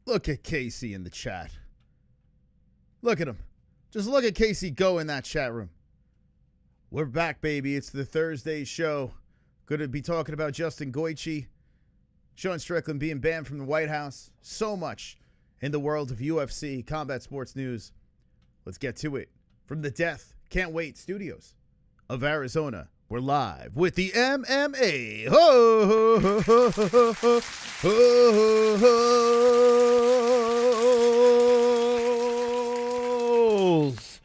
Look at Casey in the chat. Look at him. Just look at Casey go in that chat room. We're back, baby. It's the Thursday show. Going to be talking about Justin Gaethje, Sean Strickland being banned from the White House. So much in the world of UFC, combat sports news. Let's get to it. From the Death Can't Wait studios of Arizona, we're live with the MMA-Holes.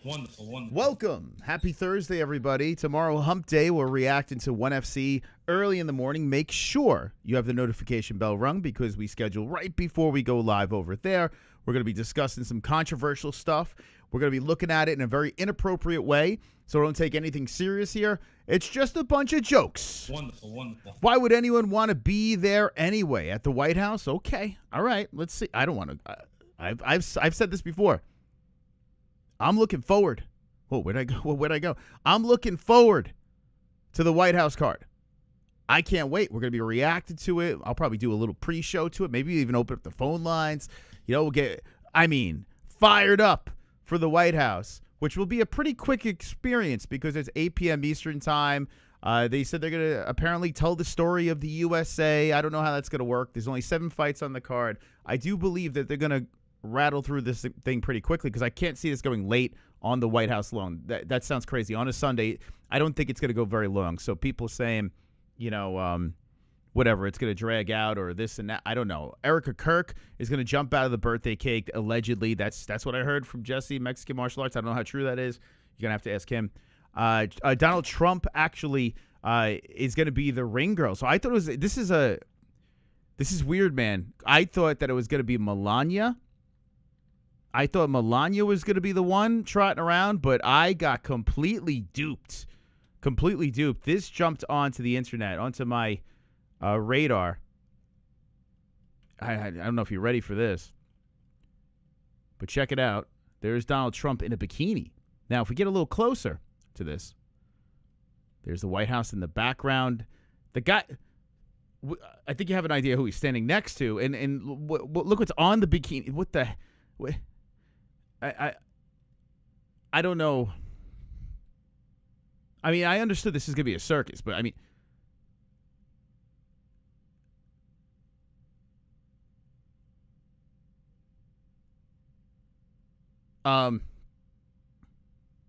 Wonderful. Welcome. Happy Thursday, everybody. Tomorrow, Hump Day, we're reacting to ONE FC early in the morning. Make sure you have the notification bell rung because we schedule right before we go live over there. We're going to be discussing some controversial stuff. We're going to be looking at it in a very inappropriate way, so don't take anything serious here. It's just a bunch of jokes. Wonderful. Why would anyone want to be there anyway? At the White House? Okay. All right. Let's see. I don't want to. I've said this before. I'm looking forward. Where'd I go? I'm looking forward to the White House card. I can't wait. We're going to be reacting to it. I'll probably do a little pre-show to it. Maybe even open up the phone lines. We'll get, fired up for the White House, which will be a pretty quick experience because it's 8 p.m. Eastern time. They said they're going to apparently tell the story of the USA. I don't know how that's going to work. There's only 7 fights on the card. I do believe that they're going to rattle through this thing pretty quickly because I can't see this going late on the White House long. That sounds crazy. On a Sunday, I don't think it's going to go very long. So people saying, whatever, it's going to drag out or this and that. I don't know. Erica Kirk is going to jump out of the birthday cake, allegedly. That's what I heard from Jesse, Mexican martial arts. I don't know how true that is. You're going to have to ask him. Donald Trump actually is going to be the ring girl. So I thought it was this is weird, man. I thought that it was going to be Melania. I thought Melania was going to be the one trotting around, but I got completely duped. This jumped onto the internet, onto my radar. I don't know if you're ready for this, but check it out. There's Donald Trump in a bikini. Now, if we get a little closer to this, there's the White House in the background. The guy, I think you have an idea who he's standing next to, and look what's on the bikini. What the? I don't know. I understood this is going to be a circus, but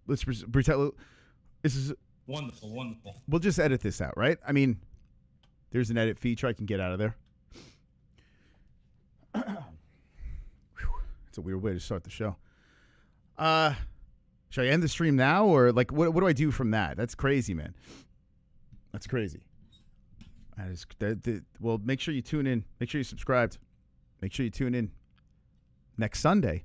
let's pretend this is Wonderful. We'll just edit this out, right? There's an edit feature I can get out of there. It's a weird way to start the show. Should I end the stream now or what do I do from that? That's crazy, man. That's crazy. Well, make sure you tune in. Make sure you subscribed. Make sure you tune in next Sunday.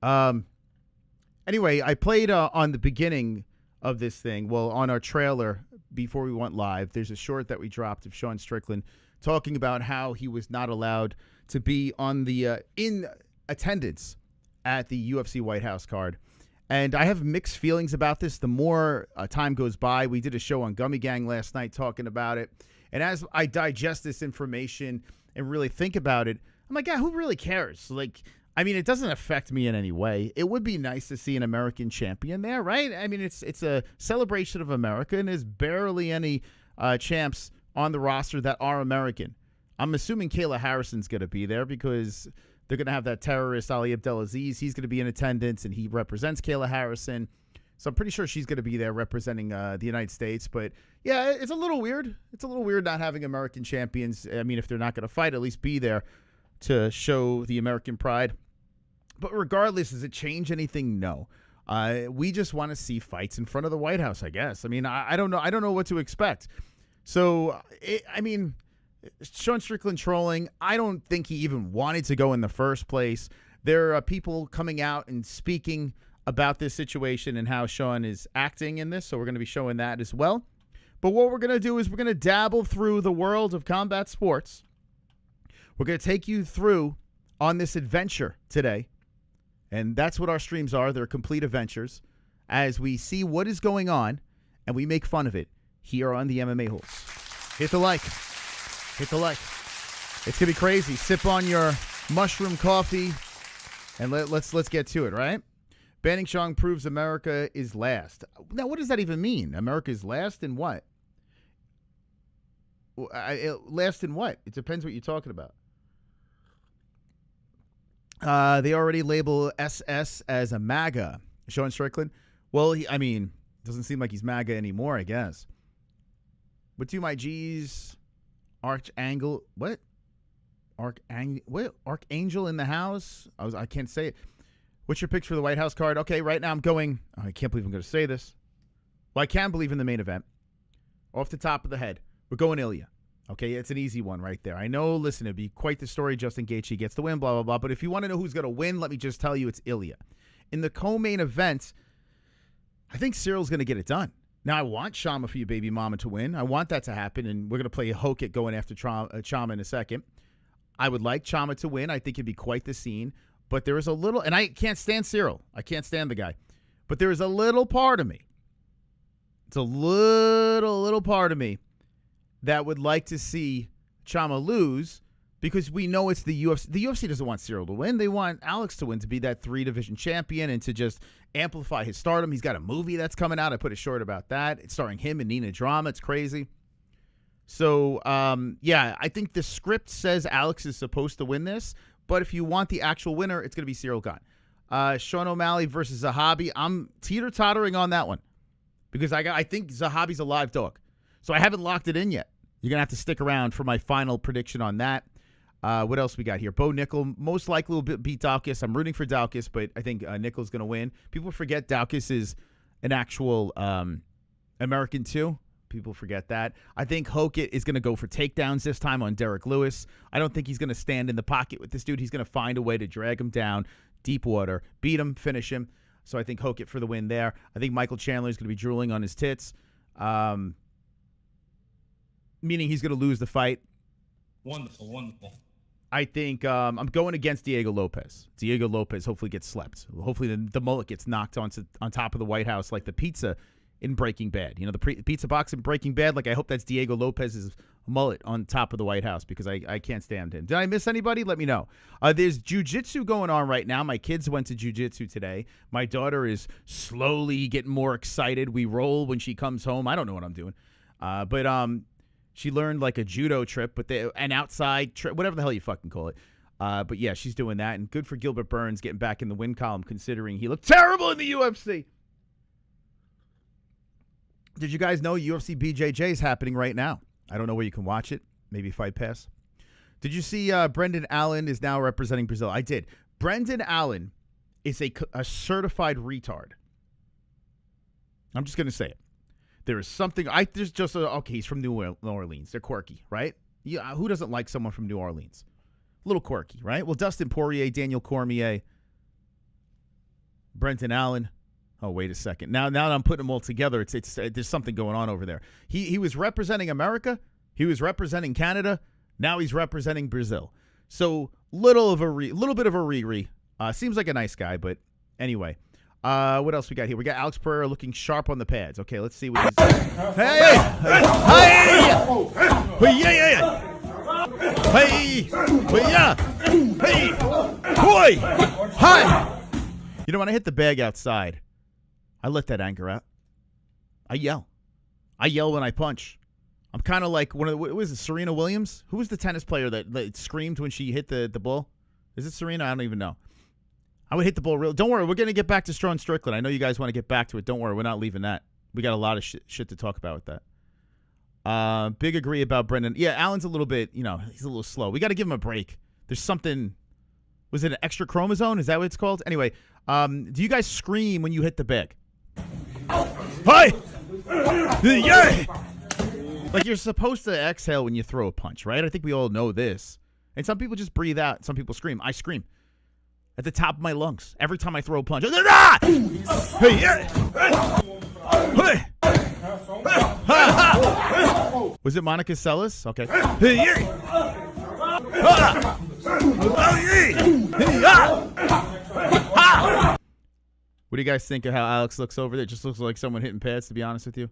Anyway, I played on the beginning of this thing. Well, on our trailer before we went live, there's a short that we dropped of Sean Strickland talking about how he was not allowed to be on the in attendance at the UFC White House card. And I have mixed feelings about this. The more time goes by, we did a show on Gummy Gang last night talking about it. And as I digest this information and really think about it, I'm like, yeah, who really cares? It doesn't affect me in any way. It would be nice to see an American champion there, right? It's a celebration of America, and there's barely any champs on the roster that are American. I'm assuming Kayla Harrison's going to be there because they're going to have that terrorist Ali Abdelaziz. He's going to be in attendance, and he represents Kayla Harrison. So I'm pretty sure she's going to be there representing the United States. But, yeah, it's a little weird. It's a little weird not having American champions. If they're not going to fight, at least be there to show the American pride. But regardless, does it change anything? No. We just want to see fights in front of the White House, I guess. I don't know. I don't know what to expect. So, Sean Strickland trolling, I don't think he even wanted to go in the first place. There are people coming out and speaking about this situation and how Sean is acting in this, so we're going to be showing that as well. But what we're going to do is we're going to dabble through the world of combat sports. We're going to take you through on this adventure today, and that's what our streams are. They're complete adventures as we see what is going on and we make fun of it here on the MMA Holes. Hit the like. It's gonna be crazy. Sip on your mushroom coffee, and let's get to it. Right? Banning Chong proves America is last. Now, what does that even mean? America is last in what? Last in what? It depends what you're talking about. They already label SS as a MAGA. Sean Strickland. Well, doesn't seem like he's MAGA anymore, I guess. But to my G's, Archangel, what? Archangel in the house? I can't say it. What's your picks for the White House card? Okay, right now I'm going, I can't believe I'm going to say this. Well, I can believe in the main event. Off the top of the head, we're going Ilya. Okay, it's an easy one right there. I know, listen, it'd be quite the story. Justin Gaethje gets the win, blah, blah, blah. But if you want to know who's going to win, let me just tell you it's Ilya. In the co-main event, I think Cyril's going to get it done. Now, I want Shama for your baby mama to win. I want that to happen, and we're going to play Hookit going after Chama in a second. I would like Chama to win. I think it'd be quite the scene. But there is a little, and I can't stand Cyril. I can't stand the guy. But there is a little part of me. It's a little part of me that would like to see Chama lose because we know it's the UFC. The UFC doesn't want Cyril to win. They want Alex to win, to be that 3-division champion and to just amplify his stardom. He's got a movie that's coming out. I put a short about that. It's starring him and Nina Drama. It's crazy. So, I think the script says Alex is supposed to win this. But if you want the actual winner, it's going to be Cyril Gane. Sean O'Malley versus Zahabi. I'm teeter-tottering on that one because I think Zahabi's a live dog. So I haven't locked it in yet. You're going to have to stick around for my final prediction on that. What else we got here? Bo Nickel most likely will beat Daukaus. I'm rooting for Daukaus, but I think Nickel's going to win. People forget Daukaus is an actual American too. People forget that. I think Hookit is going to go for takedowns this time on Derek Lewis. I don't think he's going to stand in the pocket with this dude. He's going to find a way to drag him down, deep water, beat him, finish him. So I think Hookit for the win there. I think Michael Chandler is going to be drooling on his tits, meaning he's going to lose the fight. Wonderful. I think I'm going against Diego Lopez. Diego Lopez hopefully gets slept. Hopefully the mullet gets knocked on top of the White House like the pizza in Breaking Bad. You know, the pizza box in Breaking Bad? Like, I hope that's Diego Lopez's mullet on top of the White House because I can't stand him. Did I miss anybody? Let me know. There's jiu-jitsu going on right now. My kids went to jiu-jitsu today. My daughter is slowly getting more excited. We roll when she comes home. I don't know what I'm doing. But she learned like a judo trip, but an outside trip, whatever the hell you fucking call it. But yeah, she's doing that. And good for Gilbert Burns getting back in the win column considering he looked terrible in the UFC. Did you guys know UFC BJJ is happening right now? I don't know where you can watch it. Maybe Fight Pass. Did you see Brendan Allen is now representing Brazil? I did. Brendan Allen is a certified retard. I'm just going to say it. There is something. There's just okay, he's from New Orleans. They're quirky, right? Yeah, who doesn't like someone from New Orleans? A little quirky, right? Well, Dustin Poirier, Daniel Cormier, Brendan Allen. Oh, wait a second. Now that I'm putting them all together, there's something going on over there. He was representing America. He was representing Canada. Now he's representing Brazil. So little bit of a Riri. Seems like a nice guy, but anyway. What else we got here? We got Alex Pereira looking sharp on the pads. Okay, let's see what he's doing. Hey! Boy! Hi! You know, when I hit the bag outside, I let that anger out. I yell. when I punch. I'm kind of like what was it, Serena Williams? Who was the tennis player that screamed when she hit the ball? Is it Serena? I don't even know. I would hit the ball real. Don't worry, we're going to get back to Sean Strickland. I know you guys want to get back to it. Don't worry, we're not leaving that. We got a lot of shit to talk about with that. Big agree about Brendan. Yeah, Allen's a little bit, he's a little slow. We got to give him a break. There's something. Was it an extra chromosome? Is that what it's called? Anyway, do you guys scream when you hit the bag? Hi! Yeah! Like you're supposed to exhale when you throw a punch, right? I think we all know this. And some people just breathe out. Some people scream. I scream at the top of my lungs every time I throw a punch. Ah! Hey, yeah! Hey! Was it Monica Seles? Okay. Hey, yeah! Ah! Oh, yeah! Hey, ah! What do you guys think of how Alex looks over there? It just looks like someone hitting pads, to be honest with you.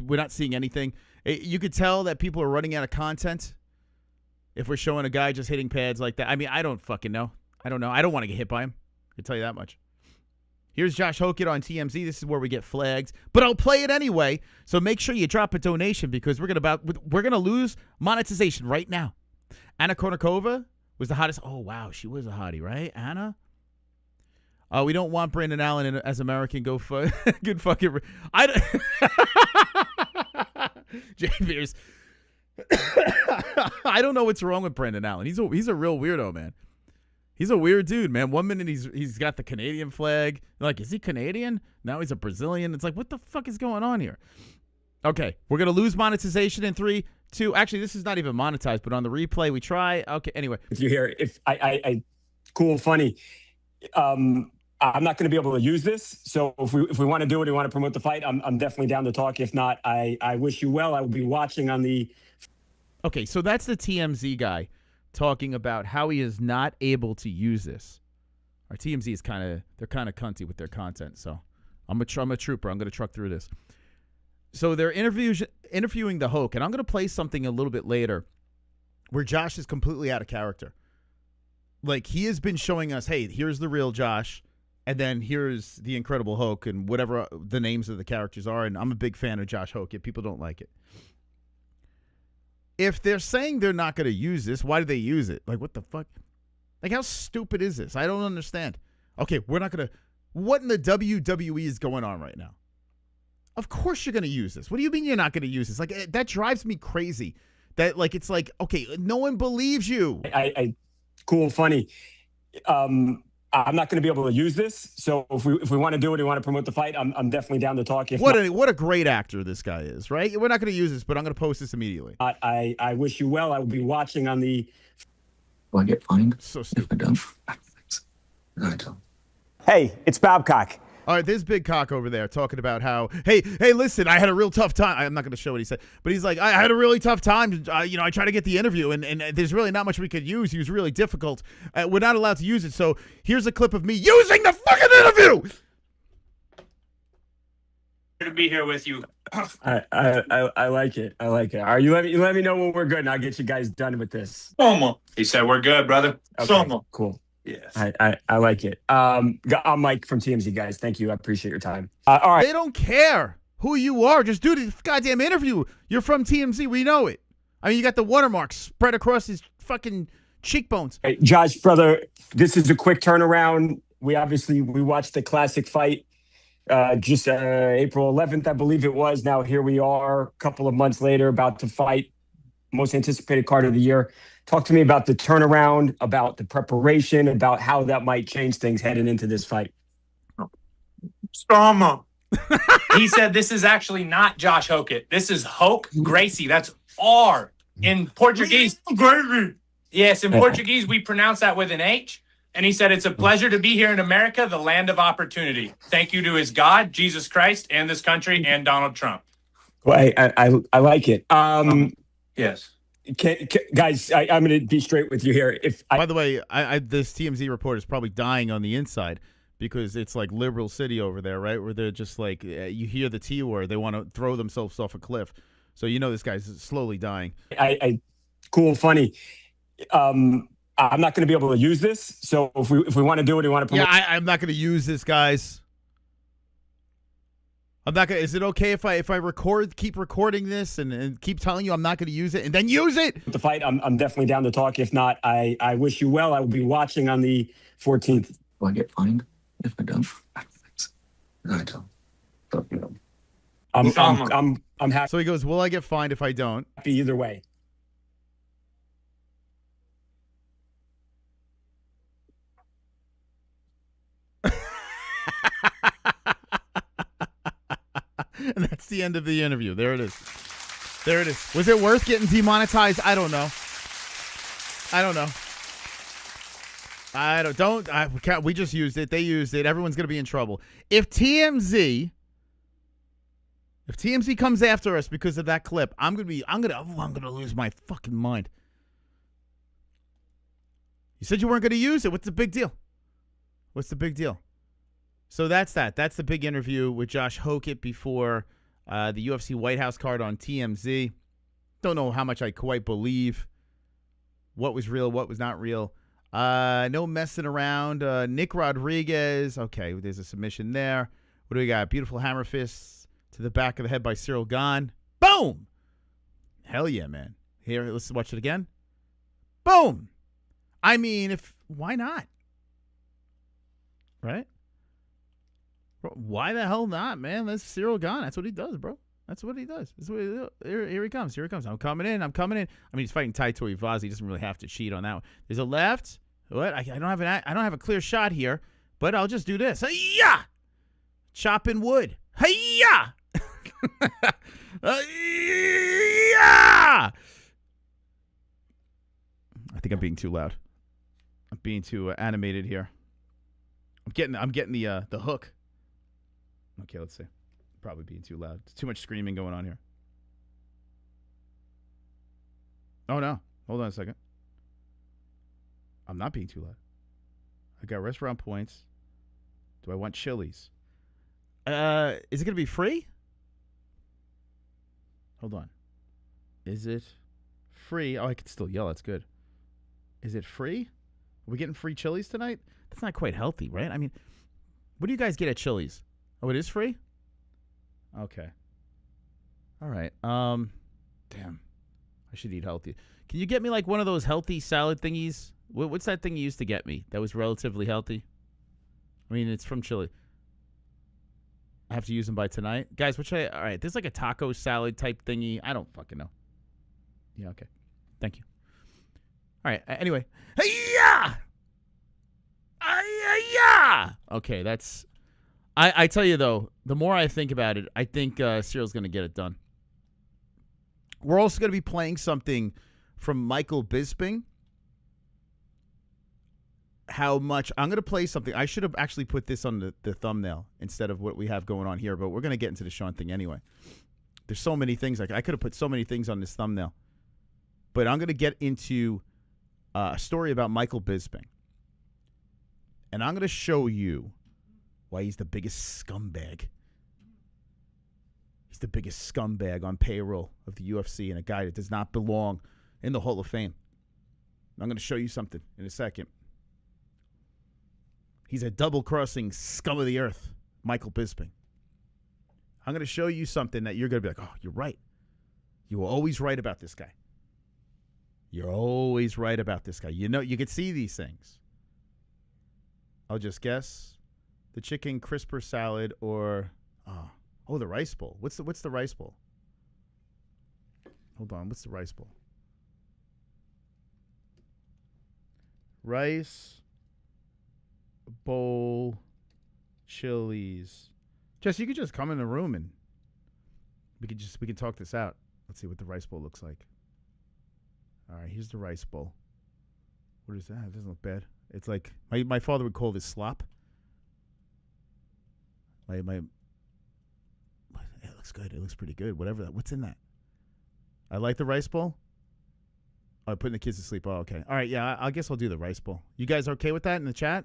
We're not seeing anything. You could tell that people are running out of content. If we're showing a guy just hitting pads like that. I mean, I don't fucking know. I don't know. I don't want to get hit by him. I can tell you that much. Here's Josh Hokitt on TMZ. This is where we get flags, but I'll play it anyway. So make sure you drop a donation because we're gonna lose monetization right now. Anna Kournikova was the hottest. Oh wow, she was a hottie, right? Anna. We don't want Brandon Allen as American. Go for good fucking. Jay Beers. I don't know what's wrong with Brandon Allen. He's a real weirdo, man. He's a weird dude, man. One minute he's got the Canadian flag. Like, is he Canadian? Now he's a Brazilian. It's like, what the fuck is going on here? Okay, we're gonna lose monetization in 3, 2. Actually, this is not even monetized, but on the replay we try. Okay, anyway. If you hear, if I cool, funny. I'm not going to be able to use this. So if we want to do it, we want to promote the fight, I'm definitely down to talk. If not, I wish you well. I will be watching on the. Okay, so that's the TMZ guy talking about how he is not able to use this. Our TMZ is they're kind of cunty with their content. So I'm a trooper. I'm going to truck through this. So they're interviewing the Hoke, and I'm going to play something a little bit later where Josh is completely out of character. Like, he has been showing us, hey, here's the real Josh, and then here's the Incredible Hoke and whatever the names of the characters are, and I'm a big fan of Josh Hoke. If people don't like it. If they're saying they're not going to use this, why do they use it? Like, what the fuck? Like, how stupid is this? I don't understand. Okay, we're not going to... What in the WWE is going on right now? Of course you're going to use this. What do you mean you're not going to use this? Like, that drives me crazy. That, like, it's like, okay, no one believes you. Cool, funny. I'm not going to be able to use this. So if we want to do it, we want to promote the fight, I'm definitely down to talk. What a great actor this guy is, right? We're not going to use this, but I'm going to post this immediately. I wish you well. I will be watching on the. Will I get fined? So if I don't? I don't. Hey, it's Babcock. All right, there's Big Cock over there talking about how, hey, listen, I had a real tough time. I'm not going to show what he said, but he's like, I had a really tough time. I tried to get the interview, and there's really not much we could use. He was really difficult. We're not allowed to use it, so here's a clip of me using the fucking interview. To be here with you. I like it. I like it. All right, you let me know when we're good, and I'll get you guys done with this. Somo. He said we're good, brother. Okay, Somo. cool. Yes. I like it. I'm Mike from TMZ, guys. Thank you. I appreciate your time. All right. They don't care who you are. Just do the goddamn interview. You're from TMZ. We know it. I mean, you got the watermark spread across his fucking cheekbones. Hey, Josh, brother, this is a quick turnaround. We watched the classic fight just April 11th, I believe it was. Now here we are a couple of months later about to fight. Most anticipated card of the year. Talk to me about the turnaround, about the preparation, about how that might change things heading into this fight. Somo. He said this is actually not Josh Hokitt. This is Hoke Gracie. That's R in Portuguese. Gracie. Yes, in Portuguese, we pronounce that with an H. And he said, it's a pleasure to be here in America, the land of opportunity. Thank you to his God, Jesus Christ, and this country, and Donald Trump. Well, I like it. Yes. Guys, I'm going to be straight with you here. By the way, this TMZ report is probably dying on the inside because it's like liberal city over there, right? Where they're just like, you hear the T word, they want to throw themselves off a cliff. So this guy's slowly dying. Cool, funny. I'm not going to be able to use this. So if we want to do it, we want to promote. Yeah, I'm not going to use this, guys. I'm not gonna. Is it okay if I keep recording this and keep telling you I'm not going to use it and then use it? The fight, I'm definitely down to talk. If not, I wish you well. I will be watching on the 14th. Will I get fined if I don't? I don't. But, I'm happy So he goes, will I get fined if I don't? either way. And that's the end of the interview. There it is. There it is. Was it worth getting demonetized? I don't know. We just used it. They used it. Everyone's going to be in trouble. If TMZ comes after us because of that clip, I'm going to lose my fucking mind. You said you weren't going to use it. What's the big deal? So that's that. That's the big interview with Josh Hokitt before the UFC White House card on TMZ. Don't know how much I quite believe what was real, what was not real. No messing around. Nick Rodriguez. Okay, there's a submission there. What do we got? Beautiful hammer fists to the back of the head by Cyril Gahn. Boom! Hell yeah, man. Here, let's watch it again. Boom! I mean, why not? Right? Why the hell not, man? That's Cyril Gahn. That's what he does, bro. That's what he does. That's what he does. Here he comes. Here he comes. I'm coming in. I mean, he's fighting Tai Tuivasa. He doesn't really have to cheat on that one. There's a left. What? I don't have a clear shot here, but I'll just do this. Hey-ya! Chopping wood. Hey-ya! Hey-ya! I think I'm being too loud. I'm being too animated here. I'm getting the hook. Okay, let's see. Probably being too loud. It's too much screaming going on here. Oh no. Hold on a second. I'm not being too loud. I got restaurant points. Do I want Chili's? Is it gonna be free? Hold on. Is it free? Oh, I can still yell. That's good. Is it free? Are we getting free Chili's tonight? That's not quite healthy, right? I mean, what do you guys get at Chili's? Oh, it is free? Okay. All right. Damn. I should eat healthy. Can you get me like one of those healthy salad thingies? What's that thing you used to get me that was relatively healthy? I mean, it's from Chile. I have to use them by tonight. Guys, all right, there's like a taco salad type thingy. I don't fucking know. Yeah, okay. Thank you. All right, anyway. Hey-ya! Ay-ya! Okay, that's... I tell you, though, the more I think about it, I think Cyril's going to get it done. We're also going to be playing something from Michael Bisping. How much... I'm going to play something. I should have actually put this on the thumbnail instead of what we have going on here, but we're going to get into the Sean thing anyway. There's so many things. I could have put so many things on this thumbnail. But I'm going to get into a story about Michael Bisping. And I'm going to show you why he's the biggest scumbag. He's the biggest scumbag on payroll of the UFC and a guy that does not belong in the Hall of Fame. I'm going to show you something in a second. He's a double-crossing scum of the earth, Michael Bisping. I'm going to show you something that you're going to be like, oh, you're right. You were always right about this guy. You're always right about this guy. You know, you could see these things. I'll just guess. The chicken crisper salad or the rice bowl. What's the rice bowl? Hold on, what's the rice bowl? Rice bowl Chili's. Jess, you could just come in the room and we can talk this out. Let's see what the rice bowl looks like. All right, here's the rice bowl. What is that? It doesn't look bad. It's like my father would call this slop. It looks good. It looks pretty good. Whatever that. What's in that? I like the rice bowl. Oh, putting the kids to sleep. Oh, okay. All right. Yeah, I guess I'll do the rice bowl. You guys okay with that in the chat?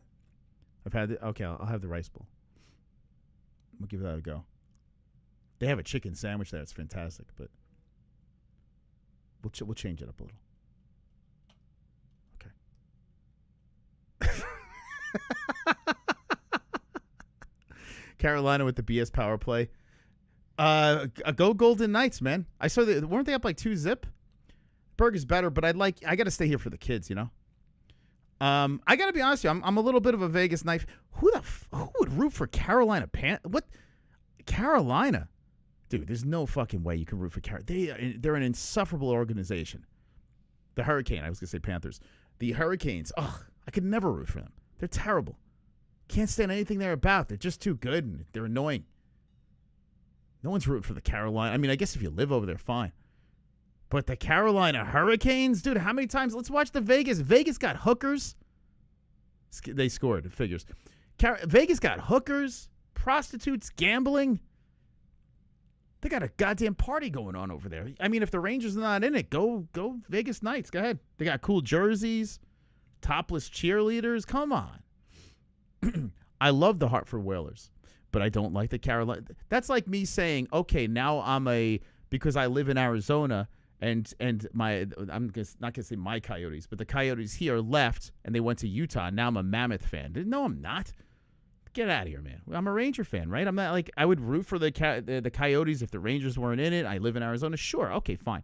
I've had it. Okay, I'll have the rice bowl. We'll give that a go. They have a chicken sandwich there. It's fantastic, but we'll change it up a little. Carolina with the BS power play. Go Golden Knights, man. I saw weren't they up like 2-0? Berg is better, but I got to stay here for the kids, you know. I got to be honest with you. I'm a little bit of a Vegas knife. Who would root for Carolina? What? Carolina? Dude, there's no fucking way you can root for Carolina. They're an insufferable organization. The Hurricane. I was going to say Panthers. The Hurricanes. Ugh, I could never root for them. They're terrible. Can't stand anything they're about. They're just too good, and they're annoying. No one's rooting for the Carolina. I mean, I guess if you live over there, fine. But the Carolina Hurricanes? Dude, how many times? Let's watch the Vegas. Vegas got hookers. They scored, it figures. Vegas got hookers, prostitutes, gambling. They got a goddamn party going on over there. I mean, if the Rangers are not in it, go Vegas Knights. Go ahead. They got cool jerseys, topless cheerleaders. Come on. I love the Hartford Whalers, but I don't like the Carolina. That's like me saying, okay, now because I live in Arizona and not gonna say my Coyotes, but the Coyotes here left and they went to Utah. Now I'm a Mammoth fan. No, I'm not. Get out of here, man. I'm a Ranger fan, right? I'm not like I would root for the Coyotes if the Rangers weren't in it. I live in Arizona. Sure, okay, fine.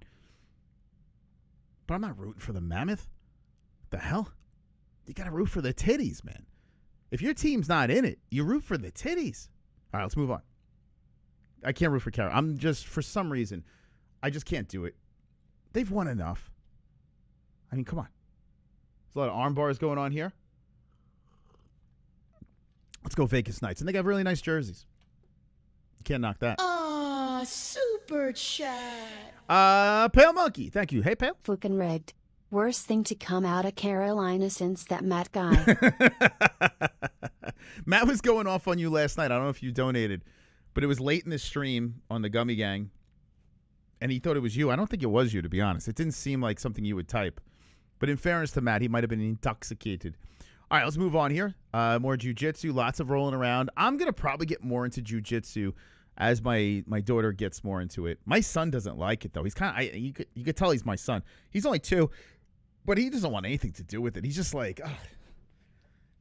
But I'm not rooting for the Mammoth. What the hell? You got to root for the titties, man. If your team's not in it, you root for the titties. All right, let's move on. I can't root for Carolina. I'm just, for some reason, I just can't do it. They've won enough. I mean, come on. There's a lot of arm bars going on here. Let's go Vegas Knights. And they got really nice jerseys. You can't knock that. Ah, super chat. Pale Monkey. Thank you. Hey, Pale. Fucking rigged. Worst thing to come out of Carolina since that Matt guy. Matt was going off on you last night. I don't know if you donated, but it was late in the stream on the Gummy Gang, and he thought it was you. I don't think it was you, to be honest. It didn't seem like something you would type. But in fairness to Matt, he might have been intoxicated. All right, let's move on here. More jiu-jitsu, lots of rolling around. I'm going to probably get more into jiu-jitsu as my daughter gets more into it. My son doesn't like it, though. He's kind of, you could tell he's my son. He's only 2, but he doesn't want anything to do with it. He's just like, ugh.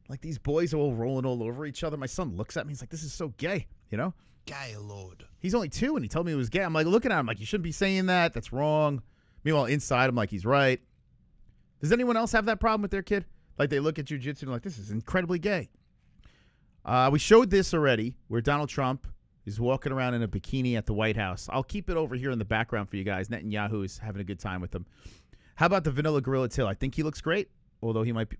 Like these boys are all rolling all over each other. My son looks at me. He's like, this is so gay, you know? Gay Lord. He's only 2, and he told me it was gay. I'm like, looking at him like, you shouldn't be saying that. That's wrong. Meanwhile, inside, I'm like, he's right. Does anyone else have that problem with their kid? Like, they look at jiu-jitsu and like, this is incredibly gay. We showed this already, where Donald Trump is walking around in a bikini at the White House. I'll keep it over here in the background for you guys. Netanyahu is having a good time with them. How about the Vanilla Gorilla Till? I think he looks great, although he might be...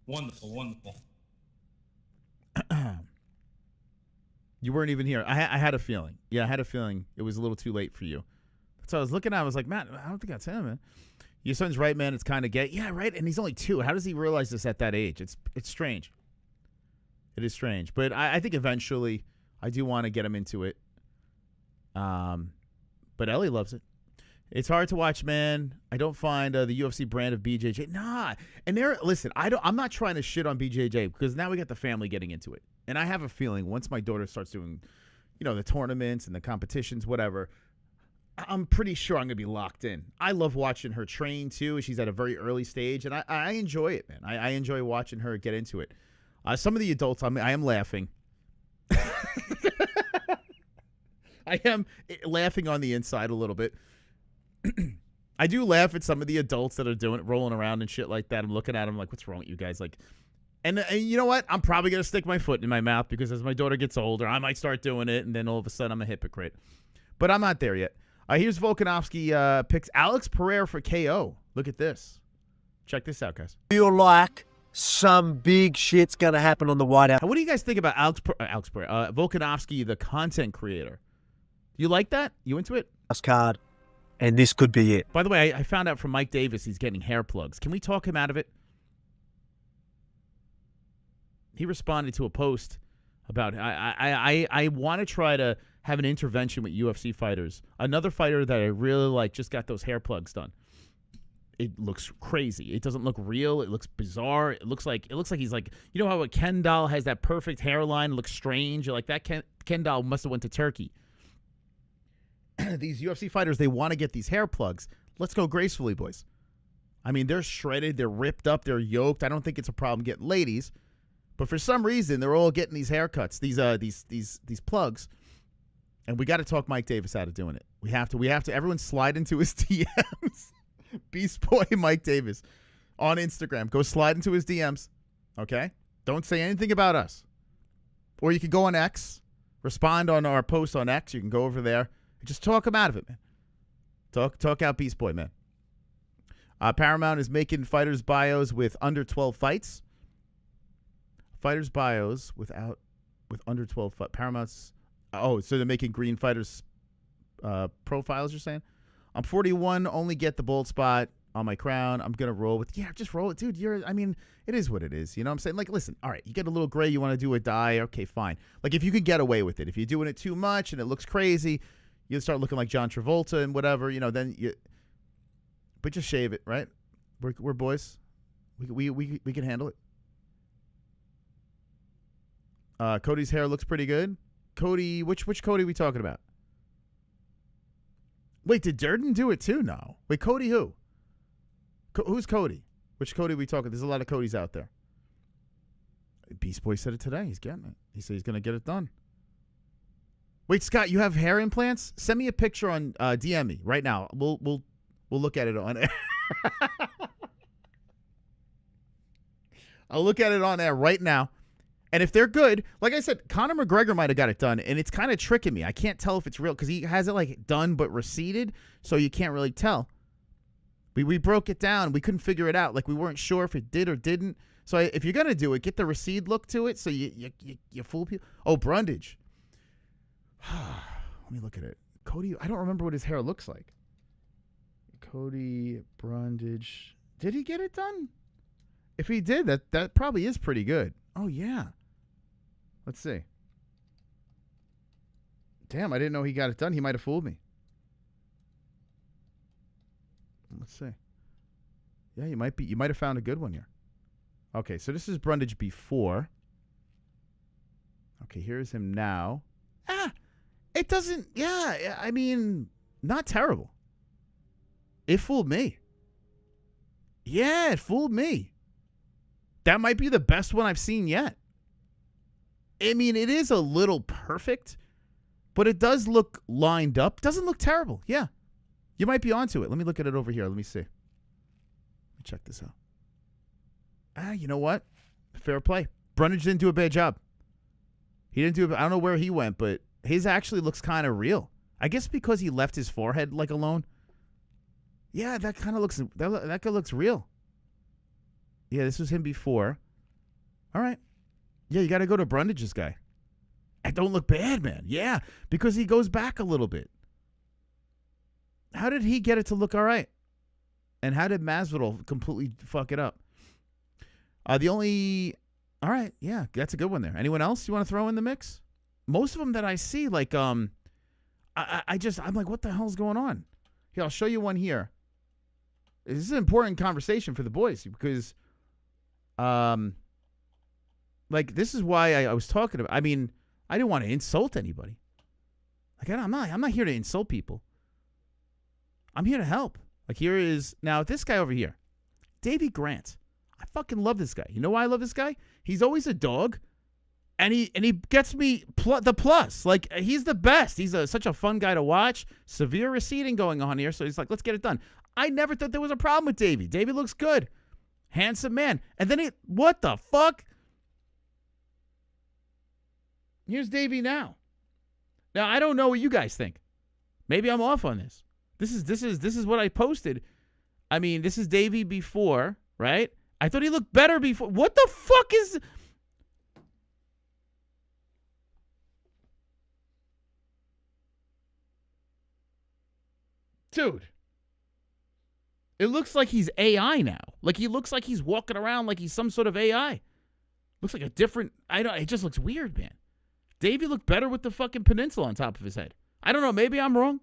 Wonderful, wonderful. You weren't even here. I had a feeling. Yeah, I had a feeling it was a little too late for you. So I was looking at it. I was like, Matt, I don't think that's him, man. Your son's right, man. It's kind of gay. Yeah, right. And he's only 2. How does he realize this at that age? It's strange. It is strange. But I think eventually I do want to get him into it. But Ellie loves it. It's hard to watch, man. I don't find the UFC brand of BJJ. Nah. And listen, I'm not trying to shit on BJJ because now we got the family getting into it. And I have a feeling once my daughter starts doing, the tournaments and the competitions, whatever, I'm pretty sure I'm going to be locked in. I love watching her train, too. She's at a very early stage, and I enjoy it, man. I enjoy watching her get into it. Some of the adults, I am laughing. I am laughing on the inside a little bit. I do laugh at some of the adults that are doing it, rolling around and shit like that. I'm looking at them like, what's wrong with you guys? Like, and you know what? I'm probably going to stick my foot in my mouth because as my daughter gets older, I might start doing it, and then all of a sudden I'm a hypocrite. But I'm not there yet. Here's Volkanovski picks Alex Pereira for KO. Look at this. Check this out, guys. Feel like some big shit's going to happen on the White House. What do you guys think about Alex Pereira, Volkanovski, the content creator? You like that? You into it? Card, and this could be it. By the way, I found out from Mike Davis he's getting hair plugs. Can we talk him out of it? He responded to a post about I want to try to have an intervention with UFC fighters. Another fighter that I really like just got those hair plugs done. It looks crazy. It doesn't look real. It looks bizarre. It looks like he's like, you know how a Ken doll has that perfect hairline, looks strange. You're like, that Ken doll must have went to Turkey. These UFC fighters, they want to get these hair plugs. Let's go gracefully, boys. I mean, they're shredded, they're ripped up, they're yoked. I don't think it's a problem getting ladies, but for some reason, they're all getting these haircuts, these plugs. And we got to talk Mike Davis out of doing it. We have to. Everyone slide into his DMs. Beast Boy Mike Davis on Instagram. Go slide into his DMs. Okay? Don't say anything about us. Or you can go on X. Respond on our post on X. You can go over there. And just talk him out of it, man. Talk out Beast Boy, man. Paramount is making fighters' bios with under 12 fights. Fighters' bios with under 12 fights. Paramount's... Oh, so they're making green fighters profiles, you're saying? I'm 41, only get the bald spot on my crown. I'm going to roll with... Yeah, just roll it. Dude, it is what it is. You know what I'm saying? Like, listen, all right, you get a little gray, you want to do a dye, okay, fine. Like, if you can get away with it. If you're doing it too much and it looks crazy, you start looking like John Travolta and whatever, then you... But just shave it, right? We're boys. We can handle it. Cody's hair looks pretty good. Cody, which Cody are we talking about? Wait, did Durden do it too? No. Wait, Cody who? Who's Cody? Which Cody are we talking? There's a lot of Codys out there. Beast Boy said it today. He's getting it. He said he's going to get it done. Wait, Scott, you have hair implants? Send me a picture on DM me right now. We'll look at it on air. I'll look at it on air right now. And if they're good, like I said, Conor McGregor might have got it done, and it's kind of tricking me. I can't tell if it's real because he has it like done but receded, so you can't really tell. We broke it down. We couldn't figure it out. Like we weren't sure if it did or didn't. So if you're gonna do it, get the recede look to it, so you fool people. Oh, Brundage. Let me look at it. Cody, I don't remember what his hair looks like. Cody Brundage. Did he get it done? If he did, that probably is pretty good. Oh yeah. Let's see. Damn, I didn't know he got it done. He might have fooled me. Let's see. Yeah, you might have found a good one here. Okay, so this is Brundage before. Okay, here's him now. It doesn't, yeah, I mean, not terrible. It fooled me. Yeah, it fooled me. That might be the best one I've seen yet. I mean, it is a little perfect, but it does look lined up. Doesn't look terrible. Yeah. You might be onto it. Let me look at it over here. Let me see. Let me check this out. You know what? Fair play. Brundage didn't do a bad job. He didn't do I don't know where he went, but his actually looks kind of real. I guess because he left his forehead like alone. Yeah, that kind of looks that guy looks real. Yeah, this was him before. All right. Yeah, you got to go to Brundage's guy. I don't look bad, man. Yeah, because he goes back a little bit. How did he get it to look all right? And how did Masvidal completely fuck it up? All right, yeah, that's a good one there. Anyone else you want to throw in the mix? Most of them that I see, like, I'm like, what the hell's going on? Here, I'll show you one here. This is an important conversation for the boys because, like, this is why I was talking about. I mean, I didn't want to insult anybody. Like, I'm not here to insult people. I'm here to help. Like, here is now this guy over here, Davey Grant. I fucking love this guy. You know why I love this guy? He's always a dog, and he gets me the plus. Like, he's the best. He's such a fun guy to watch. Severe receding going on here, so he's like, let's get it done. I never thought there was a problem with Davey. Davey looks good, handsome man. And then what the fuck? Here's Davey now. Now I don't know what you guys think. Maybe I'm off on this. This is what I posted. I mean, this is Davey before, right? I thought he looked better before. What the fuck is... Dude. It looks like he's AI now. Like, he looks like he's walking around like he's some sort of AI. Looks like a different... it just looks weird, man. Davey looked better with the fucking peninsula on top of his head. I don't know. Maybe I'm wrong.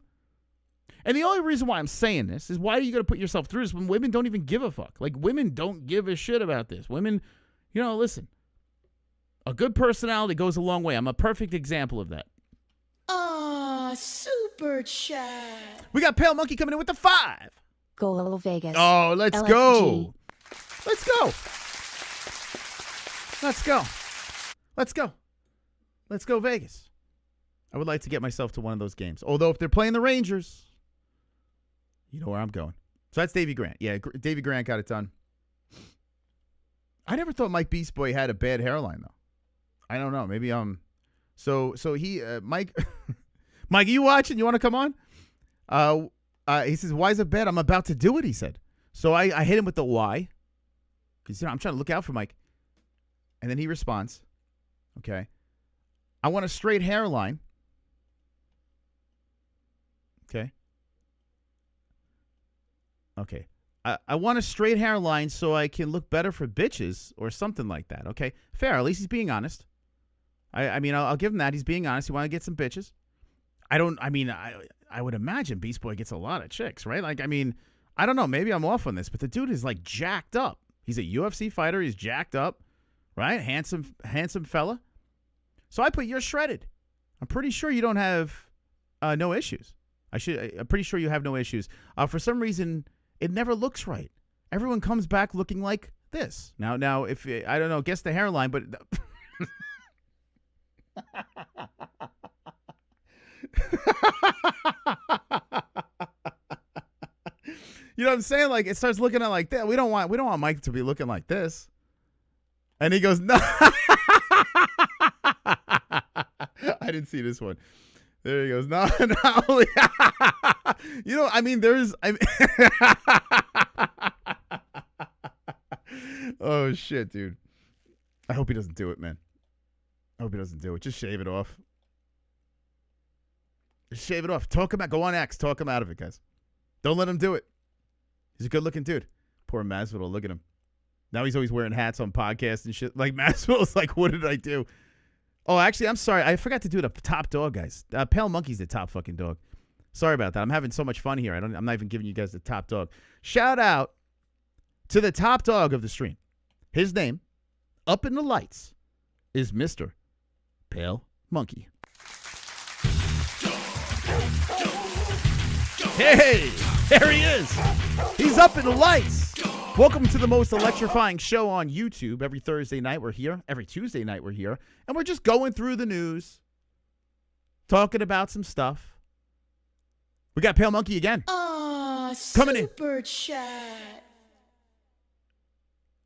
And the only reason why I'm saying this is why are you going to put yourself through this when women don't even give a fuck? Like, women don't give a shit about this. Women, listen. A good personality goes a long way. I'm a perfect example of that. Super chat. We got Pale Monkey coming in with the 5. Go Vegas. Oh, let's LFG. go. Let's go. Let's go. Let's go. Let's go Vegas. I would like to get myself to one of those games. Although if they're playing the Rangers, you know where I'm going. So that's Davey Grant. Yeah, Davey Grant got it done. I never thought Mike Beast Boy had a bad hairline though. I don't know. Maybe So he Mike Mike, are you watching? You want to come on? He says, "Why is it bad? I'm about to do it." He said. So I hit him with the why, because I'm trying to look out for Mike. And then he responds, "Okay, I want a straight hairline." Okay. Okay. I want a straight hairline so I can look better for bitches or something like that. Okay. Fair. At least he's being honest. I mean, I'll give him that. He's being honest. He want to get some bitches. I would imagine Beast Boy gets a lot of chicks, right? Like, I mean, I don't know. Maybe I'm off on this, but the dude is like jacked up. He's a UFC fighter. He's jacked up, right? Handsome fella. So I put you're shredded. I'm pretty sure you don't have no issues. I'm pretty sure you have no issues. For some reason, it never looks right. Everyone comes back looking like this. Now, if I don't know, guess the hairline, but you know what I'm saying? Like it starts looking at like that. We don't want Mike to be looking like this. And he goes, no. I didn't see this one. There he goes. No, not only. You know, I mean, oh shit, dude. I hope he doesn't do it, man. I hope he doesn't do it. Just shave it off. Just shave it off. Talk him out. Go on X. Talk him out of it, guys. Don't let him do it. He's a good-looking dude. Poor Masvidal. Look at him. Now he's always wearing hats on podcasts and shit. Like, Masvidal's like, what did I do? Oh, actually, I'm sorry. I forgot to do the top dog, guys. Pale Monkey's the top fucking dog. Sorry about that. I'm having so much fun here. I'm not even giving you guys the top dog. Shout out to the top dog of the stream. His name, up in the lights, is Mr. Pale Monkey. Hey, there he is. He's up in the lights. Welcome to the most electrifying show on YouTube. Every Thursday night we're here. Every Tuesday night we're here. And we're just going through the news, talking about some stuff. We got Pale Monkey again. Coming in. Super chat.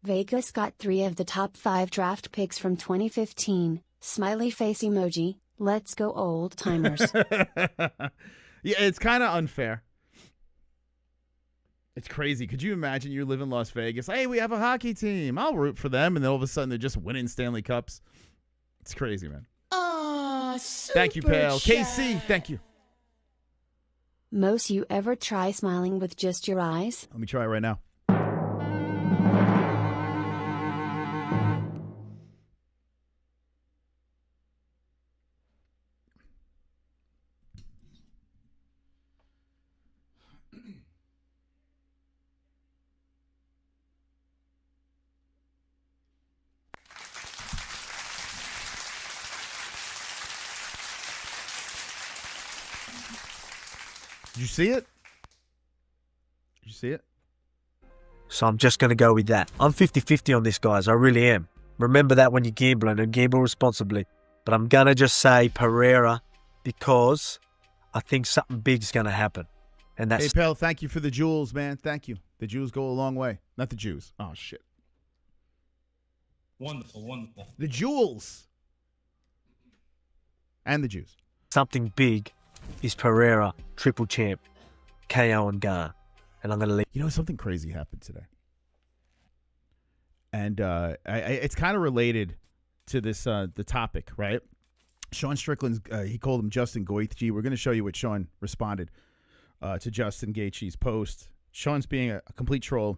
Vegas got 3 of the top 5 draft picks from 2015. Smiley face emoji. Let's go old timers. Yeah, it's kind of unfair. It's crazy. Could you imagine you live in Las Vegas? Hey, we have a hockey team. I'll root for them. And then all of a sudden they're just winning Stanley Cups. It's crazy, man. Thank you, Pale. KC, thank you. Most you ever try smiling with just your eyes? Let me try it right now. Did you see it? Did you see it? So I'm just going to go with that. I'm 50-50 on this, guys. I really am. Remember that when you're gambling and gamble responsibly. But I'm going to just say Pereira because I think something big's going to happen. And that's... Hey, Pal, thank you for the jewels, man. Thank you. The jewels go a long way. Not the Jews. Oh, shit. Wonderful, wonderful. The jewels. And the Jews. something big is Pereira, triple champ, KO and Gar. And I'm going to leave. You know, something crazy happened today. And it's kind of related to this the topic, right? Sean Strickland's, he called him Justin Gaethje. We're going to show you what Sean responded to Justin Gaethje's post. Sean's being a complete troll,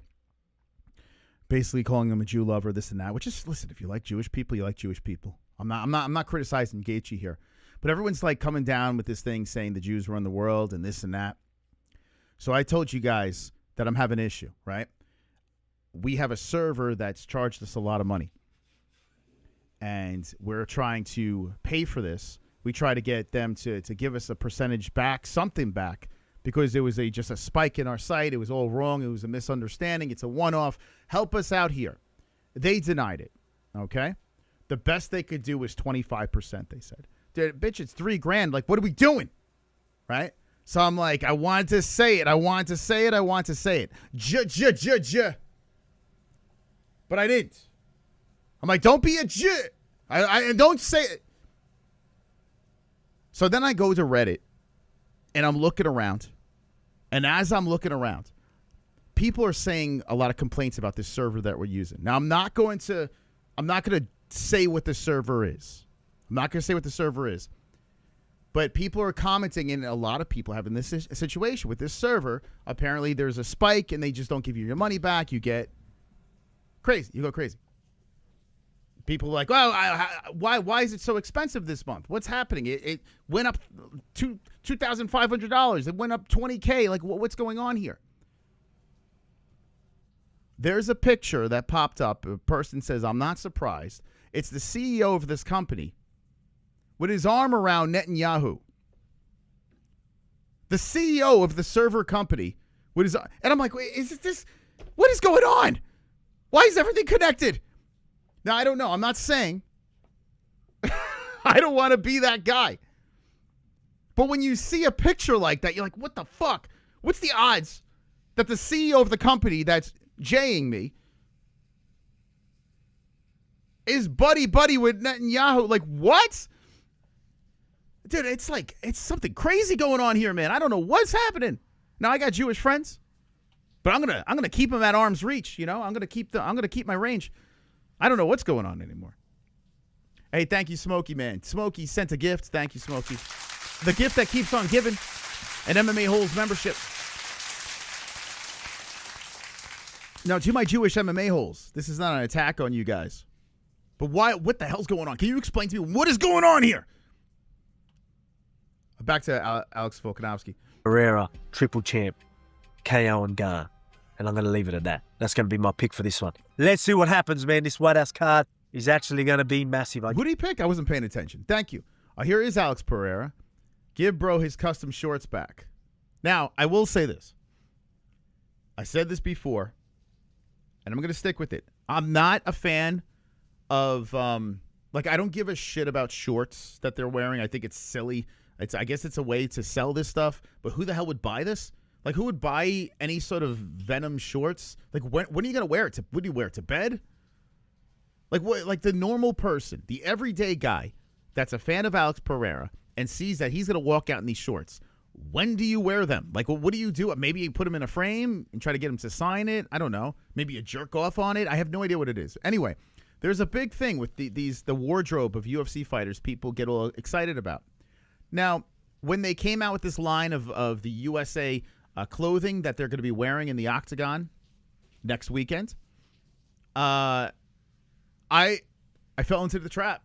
basically calling him a Jew lover, this and that. Which is, listen, if you like Jewish people, you like Jewish people. I'm not criticizing Gaethje here, but everyone's like coming down with this thing saying the Jews run the world and this and that. So I told you guys that I'm having an issue, right? We have a server that's charged us a lot of money, and we're trying to pay for this. We try to get them to give us a percentage back, something back, because there was just a spike in our site. It was all wrong. It was a misunderstanding. It's a one-off. Help us out here. They denied it, okay? The best they could do was 25%, they said. Dude, bitch, it's $3,000. Like, what are we doing, right? So I'm like, I want to say it. I want to say it. I want to say it. But I didn't. I'm like, don't be a Jew. I don't say it. So then I go to Reddit, and I'm looking around. And as I'm looking around, people are saying a lot of complaints about this server that we're using. Now, I'm not going to say what the server is. I'm not going to say what the server is. But people are commenting, and a lot of people having this situation with this server. Apparently, there's a spike, and they just don't give you your money back. You get crazy. You go crazy. People are like, well, why is it so expensive this month? What's happening? It went up $2,500. It went up $20K. Like, what's going on here? There's a picture that popped up. A person says, I'm not surprised. It's the CEO of this company with his arm around Netanyahu. The CEO of the server company, and I'm like, wait, what is going on? Why is everything connected? Now, I don't know. I'm not saying I don't want to be that guy. But when you see a picture like that, you're like, what the fuck? What's the odds that the CEO of the company that's jaying me is buddy with Netanyahu? Like, what? Dude, it's something crazy going on here, man. I don't know what's happening. Now, I got Jewish friends, but I'm gonna keep them at arm's reach, you know? I'm gonna keep my range. I don't know what's going on anymore. Hey, thank you, Smokey, man. Smokey sent a gift. Thank you, Smokey. The gift that keeps on giving, an MMA-Holes membership. Now, to my Jewish MMA-Holes, this is not an attack on you guys. But why? What the hell's going on? Can you explain to me what is going on here? Back to Alex Volkanovski. Pereira, triple champ, KO and Gar. And I'm going to leave it at that. That's going to be my pick for this one. Let's see what happens, man. This White House card is actually going to be massive. Who did he pick? I wasn't paying attention. Thank you. Here is Alex Pereira. Give bro his custom shorts back. Now, I will say this. I said this before, and I'm going to stick with it. I'm not a fan of, I don't give a shit about shorts that they're wearing. I think it's silly. I guess it's a way to sell this stuff, but who the hell would buy this? Like, who would buy any sort of Venom shorts? Like, when are you going to wear it? Would you wear it to bed? Like, what? Like the normal person, the everyday guy that's a fan of Alex Pereira and sees that he's going to walk out in these shorts. When do you wear them? Like, what do you do? Maybe you put them in a frame and try to get him to sign it. I don't know. Maybe you jerk off on it. I have no idea what it is. Anyway, there's a big thing with the wardrobe of UFC fighters people get all excited about. Now, when they came out with this line of the USA clothing that they're going to be wearing in the Octagon next weekend, I fell into the trap.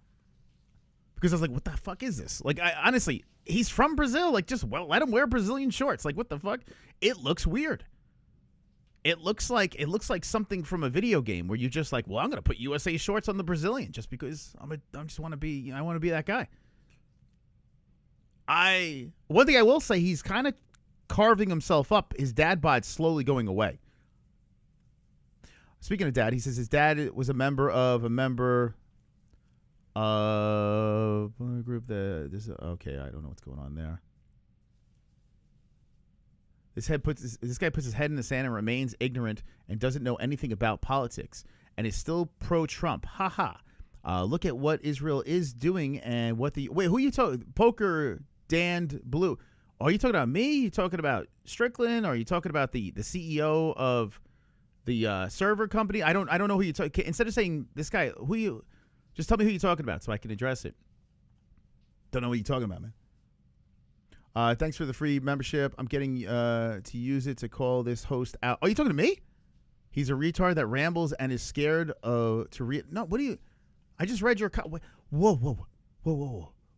Because I was like, what the fuck is this? Like, honestly, he's from Brazil. Like, let him wear Brazilian shorts. Like, what the fuck? It looks weird. It looks like something from a video game where you just like, well, I'm going to put USA shorts on the Brazilian just because I want to be that guy. One thing I will say, he's kind of carving himself up. His dad bod's slowly going away. Speaking of dad, he says his dad was a member of a group that okay, I don't know what's going on there. This guy puts his head in the sand and remains ignorant and doesn't know anything about politics and is still pro-Trump. Haha. Look at what Israel is doing and what wait, who are you talking? Poker Dan Blue. Are you talking about me? Are you talking about Strickland? Or are you talking about the CEO of the server company? I don't know who you talk. Instead of saying this guy, just tell me who you're talking about so I can address it. Don't know what you're talking about, man. Thanks for the free membership. I'm getting to use it to call this host out. Oh, you talking to me? He's a retard that rambles and is scared to read. No, what do you? I just read your. Whoa.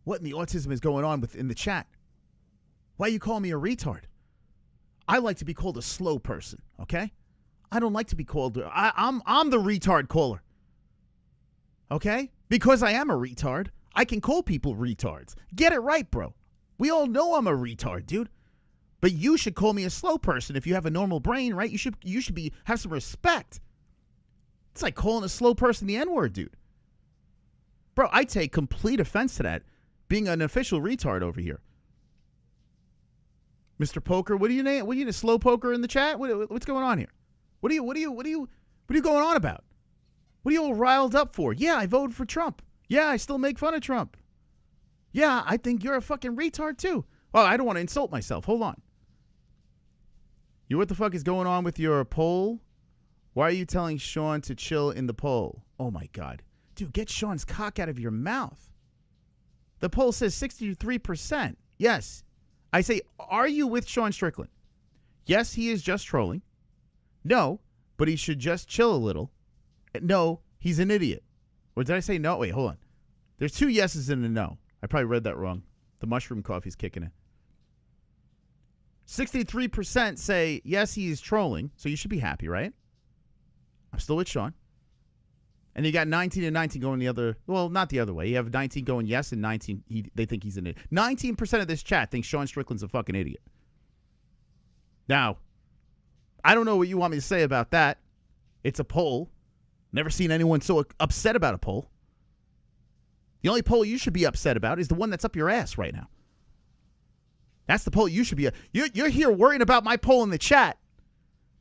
What in the autism is going on in the chat? Why you call me a retard? I like to be called a slow person. Okay, I don't like to be called. I'm the retard caller. Okay, because I am a retard, I can call people retards. Get it right, bro. We all know I'm a retard, dude. But you should call me a slow person if you have a normal brain, right? You should have some respect. It's like calling a slow person the N-word, dude. Bro, I take complete offense to that, being an official retard over here. Mr. Poker, what do you name? What are you, a slow poker in the chat? What's going on here? What are you going on about? What are you all riled up for? Yeah, I voted for Trump. Yeah, I still make fun of Trump. Yeah, I think you're a fucking retard too. Oh, I don't want to insult myself. Hold on. What the fuck is going on with your poll? Why are you telling Sean to chill in the poll? Oh my God. Dude, get Sean's cock out of your mouth. The poll says 63%. Yes. I say, are you with Sean Strickland? Yes, he is just trolling. No, but he should just chill a little. No, he's an idiot. Or did I say no? Wait, hold on. There's 2 yeses and a no. I probably read that wrong. The mushroom coffee's kicking in. 63% say, yes, he is trolling. So you should be happy, right? I'm still with Sean. And you got 19 and 19 going the other, well, not the other way. You have 19 going yes and 19, they think he's an idiot. 19% of this chat thinks Sean Strickland's a fucking idiot. Now, I don't know what you want me to say about that. It's a poll. Never seen anyone so upset about a poll. The only poll you should be upset about is the one that's up your ass right now. That's the poll you should be. You're here worrying about my poll in the chat,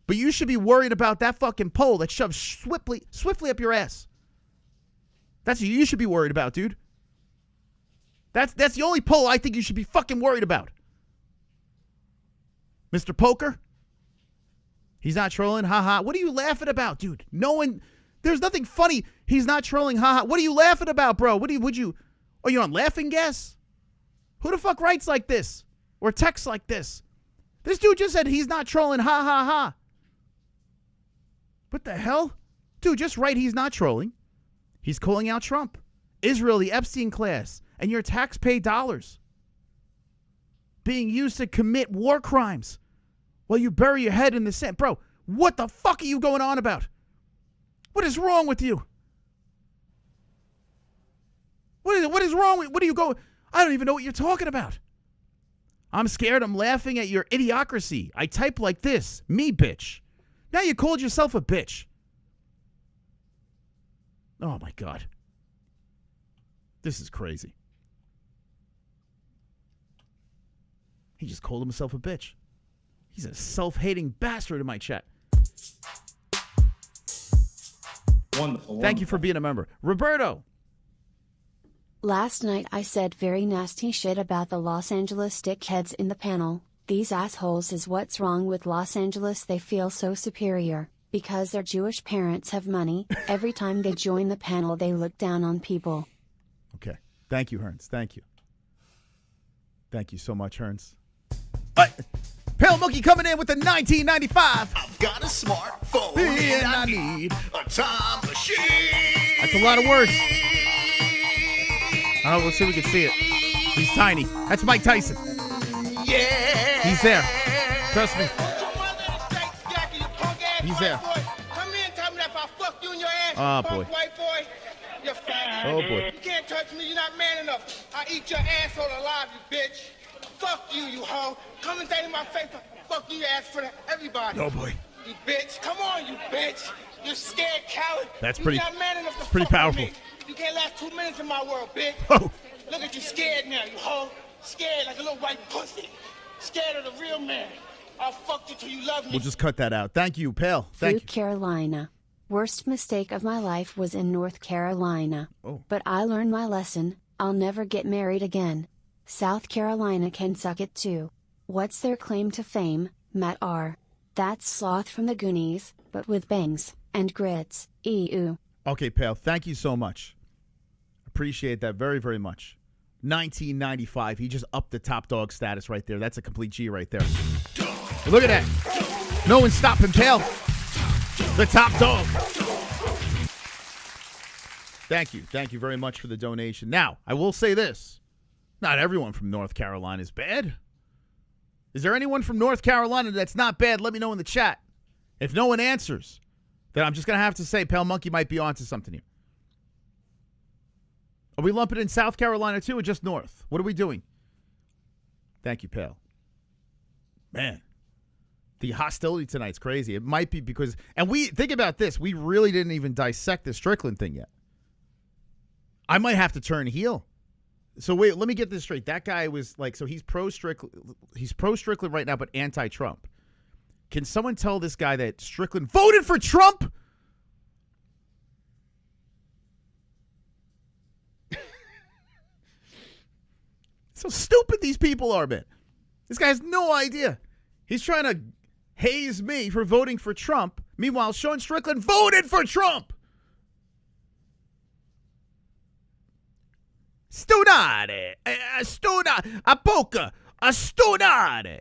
but you should be worried about that fucking poll that shoves swiftly up your ass. That's what you should be worried about, dude. That's the only poll I think you should be fucking worried about. Mr. Poker? He's not trolling, haha. What are you laughing about, dude? There's nothing funny. He's not trolling, haha. What are you laughing about, bro? Are you on laughing gas? Who the fuck writes like this? Or texts like this? This dude just said he's not trolling, ha ha ha. What the hell? Dude, just write he's not trolling. He's calling out Trump, Israel, the Epstein class, and your tax-paid dollars being used to commit war crimes while you bury your head in the sand. Bro, what the fuck are you going on about? What is wrong with you? What is wrong with, what are you going, I don't even know what you're talking about. I'm scared. I'm laughing at your idiocracy. I type like this. Me, bitch. Now you called yourself a bitch. Oh, my God. This is crazy. He just called himself a bitch. He's a self-hating bastard in my chat. Wonderful. Thank you for being a member. Roberto. Last night I said very nasty shit about the Los Angeles dickheads in the panel. These assholes is what's wrong with Los Angeles. They feel so superior because their Jewish parents have money. Every time they join the panel, they look down on people. Okay. Thank you, Hearns. Thank you. Thank you so much, Hearns. Pale Monkey coming in with the 1995. I've got a smartphone and I need a time machine. That's a lot of words. Oh, let's see if we can see it. He's tiny. That's Mike Tyson. Yeah. He's there. Trust me. He's there. Come in and tell me that if I fuck you in your ass, Oh, boy. white boy, you're fat. Oh, boy. You can't touch me. You're not man enough. I eat your asshole alive, you bitch. Fuck you, you hoe. Come and say to my face, fuck you, ass for everybody. Oh, boy. You bitch. Come on, you bitch. You scared coward. That's pretty- You're not man enough to pretty fuck with powerful. me. You can't last 2 minutes in my world, bitch. Oh. Look at you scared now, you hoe. Scared like a little white pussy. Scared of the real man. I'll fuck you till you love me. We'll just cut that out. Thank you, Pale. Thank Through you. Carolina. Worst mistake of my life was in North Carolina. Oh. But I learned my lesson. I'll never get married again. South Carolina can suck it too. What's their claim to fame? Matt R. That's Sloth from the Goonies, but with bangs and grits. Ew. Okay, Pale. Thank you so much. Appreciate that very, very much. 1995. He just upped the top dog status right there. That's a complete G right there. Look at that. No one's stopping Pale. The top dog. Thank you. Thank you very much for the donation. Now, I will say this. Not everyone from North Carolina is bad. Is there anyone from North Carolina that's not bad? Let me know in the chat. If no one answers, then I'm just going to have to say Pale Monkey might be onto something here. Are we lumping in South Carolina too or just North? What are we doing? Thank you, Pale. Man, the hostility tonight's crazy. It might be because, and we, think about this, we really didn't even dissect the Strickland thing yet. I might have to turn heel. So wait, let me get this straight. That guy was like, so he's pro-Strickland right now, but anti-Trump. Can someone tell this guy that Strickland voted for Trump? So stupid these people are, man. This guy has no idea. He's trying to haze me for voting for Trump. Meanwhile, Sean Strickland voted for Trump. Stunare. A poker. A stunare.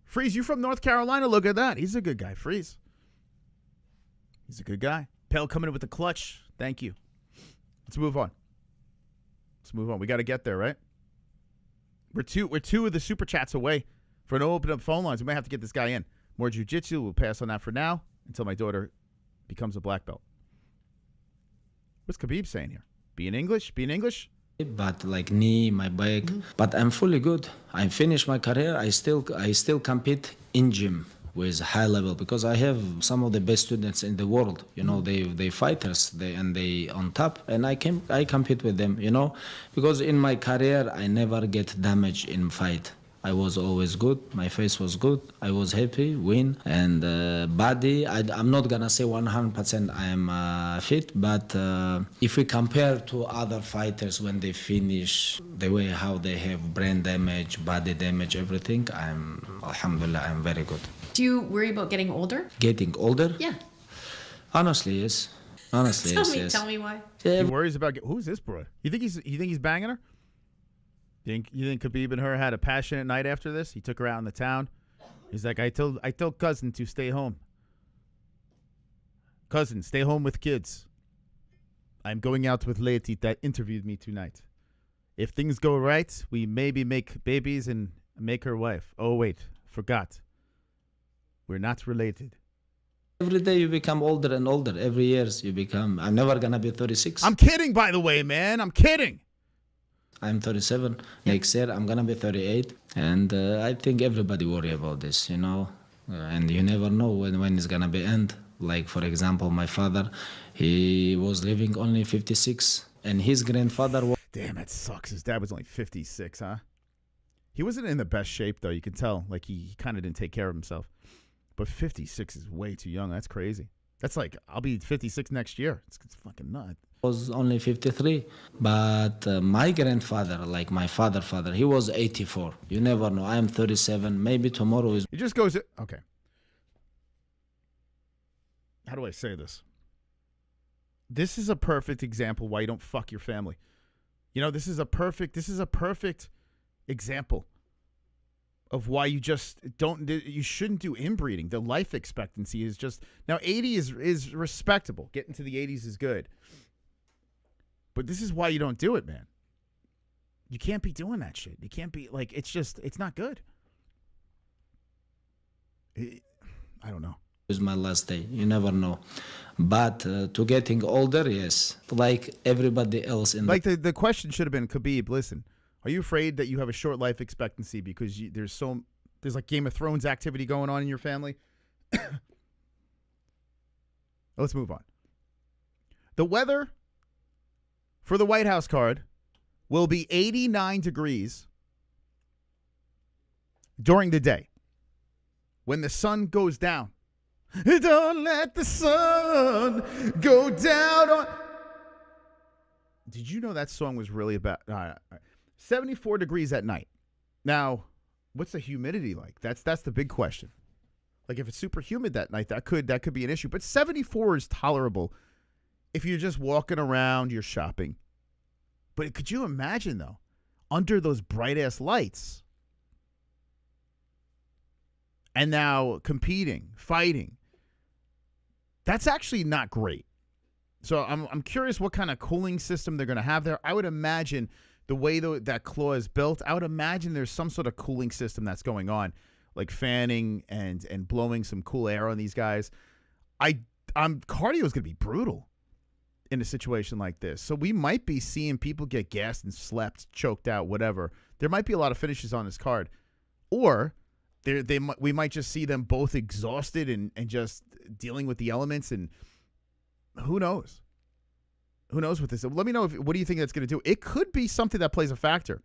Freeze, you from North Carolina? Look at that. He's a good guy, Freeze. He's a good guy. Pale coming in with the clutch. Thank you. Let's move on. We got to get there, right? We're two of the super chats away for no open up phone lines. We might have to get this guy in. More jiu-jitsu. We'll pass on that for now until my daughter becomes a black belt. What's Khabib saying here? Be in English? Be in English? but like knee, my back. But I'm fully good. I finished my career. I still compete in gym with high level because I have some of the best students in the world. You know, they fighters. They on top, and I compete with them. You know, because in my career I never get damaged in fight. I was always good. My face was good. I was happy, win. And body, I'm not going to say 100% I am fit, but if we compare to other fighters when they finish, the way how they have brain damage, body damage, everything, alhamdulillah, I'm very good. Do you worry about getting older? Getting older? Yeah. Honestly, yes. Honestly, yes. Tell me why. He worries about who's this bro? You think he's banging her? You think Khabib and her had a passionate night after this? He took her out in the town. He's like, I told cousin to stay home. Cousin, stay home with kids. I'm going out with Leti that interviewed me tonight. If things go right, we maybe make babies and make her wife. Oh wait, forgot. We're not related. Every day you become older and older. Every year you become. I'm never gonna be 36. I'm kidding, by the way, man. I'm kidding. I'm 37. Next year, I'm going to be 38. And I think everybody worry about this, you know. And you never know when it's going to be end. Like, for example, my father, he was living only 56. And his grandfather was... Damn, that sucks. His dad was only 56, huh? He wasn't in the best shape, though. You can tell. Like, he kind of didn't take care of himself. But 56 is way too young. That's crazy. That's like, I'll be 56 next year. It's fucking nuts. Was only 53, but my grandfather, like my father, he was 84. You never know. I'm 37. Maybe tomorrow is. It just goes. Okay. How do I say this? This is a perfect example why you don't fuck your family. You know, this is a perfect example of why you just you shouldn't do inbreeding. The life expectancy is just now 80 is respectable. Getting to the 80s is good. But this is why you don't do it, man. You can't be doing that shit. You can't be like, it's not good. I don't know. It's my last day. You never know. But to getting older, yes. Like everybody else in like the question should have been, Khabib, listen, are you afraid that you have a short life expectancy because there's like Game of Thrones activity going on in your family? Let's move on. The weather for the White House card will be 89 degrees during the day when the sun goes down. Don't let the sun go down on... Did you know that song was really about 74 degrees at night? Now, what's the humidity like? That's the big question. Like if it's super humid that night, that could be an issue. But 74 is tolerable if you're just walking around, you're shopping. But could you imagine, though, under those bright-ass lights, and now competing, fighting, that's actually not great. So I'm curious what kind of cooling system they're going to have there. I would imagine the way that claw is built, I would imagine there's some sort of cooling system that's going on, like fanning and blowing some cool air on these guys. Cardio is going to be brutal in a situation like this. So we might be seeing people get gassed and slept, choked out, whatever. There might be a lot of finishes on this card. Or we might just see them both exhausted and just dealing with the elements, and who knows? Who knows what this is? Let me know what do you think that's going to do? It could be something that plays a factor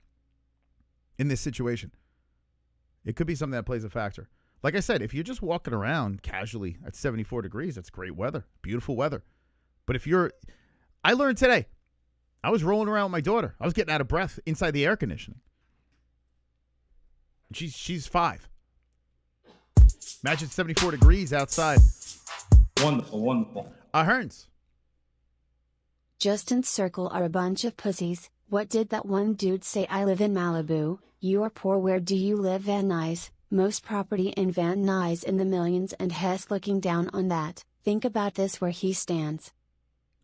in this situation. It could be something that plays a factor. Like I said, if you're just walking around casually at 74 degrees, that's great weather, beautiful weather. But I learned today, I was rolling around with my daughter. I was getting out of breath inside the air conditioning. She's 5. Imagine 74 degrees outside. Wonderful, wonderful. Hearns. Justin's circle are a bunch of pussies. What did that one dude say? I live in Malibu. You are poor. Where do you live? Van Nuys. Most property in Van Nuys in the millions, and Hess looking down on that. Think about this where he stands.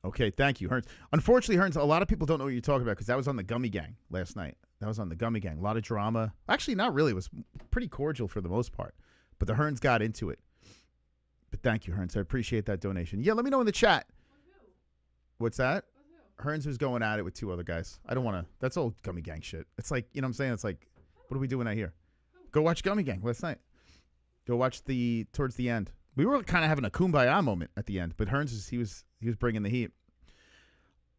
Okay, thank you, Hearns. Unfortunately, Hearns, a lot of people don't know what you're talking about because that was on the Gummy Gang last night. That was on the Gummy Gang. A lot of drama. Actually, not really. It was pretty cordial for the most part. But the Hearns got into it. But thank you, Hearns. I appreciate that donation. Yeah, let me know in the chat. What's that? Hearns was going at it with 2 other guys. I don't want to. That's all Gummy Gang shit. It's like, you know what I'm saying? It's like, what are we doing out here? Go watch Gummy Gang last night. Go watch towards the end. We were kind of having a kumbaya moment at the end, but Hearns he was bringing the heat.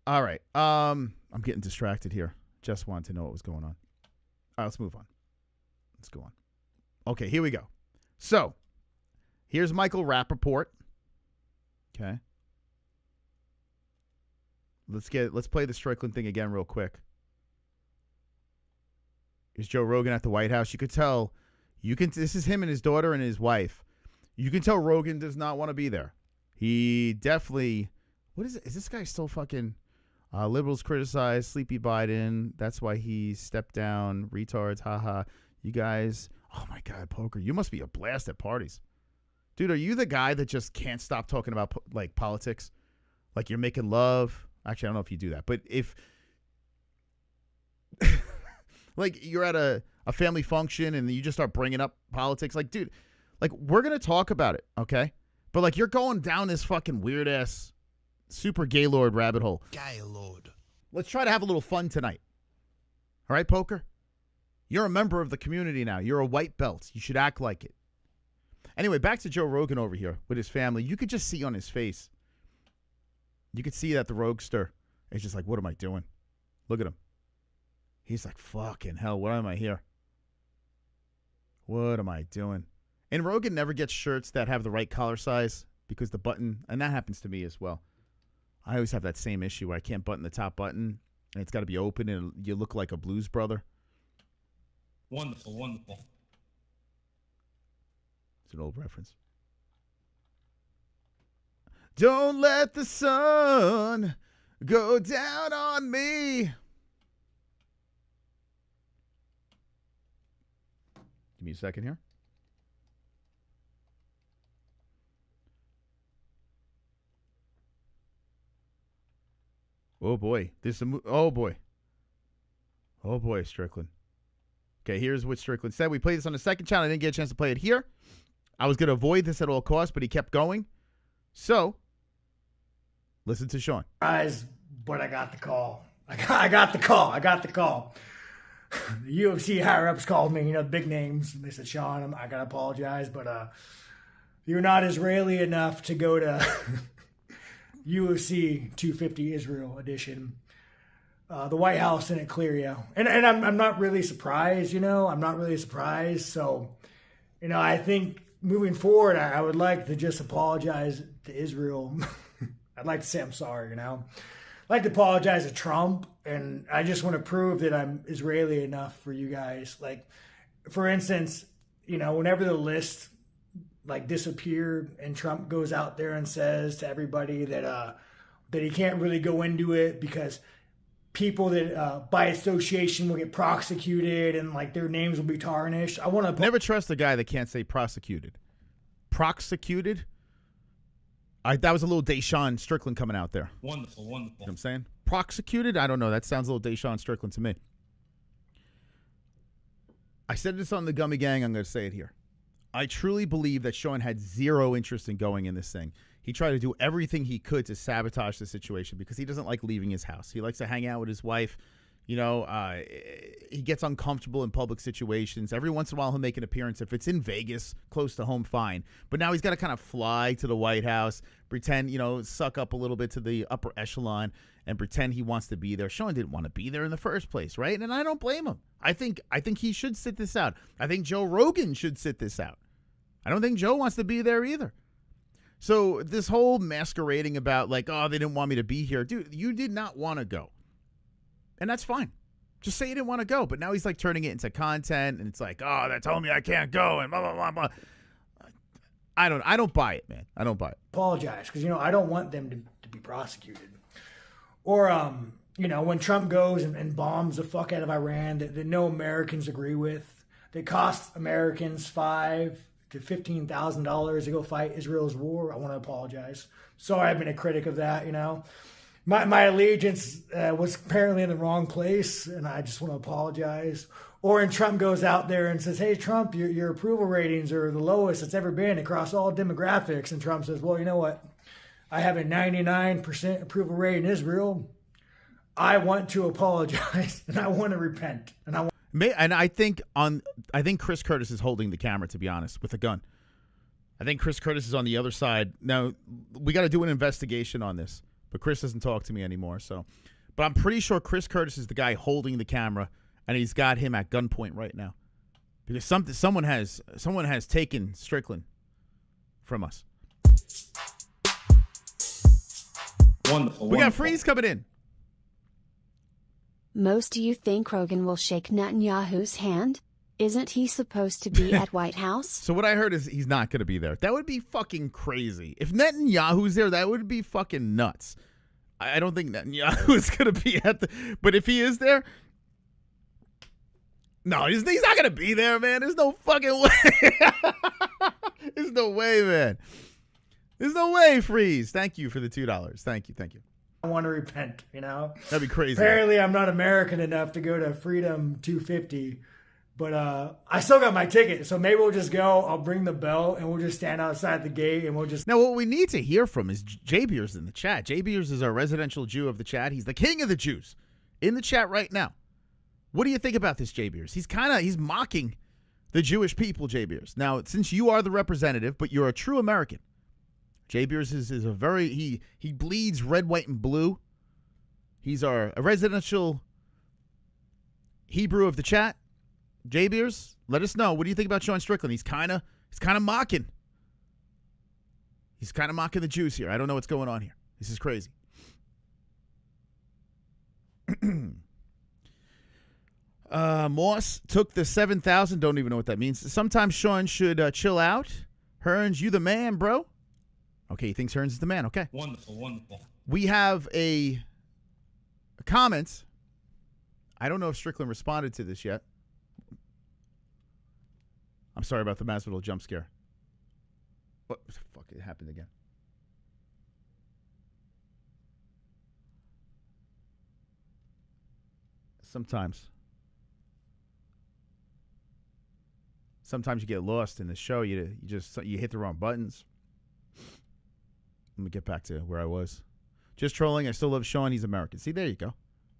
All right. I'm getting distracted here. Just wanted to know what was going on. All right, let's move on. Let's go on. Okay, here we go. So, here's Michael Rappaport. Okay. Let's play the Strickland thing again real quick. Here's Joe Rogan at the White House. You could tell, this is him and his daughter and his wife. You can tell Rogan does not want to be there. He definitely, what is it? Is this guy still fucking, liberals criticize Sleepy Biden. That's why he stepped down. Retards, haha. You guys, oh my God, Poker, you must be a blast at parties. Dude, are you the guy that just can't stop talking about, like, politics? Like you're making love? Actually, I don't know if you do that. But if, like, you're at a family function and you just start bringing up politics, like, dude, like, we're going to talk about it, okay? But, like, you're going down this fucking weird-ass super Gaylord rabbit hole. Gaylord. Let's try to have a little fun tonight. All right, Poker? You're a member of the community now. You're a white belt. You should act like it. Anyway, back to Joe Rogan over here with his family. You could just see on his face. You could see that the roguester is just like, what am I doing? Look at him. He's like, fucking hell, why am I here? What am I doing? And Rogan never gets shirts that have the right collar size because the button, and that happens to me as well. I always have that same issue where I can't button the top button, and it's got to be open, and you look like a blues brother. Wonderful, wonderful. It's an old reference. Don't let the sun go down on me. Give me a second here. Oh boy, oh boy. Oh boy, Strickland. Okay, here's what Strickland said. We played this on the second channel. I didn't get a chance to play it here. I was going to avoid this at all costs, but he kept going. So, listen to Sean. Guys, but I got the call. I got the call. The UFC higher-ups called me, the big names. And they said, Sean, I got to apologize, but you're not Israeli enough to go to UFC 250 Israel edition. The White House didn't clear you. And I'm not really surprised, I'm not really surprised. So, I think moving forward, I would like to just apologize to Israel. I'd like to say I'm sorry, I'd like to apologize to Trump. And I just want to prove that I'm Israeli enough for you guys. Like, for instance, whenever the list disappeared and Trump goes out there and says to everybody that he can't really go into it because people that by association will get prosecuted and their names will be tarnished. I want to never trust a guy that can't say prosecuted. Prosecuted? That was a little Deshaun Strickland coming out there. Wonderful, wonderful. You know what I'm saying? Prosecuted? I don't know. That sounds a little Deshaun Strickland to me. I said this on the Gummy Gang. I'm going to say it here. I truly believe that Sean had zero interest in going in this thing. He tried to do everything he could to sabotage the situation because he doesn't like leaving his house. He likes to hang out with his wife. He gets uncomfortable in public situations. Every once in a while, he'll make an appearance. If it's in Vegas, close to home, fine. But now he's got to kind of fly to the White House, pretend, suck up a little bit to the upper echelon and pretend he wants to be there. Sean didn't want to be there in the first place, right? And I don't blame him. I think he should sit this out. I think Joe Rogan should sit this out. I don't think Joe wants to be there either. So this whole masquerading about they didn't want me to be here. Dude, you did not want to go. And that's fine. Just say you didn't want to go. But now he's turning it into content and it's they're telling me I can't go and blah, blah, blah, blah. I don't buy it, man. I don't buy it. Apologize because, I don't want them to be prosecuted. Or, when Trump goes and bombs the fuck out of Iran that no Americans agree with, that cost Americans $5,000 to $15,000 to go fight Israel's war, I want to apologize. Sorry, I've been a critic of that, My allegiance was apparently in the wrong place, and I just want to apologize. Or when Trump goes out there and says, hey, Trump, your approval ratings are the lowest it's ever been across all demographics. And Trump says, well, you know what? I have a 99% approval rate in Israel. I want to apologize and I want to repent. And I think Chris Curtis is holding the camera, to be honest, with a gun. I think Chris Curtis is on the other side. Now, we got to do an investigation on this, but Chris doesn't talk to me anymore. But I'm pretty sure Chris Curtis is the guy holding the camera, and he's got him at gunpoint right now. Because someone has taken Strickland from us. Wonderful. We got Freeze coming in. Most do you think Rogan will shake Netanyahu's hand? Isn't he supposed to be at White House? So what I heard is he's not going to be there. That would be fucking crazy. If Netanyahu's there, that would be fucking nuts. I don't think Netanyahu is going to be at the... But if he is there... No, he's not going to be there, man. There's no fucking way. There's no way, man. There's no way, Freeze. Thank you for the $2. Thank you. I want to repent, That'd be crazy. Apparently, I'm not American enough to go to Freedom 250, but I still got my ticket, so maybe we'll just go. I'll bring the bell, and we'll just stand outside the gate, and we'll just... Now, what we need to hear from is J Beers in the chat. J Beers is our residential Jew of the chat. He's the king of the Jews in the chat right now. What do you think about this, J Beers? He's mocking the Jewish people, J Beers. Now, since you are the representative, but you're a true American, J Beers is a very he bleeds red, white, and blue. He's a residential Hebrew of the chat. J Beers, let us know. What do you think about Sean Strickland? He's kind of mocking. He's kind of mocking the Jews here. I don't know what's going on here. This is crazy. Moss took the 7,000. Don't even know what that means. Sometimes Sean should chill out. Hearns, you the man, bro. Okay, he thinks Hearns is the man. Okay. Wonderful. We have a comment. I don't know if Strickland responded to this yet. I'm sorry about the Masvidal jump scare. What the fuck? It happened again. Sometimes you get lost in the show. You hit the wrong buttons. Let me get back to where I was. Just trolling. I still love Sean. He's American. See, there you go.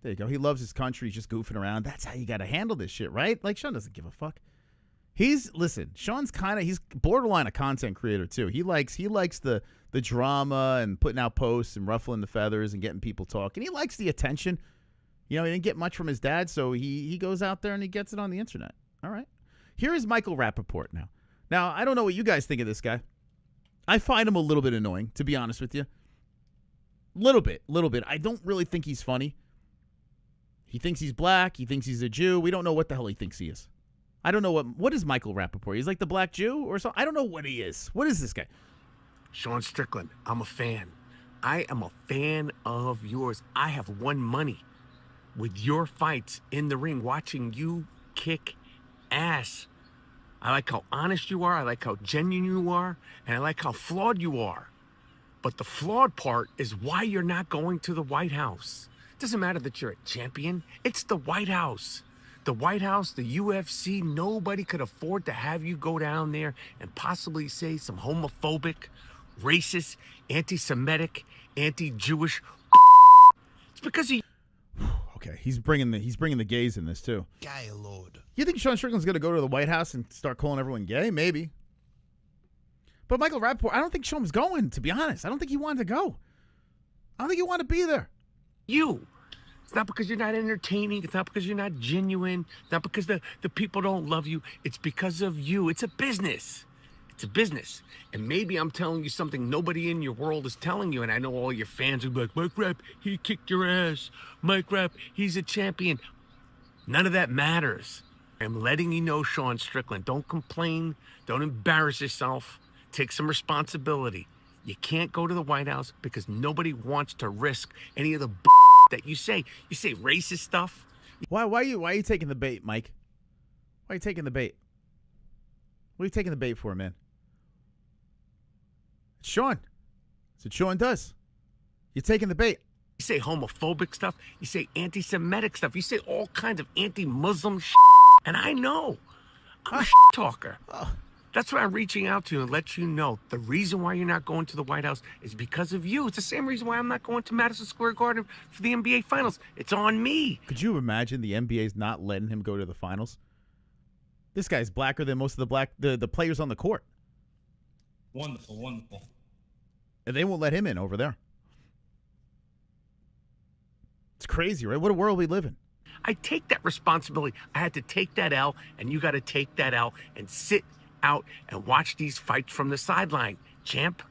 He loves his country. He's just goofing around. That's how you got to handle this shit, right? Like, Sean doesn't give a fuck. Sean's he's borderline a content creator too. He likes the drama and putting out posts and ruffling the feathers and getting people talking. He likes the attention. He didn't get much from his dad, so he goes out there and he gets it on the internet. All right. Here is Michael Rappaport now. Now, I don't know what you guys think of this guy. I find him a little bit annoying, to be honest with you. Little bit. I don't really think he's funny. He thinks he's black. He thinks he's a Jew. We don't know what the hell he thinks he is. I don't know what is Michael Rappaport? He's like the black Jew or something. I don't know what he is. What is this guy? Sean Strickland, I'm a fan. I am a fan of yours. I have won money with your fights in the ring, watching you kick ass. I like how honest you are. I like how genuine you are. And I like how flawed you are. But the flawed part is why you're not going to the White House. It doesn't matter that you're a champion. It's the White House. The White House, the UFC, nobody could afford to have you go down there and possibly say some homophobic, racist, anti-Semitic, anti-Jewish. It's because he. Okay, he's bringing the gays in this too. Gay lord. You think Sean Strickland's gonna go to the White House and start calling everyone gay? Maybe. But Michael Rappaport, I don't think Sean was going. To be honest, I don't think he wanted to go. I don't think he wanted to be there. It's not because you're not entertaining. It's not because you're not genuine. It's not because the people don't love you. It's because of you. It's a business. It's a business. And maybe I'm telling you something nobody in your world is telling you. And I know all your fans will be like, Mike Rapp, he kicked your ass. Mike Rapp, he's a champion. None of that matters. I'm letting you know, Sean Strickland, don't complain. Don't embarrass yourself. Take some responsibility. You can't go to the White House because nobody wants to risk any of the that you say. You say racist stuff. Why are you taking the bait, Mike? Why are you taking the bait? What are you taking the bait for, man? It's Sean. That's what Sean does. You're taking the bait. You say homophobic stuff. You say anti-Semitic stuff. You say all kinds of anti-Muslim and I know. I'm a talker. That's why I'm reaching out to you and let you know the reason why you're not going to the White House is because of you. It's the same reason why I'm not going to Madison Square Garden for the NBA Finals. It's on me. Could you imagine the NBA's not letting him go to the finals? This guy's blacker than most of the players on the court. Wonderful, wonderful. And they won't let him in over there. It's crazy, right? What a world we live in. I take that responsibility. I had to take that L, and you got to take that L and sit out and watch these fights from the sideline, champ.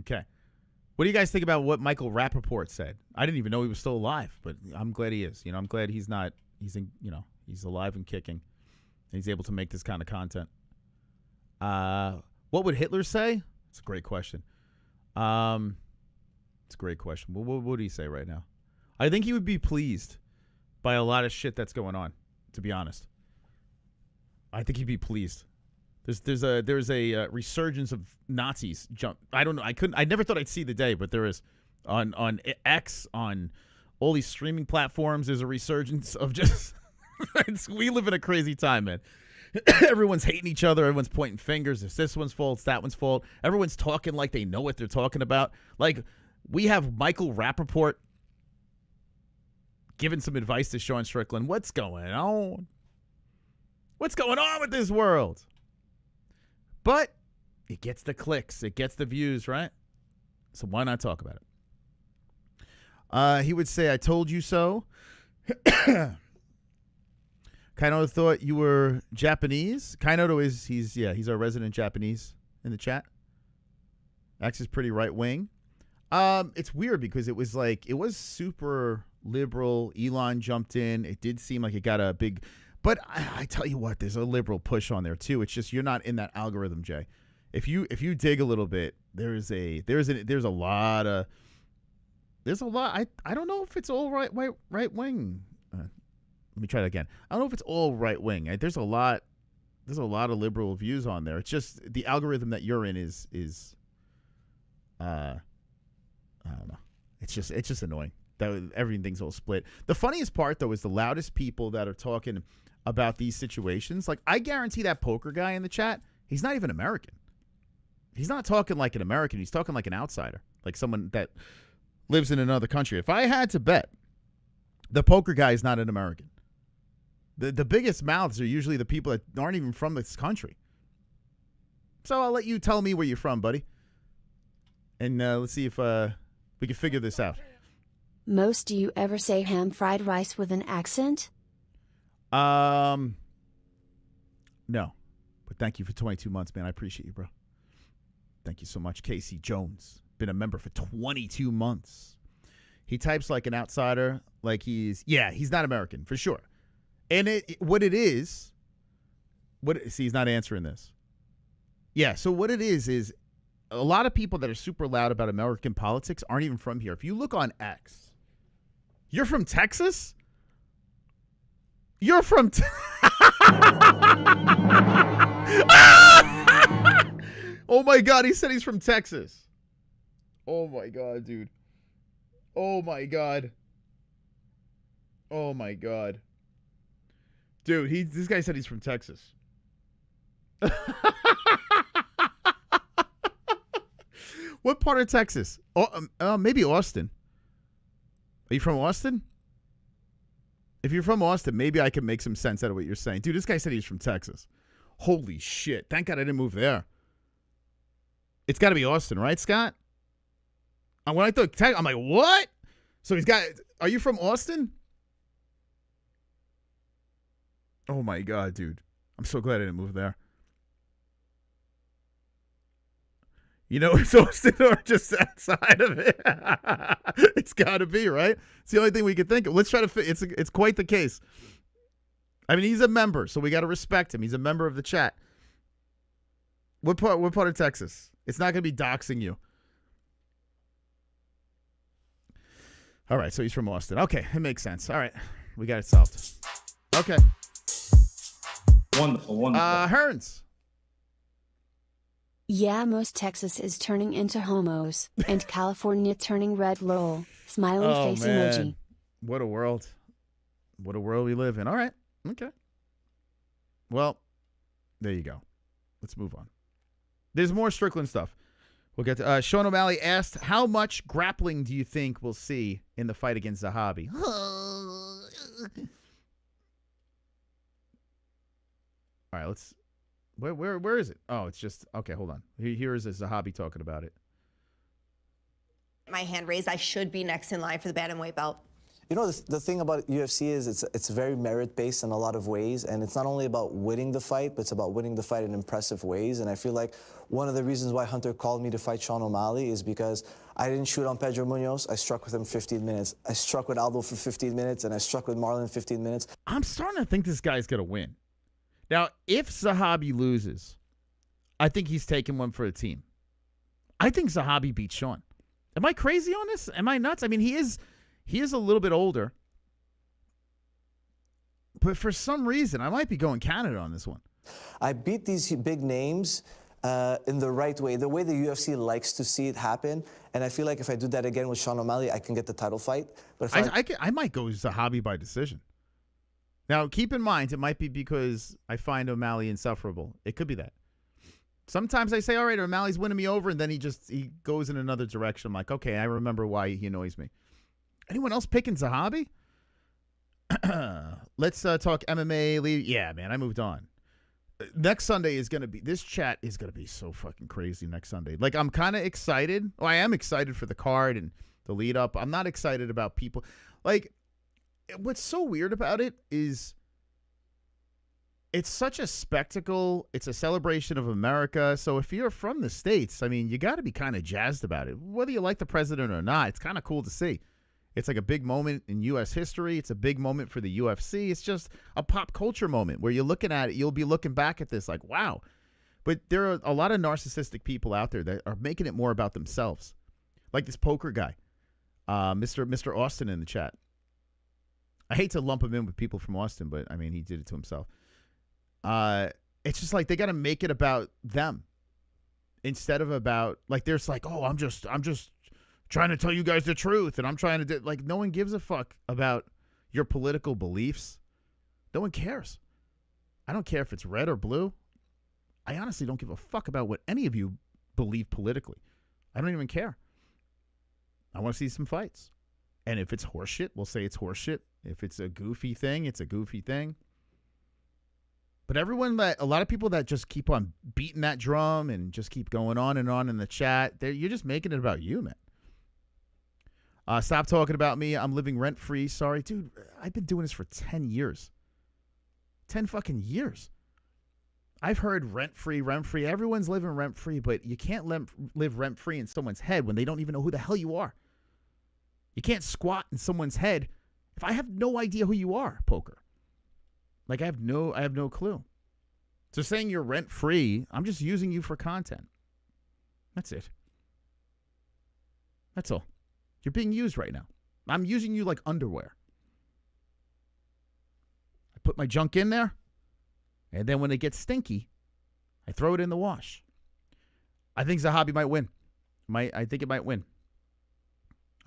Okay. What do you guys think about what Michael Rappaport said? I didn't even know he was still alive, but I'm glad he is. I'm glad he's not. He's alive and kicking. And he's able to make this kind of content. What would Hitler say? It's a great question. It's a great question. What would he say right now? I think he would be pleased by a lot of shit that's going on, to be honest. I think he'd be pleased. There's a resurgence of Nazis jump. I don't know. I never thought I'd see the day, but there is on X, on all these streaming platforms. There's a resurgence of just. We live in a crazy time, man. Everyone's hating each other. Everyone's pointing fingers. It's this one's fault. It's that one's fault. Everyone's talking like they know what they're talking about. Like we have Michael Rappaport giving some advice to Sean Strickland. What's going on? What's going on with this world? But it gets the clicks. It gets the views, right? So why not talk about it? He would say, I told you so. Kainotto thought you were Japanese. Kainotto he's our resident Japanese in the chat. X is pretty right wing. It's weird because it was super liberal. Elon jumped in. It did seem like it got a big, but I tell you what, there's a liberal push on there too. It's just you're not in that algorithm, Jay. If you dig a little bit, there's a lot. I don't know if it's all right wing. Let me try that again. I don't know if it's all right wing. There's a lot of liberal views on there. It's just the algorithm that you're in is I don't know. It's just annoying that everything's all split. The funniest part though is the loudest people that are talking about these situations. Like I guarantee that poker guy in the chat, he's not even American. He's not talking like an American. He's talking like an outsider, like someone that lives in another country. If I had to bet, the poker guy is not an American. The biggest mouths are usually the people that aren't even from this country. So I'll let you tell me where you're from, buddy. And let's see if we can figure this out. Most, do you ever say ham fried rice with an accent? No. But thank you for 22 months, man. I appreciate you, bro. Thank you so much. Casey Jones. Been a member for 22 months. He types like an outsider, like he's not American, for sure. And he's not answering this. Yeah, so what it is a lot of people that are super loud about American politics aren't even from here. If you look on X, you're from Texas? You're from Oh my God, he said he's from Texas. Oh my God, dude. Oh my God. Oh my God. Dude, this guy said he's from Texas. What part of Texas? Maybe Austin. Are you from Austin? If you're from Austin, maybe I can make some sense out of what you're saying. Dude, this guy said he's from Texas. Holy shit. Thank God I didn't move there. It's got to be Austin, right, Scott? And when I thought Texas, I'm like, what? So are you from Austin? Oh my God, dude. I'm so glad I didn't move there. It's Austin or just outside of it. It's got to be, right? It's the only thing we can think of. Let's try to fit. It's quite the case. I mean, he's a member, so we got to respect him. He's a member of the chat. What part of Texas? It's not going to be doxing you. All right, so he's from Austin. Okay, it makes sense. All right, we got it solved. Okay. Wonderful, wonderful. Hearns. Yeah, most Texas is turning into homos, and California turning red. Lol. Smiley face emoji. What a world. What a world we live in. All right. Okay. Well, there you go. Let's move on. There's more Strickland stuff. We'll get to Sean O'Malley asked, how much grappling do you think we'll see in the fight against Zahabi? All right, let's. Where is it? Oh, it's just okay. Hold on. Here is Zahabi talking about it. My hand raised. I should be next in line for the bantamweight belt. You know, the thing about UFC is it's very merit-based in a lot of ways, and it's not only about winning the fight, but it's about winning the fight in impressive ways. And I feel like one of the reasons why Hunter called me to fight Sean O'Malley is because I didn't shoot on Pedro Munoz. I struck with him 15 minutes. I struck with Aldo for 15 minutes, and I struck with Marlon 15 minutes. I'm starting to think this guy's going to win. Now, if Zahabi loses, I think he's taking one for the team. I think Zahabi beats Sean. Am I crazy on this? Am I nuts? I mean, he is a little bit older. But for some reason, I might be going Canada on this one. I beat these big names in the right way, the way the UFC likes to see it happen. And I feel like if I do that again with Sean O'Malley, I can get the title fight. But if I might go Zahabi by decision. Now, keep in mind, it might be because I find O'Malley insufferable. It could be that. Sometimes I say, all right, O'Malley's winning me over, and then he goes in another direction. I'm like, okay, I remember why he annoys me. Anyone else picking Zahabi? Let's talk MMA. Yeah, man, I moved on. Next Sunday is going to be, this chat is going to be so fucking crazy next Sunday. Like, I'm kind of excited. Well, I am excited for the card and the lead up. I'm not excited about people. Like, what's so weird about it is it's such a spectacle. It's a celebration of America. So if you're from the States, I mean, you got to be kind of jazzed about it. Whether you like the president or not, it's kind of cool to see. It's like a big moment in U.S. history. It's a big moment for the UFC. It's just a pop culture moment where you're looking at it. You'll be looking back at this like, wow. But there are a lot of narcissistic people out there that are making it more about themselves. Like this poker guy, Mr. Austin in the chat. I hate to lump him in with people from Austin, but, I mean, he did it to himself. It's just like they got to make it about them instead of about, like, there's like, oh, I'm just trying to tell you guys the truth, and I'm trying to do, like, no one gives a fuck about your political beliefs. No one cares. I don't care if it's red or blue. I honestly don't give a fuck about what any of you believe politically. I don't even care. I want to see some fights. And if it's horseshit, we'll say it's horseshit. If it's a goofy thing, it's a goofy thing. But a lot of people that just keep on beating that drum and just keep going on in the chat, you're just making it about you, man. Stop talking about me. I'm living rent-free. Sorry. Dude, I've been doing this for 10 years. 10 fucking years. I've heard rent-free. Everyone's living rent-free, but you can't live rent-free in someone's head when they don't even know who the hell you are. You can't squat in someone's head if I have no idea who you are, poker. Like, I have no clue. So saying you're rent-free, I'm just using you for content. That's it. That's all. You're being used right now. I'm using you like underwear. I put my junk in there, and then when it gets stinky, I throw it in the wash. I think Zahabi might win. I think it might win.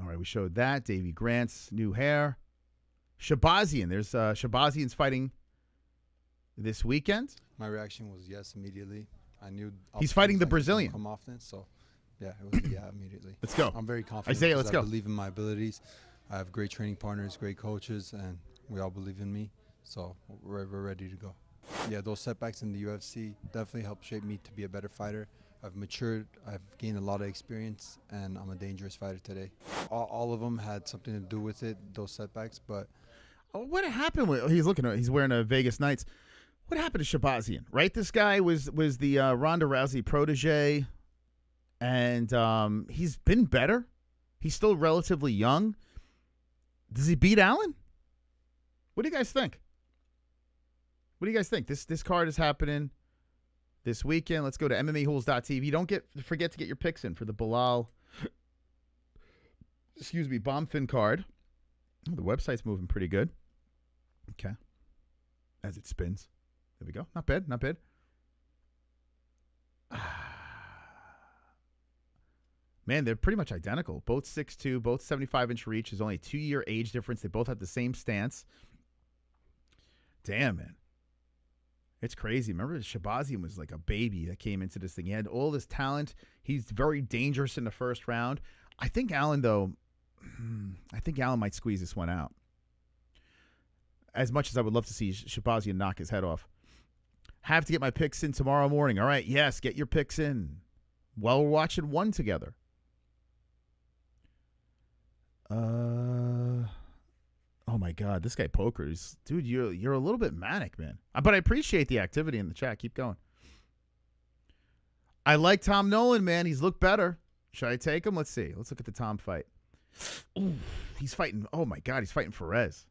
All right, we showed that. Davey Grant's new hair. Shabazian. There's Shabazian's fighting this weekend. My reaction was yes immediately. I knew he's fighting the Brazilian. Come often, so yeah, it was yeah immediately. Let's go. I'm very confident. Isaiah, let's go. I believe in my abilities. I have great training partners, great coaches, and we all believe in me. So we're ready to go. Yeah, those setbacks in the UFC definitely helped shape me to be a better fighter. I've matured, I've gained a lot of experience, and I'm a dangerous fighter today. All of them had something to do with it, those setbacks, but... What happened with... He's wearing a Vegas Knights. What happened to Shabazian, right? This guy was the Ronda Rousey protege, and he's been better. He's still relatively young. Does he beat Allen? What do you guys think? What do you guys think? This card is happening this weekend. Let's go to MMAHoles.tv. Don't forget to get your picks in for the Bilal, Bombfin card. Oh, the website's moving pretty good. Okay. As it spins. There we go. Not bad. Not bad. Man, they're pretty much identical. Both 6'2", both 75-inch reach. There's only a 2-year age difference. They both have the same stance. Damn, man. It's crazy. Remember, Shabazian was like a baby that came into this thing. He had all this talent. He's very dangerous in the first round. I think Allen, though, might squeeze this one out. As much as I would love to see Shabazian knock his head off. Have to get my picks in tomorrow morning. All right, yes, get your picks in while we're watching one together. Oh my God, this guy Pokers, dude, you're a little bit manic, man. But I appreciate the activity in the chat. Keep going. I like Tom Nolan, man. He's looked better. Should I take him? Let's see. Let's look at the Tom fight. Ooh, he's fighting. Oh my God, he's fighting Ferez.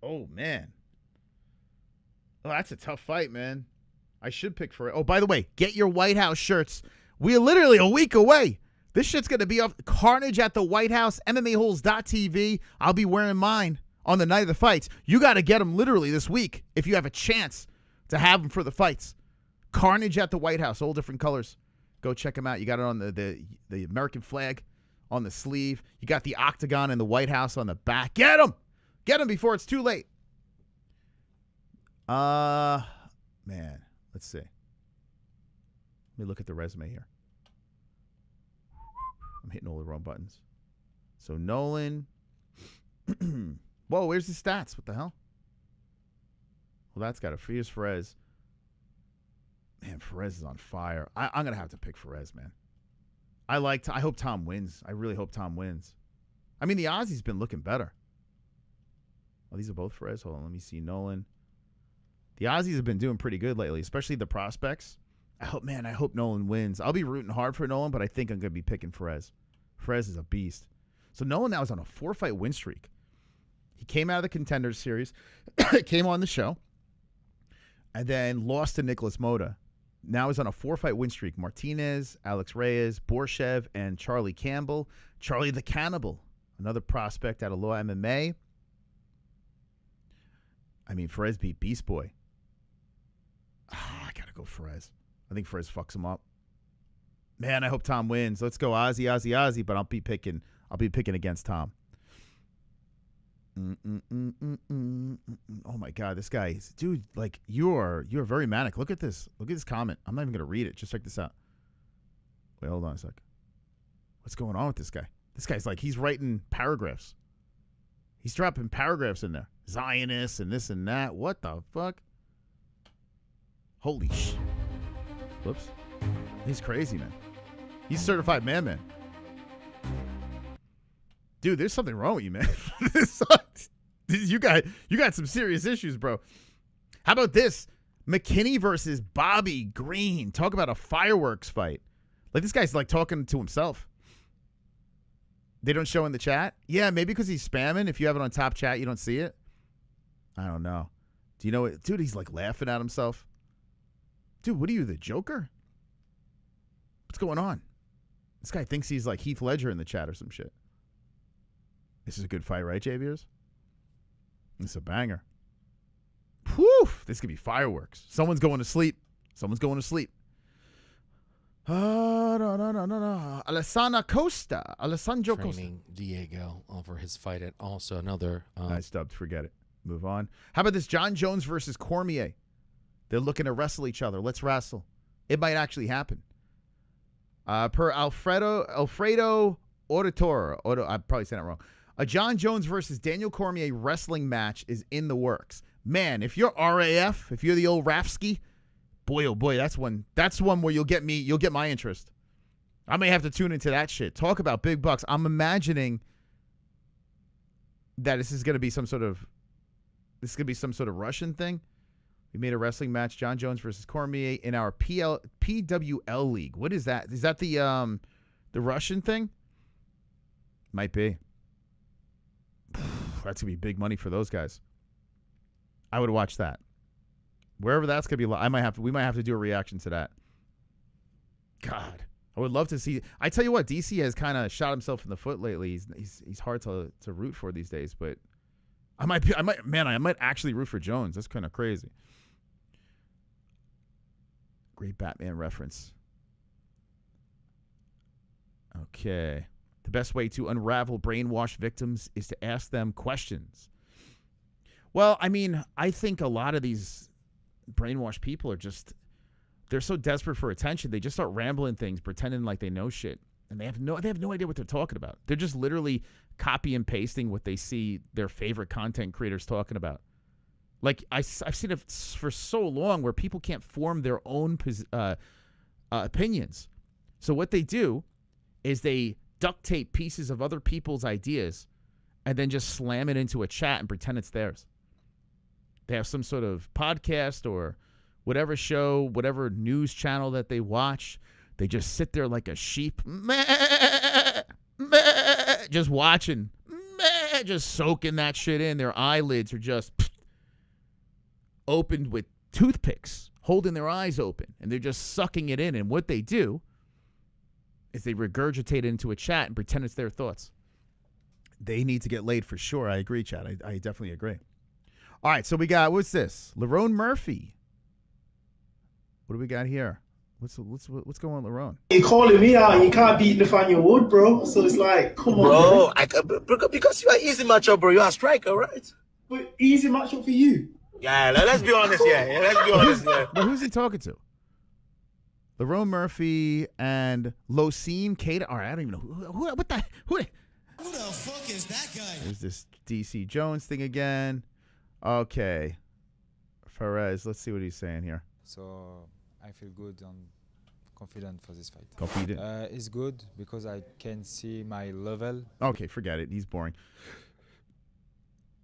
Oh man. Oh, that's a tough fight, man. I should pick Ferez. Oh, by the way, get your White House shirts. We're literally a week away. This shit's going to be off. Carnage at the White House, MMA-Holes.tv. I'll be wearing mine on the night of the fights. You got to get them literally this week if you have a chance to have them for the fights. Carnage at the White House, all different colors. Go check them out. You got it on the American flag on the sleeve. You got the octagon and the White House on the back. Get them! Get them before it's too late. Man, let's see. Let me look at the resume here. I'm hitting all the wrong buttons. So Nolan. Whoa, where's the stats? What the hell? Well, that's got a Frias Ferez. Man, Ferez is on fire. I'm going to have to pick Ferez, man. I hope Tom wins. I really hope Tom wins. I mean, the Aussie's been looking better. Oh, these are both Ferez. Hold on, let me see. Nolan. The Aussies have been doing pretty good lately, especially the prospects. I hope Nolan wins. I'll be rooting hard for Nolan, but I think I'm going to be picking Ferez. Ferez is a beast. So Nolan now is on a 4-fight win streak. He came out of the Contenders Series, came on the show, and then lost to Nicholas Mota. Now he's on a 4-fight win streak. Martinez, Alex Reyes, Borshev, and Charlie Campbell. Charlie the Cannibal, another prospect out of Law MMA. I mean, Ferez beat Beast Boy. I got to go Ferez. I think Ferez fucks him up. Man, I hope Tom wins. Let's go Ozzy, but I'll be picking against Tom. Oh my God, this guy is, dude, like you're very manic. Look at this. Look at this comment. I'm not even gonna read it. Just check this out. Wait, hold on a sec. What's going on with this guy? This guy's like, he's writing paragraphs. He's dropping paragraphs in there. Zionists and this and that. What the fuck? Holy sh. Whoops. He's crazy, man. He's certified man. Dude, there's something wrong with you, man. You got some serious issues, bro. How about this? McKinney versus Bobby Green. Talk about a fireworks fight. Like, this guy's like talking to himself. They don't show in the chat? Yeah, maybe because he's spamming. If you have it on top chat, you don't see it. I don't know. Do you know what? Dude, he's like laughing at himself. Dude, what are you, the Joker? What's going on? This guy thinks he's like Heath Ledger in the chat or some shit. This is a good fight, right, JBers? It's a banger. Whew, this could be fireworks. Someone's going to sleep. No. Alessandro Costa. Training Diego for his fight at also another. Nice dubbed. Forget it. Move on. How about this? John Jones versus Cormier. They're looking to wrestle each other. Let's wrestle. It might actually happen. Per Alfredo Auditore. I'm probably saying that wrong. A John Jones versus Daniel Cormier wrestling match is in the works. Man, if you're RAF, if you're the old Rafsky, boy, oh boy, that's one where you'll get my interest. I may have to tune into that shit. Talk about big bucks. I'm imagining that this is going to be some sort of Russian thing. We made a wrestling match, John Jones versus Cormier, in our PWL league. What is that? Is that the Russian thing? Might be. That's gonna be big money for those guys. I would watch that. Wherever that's gonna be, we might have to do a reaction to that. God, I would love to see. I tell you what, DC has kind of shot himself in the foot lately. He's hard to root for these days, but I might actually root for Jones. That's kind of crazy. Great Batman reference. Okay. The best way to unravel brainwash victims is to ask them questions. Well, I mean, I think a lot of these brainwashed people are just, they're so desperate for attention. They just start rambling things, pretending like they know shit. And they have no idea what they're talking about. They're just literally copy and pasting what they see their favorite content creators talking about. Like, I've seen it for so long where people can't form their own opinions. So what they do is they duct tape pieces of other people's ideas and then just slam it into a chat and pretend it's theirs. They have some sort of podcast or whatever show, whatever news channel that they watch. They just sit there like a sheep, just watching, just soaking that shit in. Their eyelids are just opened with toothpicks, holding their eyes open, and they're just sucking it in. And what they do is they regurgitate it into a chat and pretend it's their thoughts. They need to get laid for sure. I agree, Chad. I definitely agree. All right, so we got, what's this? Lerone Murphy. What do we got here? What's going on, Lerone? You're calling me out and you can't beat Nathaniel Wood, bro. So it's like, come on. Bro, because you are easy matchup, bro. You are a striker, right? But easy matchup for you. Yeah, let's be honest, let's be honest, But who's he talking to? Lerone Murphy and Losine Kata. All right, I don't even know. Who the fuck is that guy? There's this DC Jones thing again. Okay. Perez, let's see what he's saying here. So I feel good and confident for this fight. Confident? It's good because I can see my level. Okay, forget it. He's boring.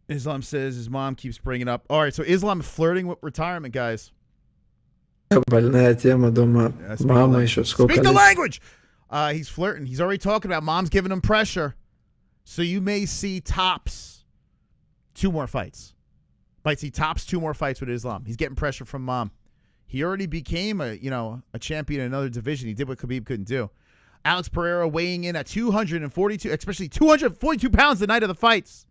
Islam says his mom keeps bringing up. All right, so Islam flirting with retirement, guys. Speak the language. He's flirting. He's already talking about mom's giving him pressure. So you may see tops 2 more fights. Might see tops 2 more fights with Islam. He's getting pressure from mom. He already became a champion in another division. He did what Khabib couldn't do. Alex Pereira weighing in at 242, especially 242 pounds the night of the fights.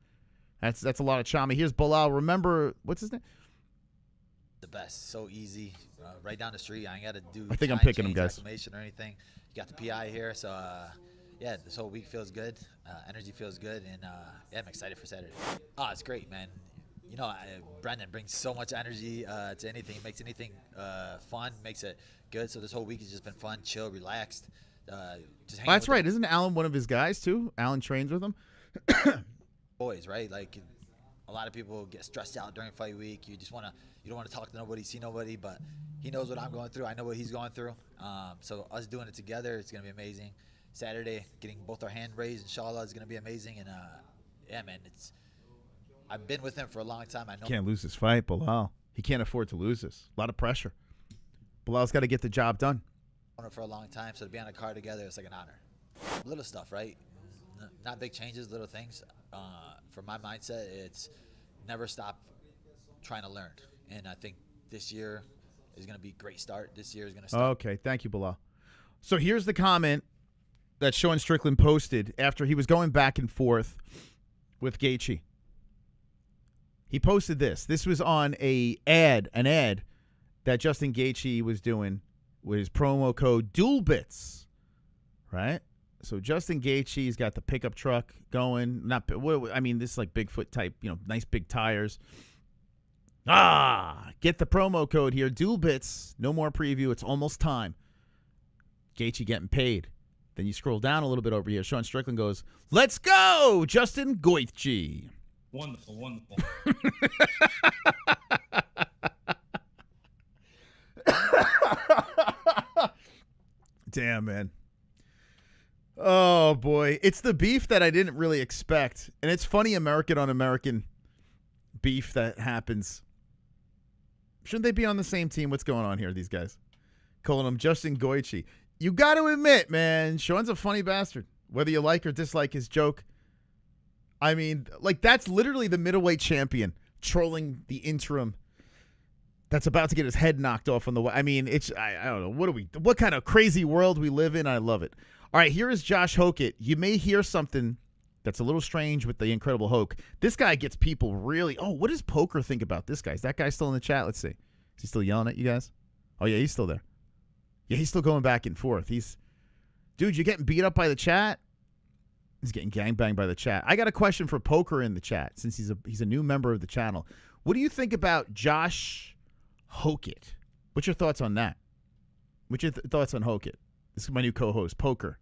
That's a lot of chama. Here's Bilal. Remember, what's his name? The best. So easy. Right down the street. I ain't got to do I think I'm picking him, guys. Or anything. You got the PI here. So, yeah, this whole week feels good. Energy feels good. And, yeah, I'm excited for Saturday. Oh, it's great, man. You know, Brendan brings so much energy to anything. Makes anything fun. Makes it good. So this whole week has just been fun, chill, relaxed. Just hanging That's right. Isn't Alan one of his guys, too? Alan trains with him. Boys, right? Like a lot of people get stressed out during fight week. You don't want to talk to nobody, see nobody, but he knows what I'm going through. I know what he's going through. So us doing it together, it's gonna be amazing. Saturday, getting both our hand raised, inshallah, is gonna be amazing. And yeah, man, I've been with him for a long time. I know. Can't lose this fight, Bilal. He can't afford to lose this. A lot of pressure. Bilal's got to get the job done. I've known him for a long time, so to be on a card together, it's like an honor. Little stuff, right? Not big changes, little things. For my mindset, it's never stop trying to learn. And I think this year is going to be a great start. This year is going to start. Okay, thank you, Bilal. So here's the comment that Sean Strickland posted after he was going back and forth with Gaethje. He posted this. This was on an ad that Justin Gaethje was doing with his promo code DUALBITS, right? So Justin Gaethje's got the pickup truck going. This is like Bigfoot type, nice big tires. Get the promo code here, DUALBITS. No more preview. It's almost time. Gaethje getting paid. Then you scroll down a little bit over here. Sean Strickland goes, "Let's go, Justin Gaethje." Wonderful, wonderful. Damn, man. Oh, boy. It's the beef that I didn't really expect. And it's funny American on American beef that happens. Shouldn't they be on the same team? What's going on here, these guys? Calling him Justin Gaethje. You got to admit, man, Sean's a funny bastard. Whether you like or dislike his joke. I mean, that's literally the middleweight champion trolling the interim that's about to get his head knocked off on the way. I mean, I don't know. What kind of crazy world we live in? I love it. All right, here is Josh Hokett. You may hear something that's a little strange with the Incredible Hoke. This guy gets people really, what does Poker think about this guy? Is that guy still in the chat? Let's see. Is he still yelling at you guys? Oh, yeah, he's still there. Yeah, he's still going back and forth. Dude, you're getting beat up by the chat? He's getting gangbanged by the chat. I got a question for Poker in the chat since he's a new member of the channel. What do you think about Josh Hokit? What's your thoughts on that? What's your thoughts on Hokit? This is my new co-host, Poker.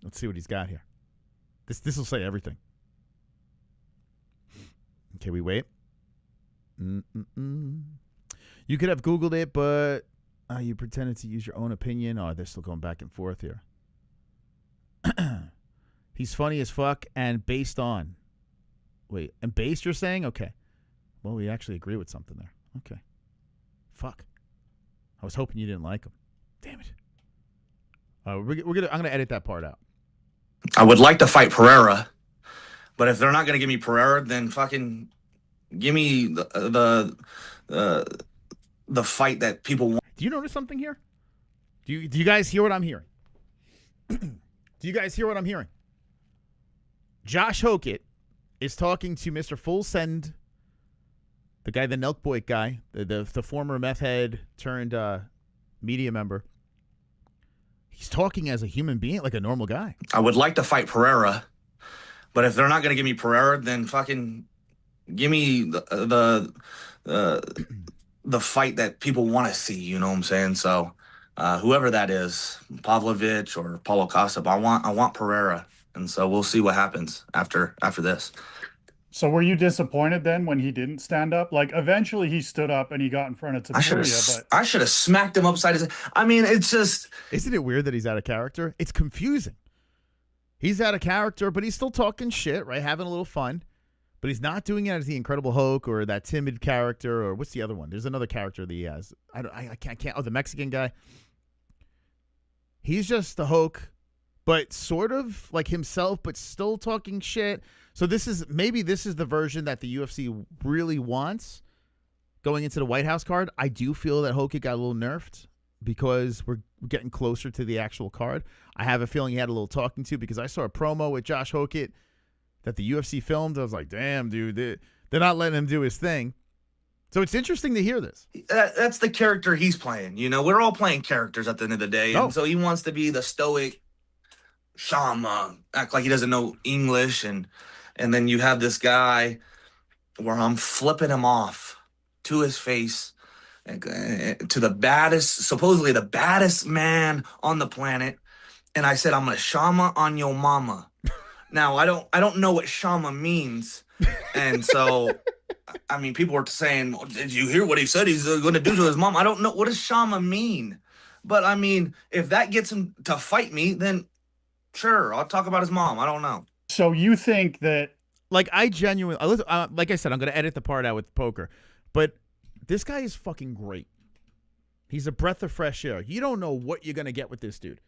Let's see what he's got here. This will say everything. Okay, we wait. You could have Googled it, but you pretended to use your own opinion. Oh, they're still going back and forth here. He's funny as fuck and based on. Wait, and based you're saying? Okay. Well, we actually agree with something there. Okay. Fuck. I was hoping you didn't like him. Damn it. I'm gonna edit that part out. I would like to fight Pereira, but if they're not gonna give me Pereira, then fucking give me the fight that people want. Do you notice something here? Do you guys hear what I'm hearing? Do you guys hear what I'm hearing? Josh Hokit is talking to Mr. Full Send, the guy, the Nelk Boy guy, the former meth head turned media member. He's talking as a human being, like a normal guy. I would like to fight Pereira, but if they're not gonna give me Pereira, then fucking give me the fight that people want to see. You know what I'm saying? So whoever that is, Pavlovich or Paulo Costa, I want Pereira, and so we'll see what happens after this. So were you disappointed then when he didn't stand up? Like eventually he stood up and he got in front of Tapuria, but I should have smacked him upside his head. I mean, it's just... Isn't it weird that he's out of character? It's confusing. He's out of character, but he's still talking shit, right? Having a little fun. But he's not doing it as the Incredible Hulk or that timid character, or what's the other one? There's another character that he has. I can't. Oh, the Mexican guy. He's just the Hulk, but sort of like himself, but still talking shit. So maybe this is the version that the UFC really wants going into the White House card. I do feel that Hokit got a little nerfed because we're getting closer to the actual card. I have a feeling he had a little talking to because I saw a promo with Josh Hokit that the UFC filmed. I was like, damn, dude, they're not letting him do his thing. So it's interesting to hear this. That's the character he's playing. You know, we're all playing characters at the end of the day. And so he wants to be the stoic Shama, act like he doesn't know English. And then you have this guy where I'm flipping him off to his face, to the baddest, supposedly the baddest man on the planet. And I said, I'm going to Shama on your mama. Now, I don't know what Shama means. And so, I mean, people were saying, did you hear what he said he's going to do to his mom? I don't know. What does Shama mean? But, I mean, if that gets him to fight me, then sure, I'll talk about his mom. I don't know. So you think that... Like, I genuinely... like I said, I'm going to edit the part out with Poker. But this guy is fucking great. He's a breath of fresh air. You don't know what you're going to get with this dude.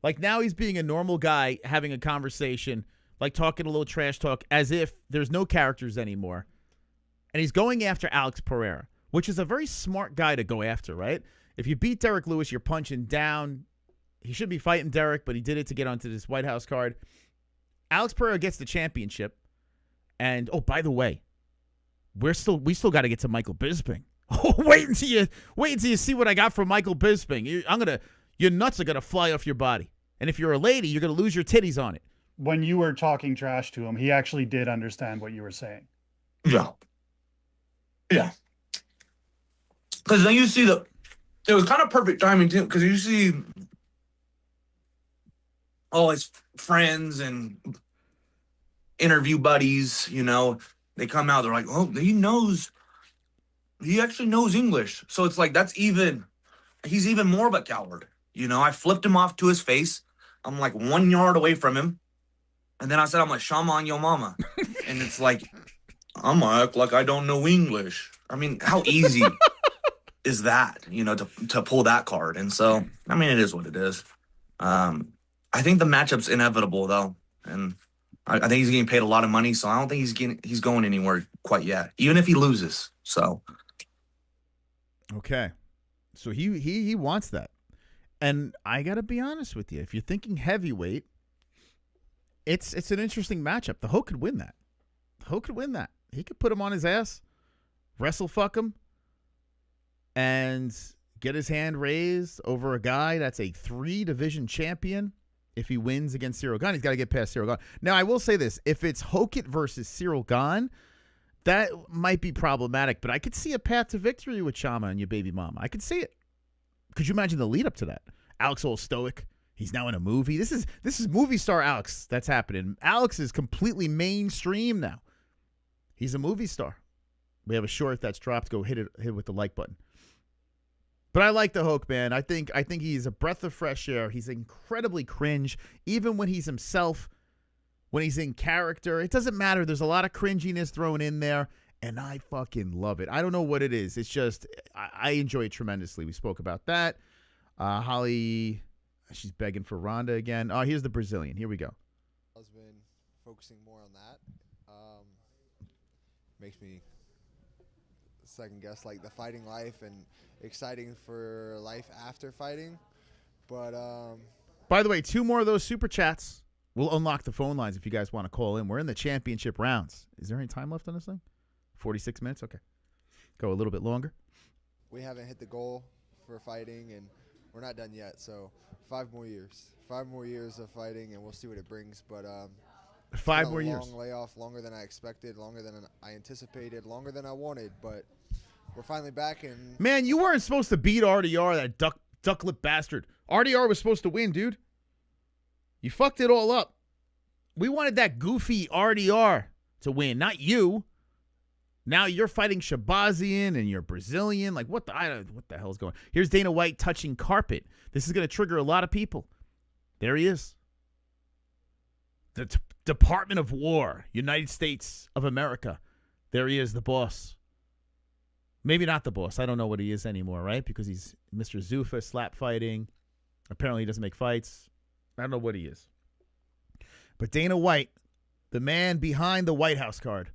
Like, now he's being a normal guy having a conversation, like talking a little trash talk as if there's no characters anymore. And he's going after Alex Pereira, which is a very smart guy to go after, right? If you beat Derek Lewis, you're punching down. He should be fighting Derek, but he did it to get onto this White House card. Alex Pereira gets the championship. And, oh, by the way, we still got to get to Michael Bisping. Oh, wait until you see what I got from Michael Bisping. Your nuts are going to fly off your body. And if you're a lady, you're going to lose your titties on it. When you were talking trash to him, he actually did understand what you were saying. Yeah. Yeah. Because then you see it was kind of perfect timing too, because you see all his friends and interview buddies, you know, they come out, they're like, oh, he actually knows English. So it's like, he's even more of a coward. You know, I flipped him off to his face. I'm like 1 yard away from him. And then I said, I'm like, Shama on your mama. And it's like, I'm gonna act like I don't know English. I mean, how easy is that, you know, to pull that card? And so, I mean, it is what it is. I think the matchup's inevitable, though. And I think he's getting paid a lot of money, so I don't think he's going anywhere quite yet, even if he loses. So, okay. So he wants that. And I got to be honest with you. If you're thinking heavyweight, it's an interesting matchup. The Hulk could win that. He could put him on his ass, wrestle fuck him, and get his hand raised over a guy that's a 3-division champion If he wins against Cyril Gane, he's got to get past Cyril Gane. Now, I will say this. If it's Hokit versus Cyril Gane, that might be problematic, but I could see a path to victory with Chama and your baby mama. I could see it. Could you imagine the lead up to that? Alex all stoic. He's now in a movie. This is movie star Alex that's happening. Alex is completely mainstream now. He's a movie star. We have a short that's dropped. Go hit with the like button. But I like the Hoke, man. I think he's a breath of fresh air. He's incredibly cringe, even when he's himself, when he's in character. It doesn't matter. There's a lot of cringiness thrown in there, and I fucking love it. I don't know what it is. It's just I enjoy it tremendously. We spoke about that. Holly, she's begging for Ronda again. Oh, here's the Brazilian. Here we go. I've been focusing more on that. Makes me second guess like the fighting life and exciting for life after fighting. But by the way, 2 more of those super chats. We'll unlock the phone lines if you guys want to call in. We're in the championship rounds. Is there any time left on this thing? 46 minutes? Okay. Go a little bit longer. we haven't hit the goal for fighting, and we're not done yet. So 5 more years. 5 more years of fighting, and we'll see what it brings. But 5 more years. Long layoff, longer than I expected, longer than I anticipated, longer than I wanted. But we're finally back. And man, you weren't supposed to beat RDR, that duck lip bastard. RDR was supposed to win, dude. You fucked it all up. We wanted that goofy RDR to win, not you. Now you're fighting Shabazian and you're Brazilian. Like, what the hell's going on? Here's Dana White touching carpet. This is going to trigger a lot of people. There he is. The Department of War, United States of America. There he is, the boss. Maybe not the boss. I don't know what he is anymore, right? Because he's Mr. Zuffa, slap fighting. Apparently he doesn't make fights. I don't know what he is. But Dana White, the man behind the White House card,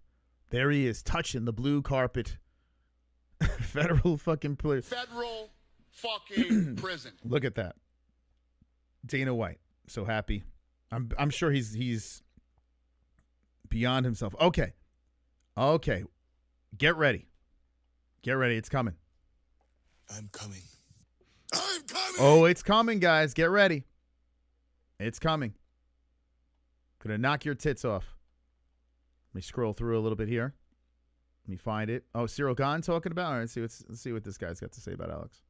there he is, touching the blue carpet. Federal fucking prison. Federal fucking prison. Look at that. Dana White, so happy. I'm sure he's beyond himself. Okay. Get ready. It's coming. I'm coming. Oh, it's coming, guys. Get ready. It's coming. Gonna knock your tits off. Let me scroll through a little bit here. Let me find it. Oh, Cyril Gane talking about? All right, let's see what this guy's got to say about Alex.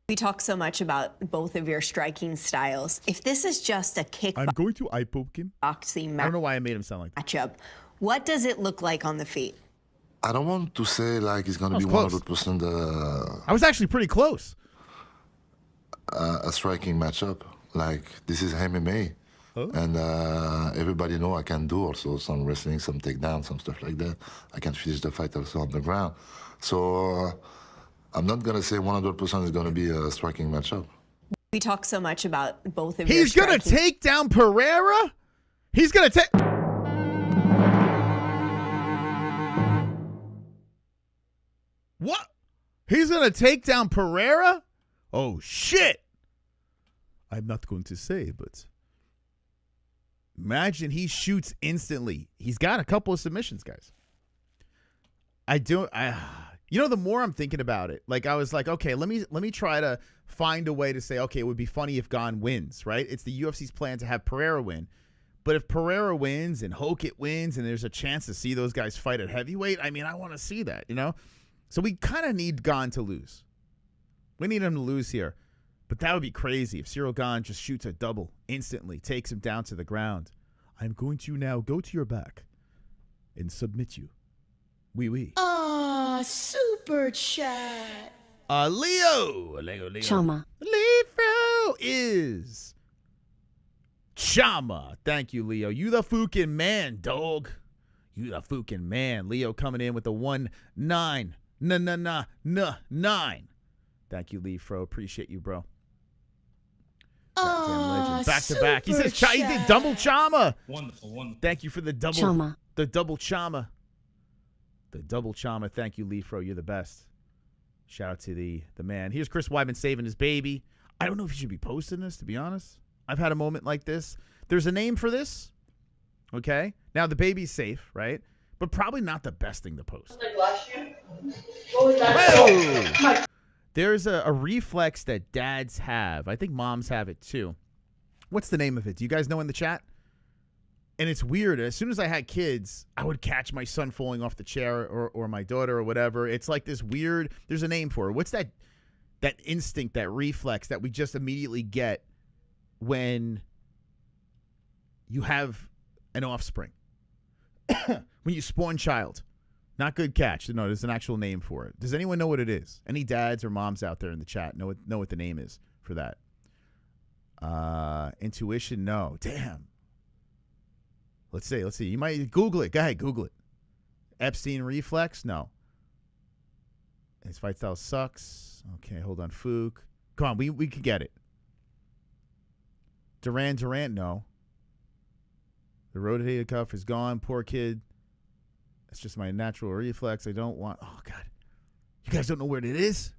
We talk so much about both of your striking styles. If this is just a I'm going to eye poke him. Boxing I don't know why I made him sound like that. Matchup, what does it look like on the feet? I don't want to say like it's going to be close. 100% I was actually pretty close. A striking matchup. Like, this is MMA. Oh. And everybody know I can do also some wrestling, some takedown, some stuff like that. I can finish the fight also on the ground. So I'm not going to say 100% is going to be a striking matchup. We talk so much about both of your He's going to take down Pereira? He's going to take... What? He's going to take down Pereira? Oh, shit. I'm not going to say, but... Imagine he shoots instantly. He's got a couple of submissions, guys. The more I'm thinking about it, like I was like, okay, let me try to find a way to say, okay, it would be funny if Gane wins, right? It's the UFC's plan to have Pereira win. But if Pereira wins and Hokit wins and there's a chance to see those guys fight at heavyweight, I mean, I want to see that, you know? So we kind of need Gane to lose. We need him to lose here. But that would be crazy if Cyril Gane just shoots a double instantly, takes him down to the ground. I'm going to now go to your back and submit you. Oui. Ah, super chat. Leo. Chama. Leo is Chama. Thank you, Leo. You the fucking man, dog. You the fucking man. Leo coming in with a 1-9. Nine. Thank you, Lee Fro. Appreciate you, bro. Legend. Back to back. He says he did double Chama. Wonderful. Thank you for the double Chama. The double Chama. The double Chama. Thank you, Lee Fro. You're the best. Shout out to the man. Here's Chris Weidman saving his baby. I don't know if you should be posting this, to be honest. I've had a moment like this. There's a name for this. Okay? Now the baby's safe, right? But probably not the best thing to post. Like last year? What was that? Whoa! There's a reflex that dads have. I think moms have it too. What's the name of it? Do you guys know in the chat? And it's weird. As soon as I had kids, I would catch my son falling off the chair or my daughter or whatever. It's like this weird, there's a name for it. What's that instinct, that reflex that we just immediately get when you have an offspring? When you spawn child. Not good catch. No, there's an actual name for it. Does anyone know what it is? Any dads or moms out there in the chat know what the name is for that? Intuition, no. Damn. Let's see. You might Google it. Go ahead, Google it. Epstein reflex? No. His fight style sucks. Okay, hold on. Fook. Come on, we could get it. Durant, no. The rotator cuff is gone. Poor kid. It's just my natural reflex. I don't want... Oh, God. You guys don't know where it is?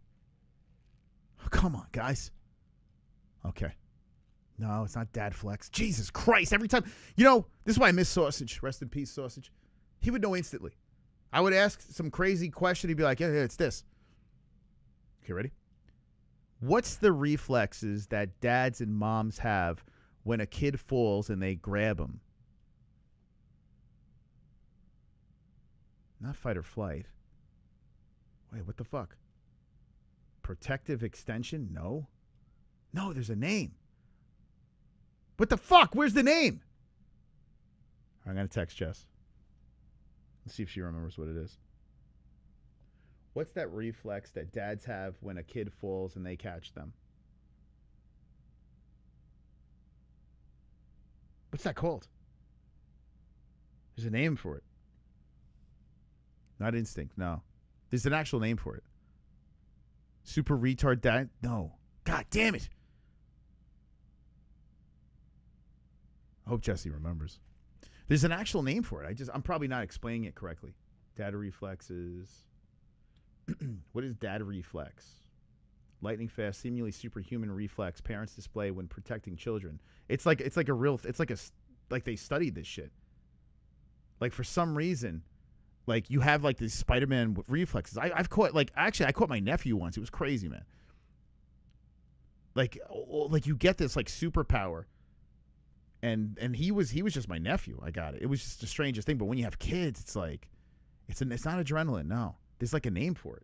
Oh, come on, guys. Okay. No, it's not dad flex. Jesus Christ. Every time... You know, this is why I miss Sausage. Rest in peace, Sausage. He would know instantly. I would ask some crazy question. He'd be like, yeah, it's this. Okay, ready? What's the reflexes that dads and moms have when a kid falls and they grab him? Not fight or flight. Wait, what the fuck? Protective extension? No. No, there's a name. What the fuck? Where's the name? I'm going to text Jess. Let's see if she remembers what it is. What's that reflex that dads have when a kid falls and they catch them? What's that called? There's a name for it. Not instinct, no. There's an actual name for it. Super retard dad? No. God damn it. I hope Jesse remembers. There's an actual name for it. I'm probably not explaining it correctly. Data reflexes. What is data reflex? Lightning fast, seemingly superhuman reflex parents display when protecting children. It's like they studied this shit. Like for some reason, like you have like these Spider-Man reflexes. I've caught I caught my nephew once. It was crazy, man. Like you get this like superpower. And he was just my nephew. I got it. It was just the strangest thing. But when you have kids, it's like it's not adrenaline. No, there's like a name for it.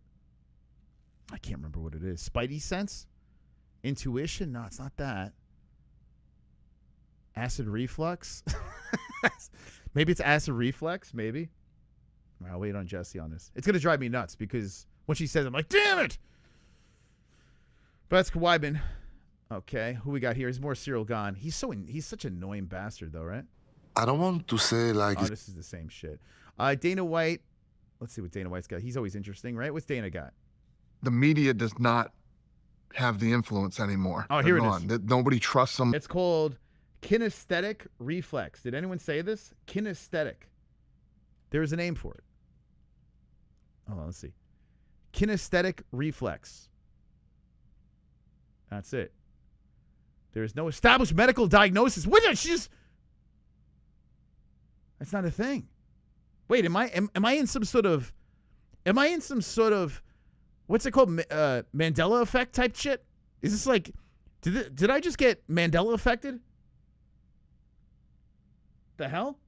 I can't remember what it is. Spidey sense, intuition. No, it's not that. Acid reflux. Maybe it's acid reflex. Maybe. I'll wait on Jesse on this. It's gonna drive me nuts because when she says, I'm like, damn it. But that's Kawaiban. Okay, who we got here? Is more Cyril Gone. He's such an annoying bastard, though, right? I don't want to say like. Oh, this is the same shit. Dana White. Let's see what Dana White's got. He's always interesting, right? What's Dana got? The media does not have the influence anymore. Oh, here it is. Nobody trusts them. It's called kinesthetic reflex. Did anyone say this? Kinesthetic. There is a name for it. Hold on, let's see. Kinesthetic reflex. That's it. There is no established medical diagnosis. What? That's not a thing. Wait, am I in some sort of what's it called? Mandela effect type shit? Is this like did I just get Mandela affected? The hell?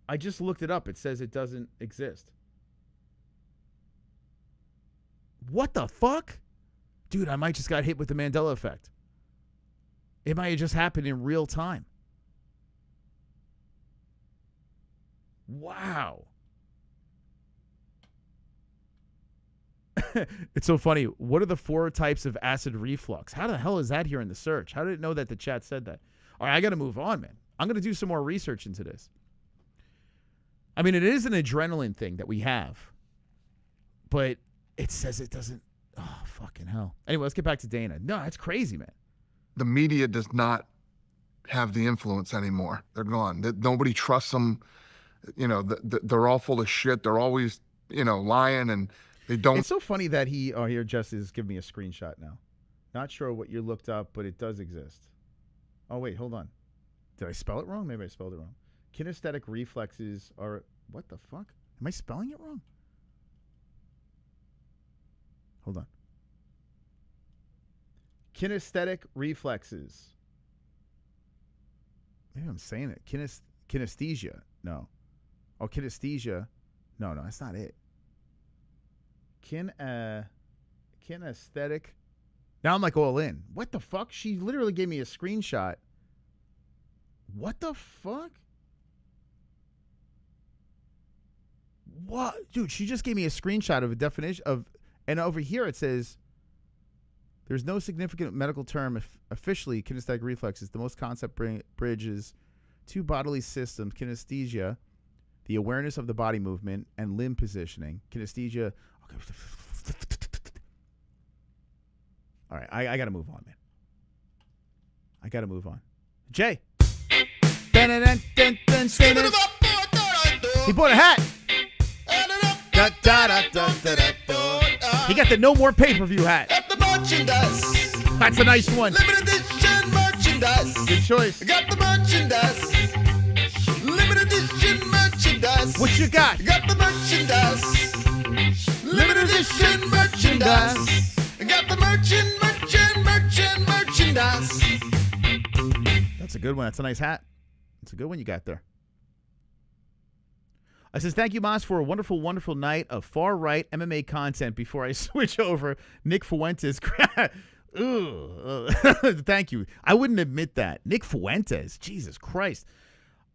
I just looked it up. It says it doesn't exist. What the fuck? Dude, I might just got hit with the Mandela effect. It might have just happened in real time. Wow. It's so funny. What are the 4 types of acid reflux? How the hell is that here in the search? How did it know that the chat said that? All right, I got to move on, man. I'm going to do some more research into this. I mean, it is an adrenaline thing that we have. But it says it doesn't. Oh, fucking hell. Anyway, let's get back to Dana. No, that's crazy, man. The media does not have the influence anymore. They're gone. Nobody trusts them. You know, they're all full of shit. They're always, lying, and they don't. It's so funny that here, Jess is giving me a screenshot now. Not sure what you looked up, but it does exist. Oh, wait, hold on. Did I spell it wrong? Maybe I spelled it wrong. Kinesthetic reflexes are, what the fuck? Am I spelling it wrong? Hold on. Kinesthetic reflexes. Maybe I'm saying it. Kinesthesia. No. Oh, kinesthesia. No, that's not it. Kinesthetic. Now I'm like all in. What the fuck? She literally gave me a screenshot. What the fuck? What? Dude, she just gave me a screenshot of a definition of, and over here it says, there's no significant medical term. Officially, kinesthetic reflex is the most concept bridges two bodily systems, kinesthesia, the awareness of the body movement, and limb positioning. Kinesthesia. Okay. All right, I got to move on, man. I got to move on. Jay. He bought a hat. He got the No More Pay-Per-View hat. That's a nice one. Limited edition merchandise. Good choice. Got the merchandise. Limited edition merchandise. What you got? Got the merchandise. Limited edition merchandise. Got the merchandise. That's a good one. That's a nice hat. That's a good one you got there. I says, thank you, Mas, for a wonderful, wonderful night of far-right MMA content. Before I switch over, Nick Fuentes. Thank you. I wouldn't admit that. Nick Fuentes. Jesus Christ.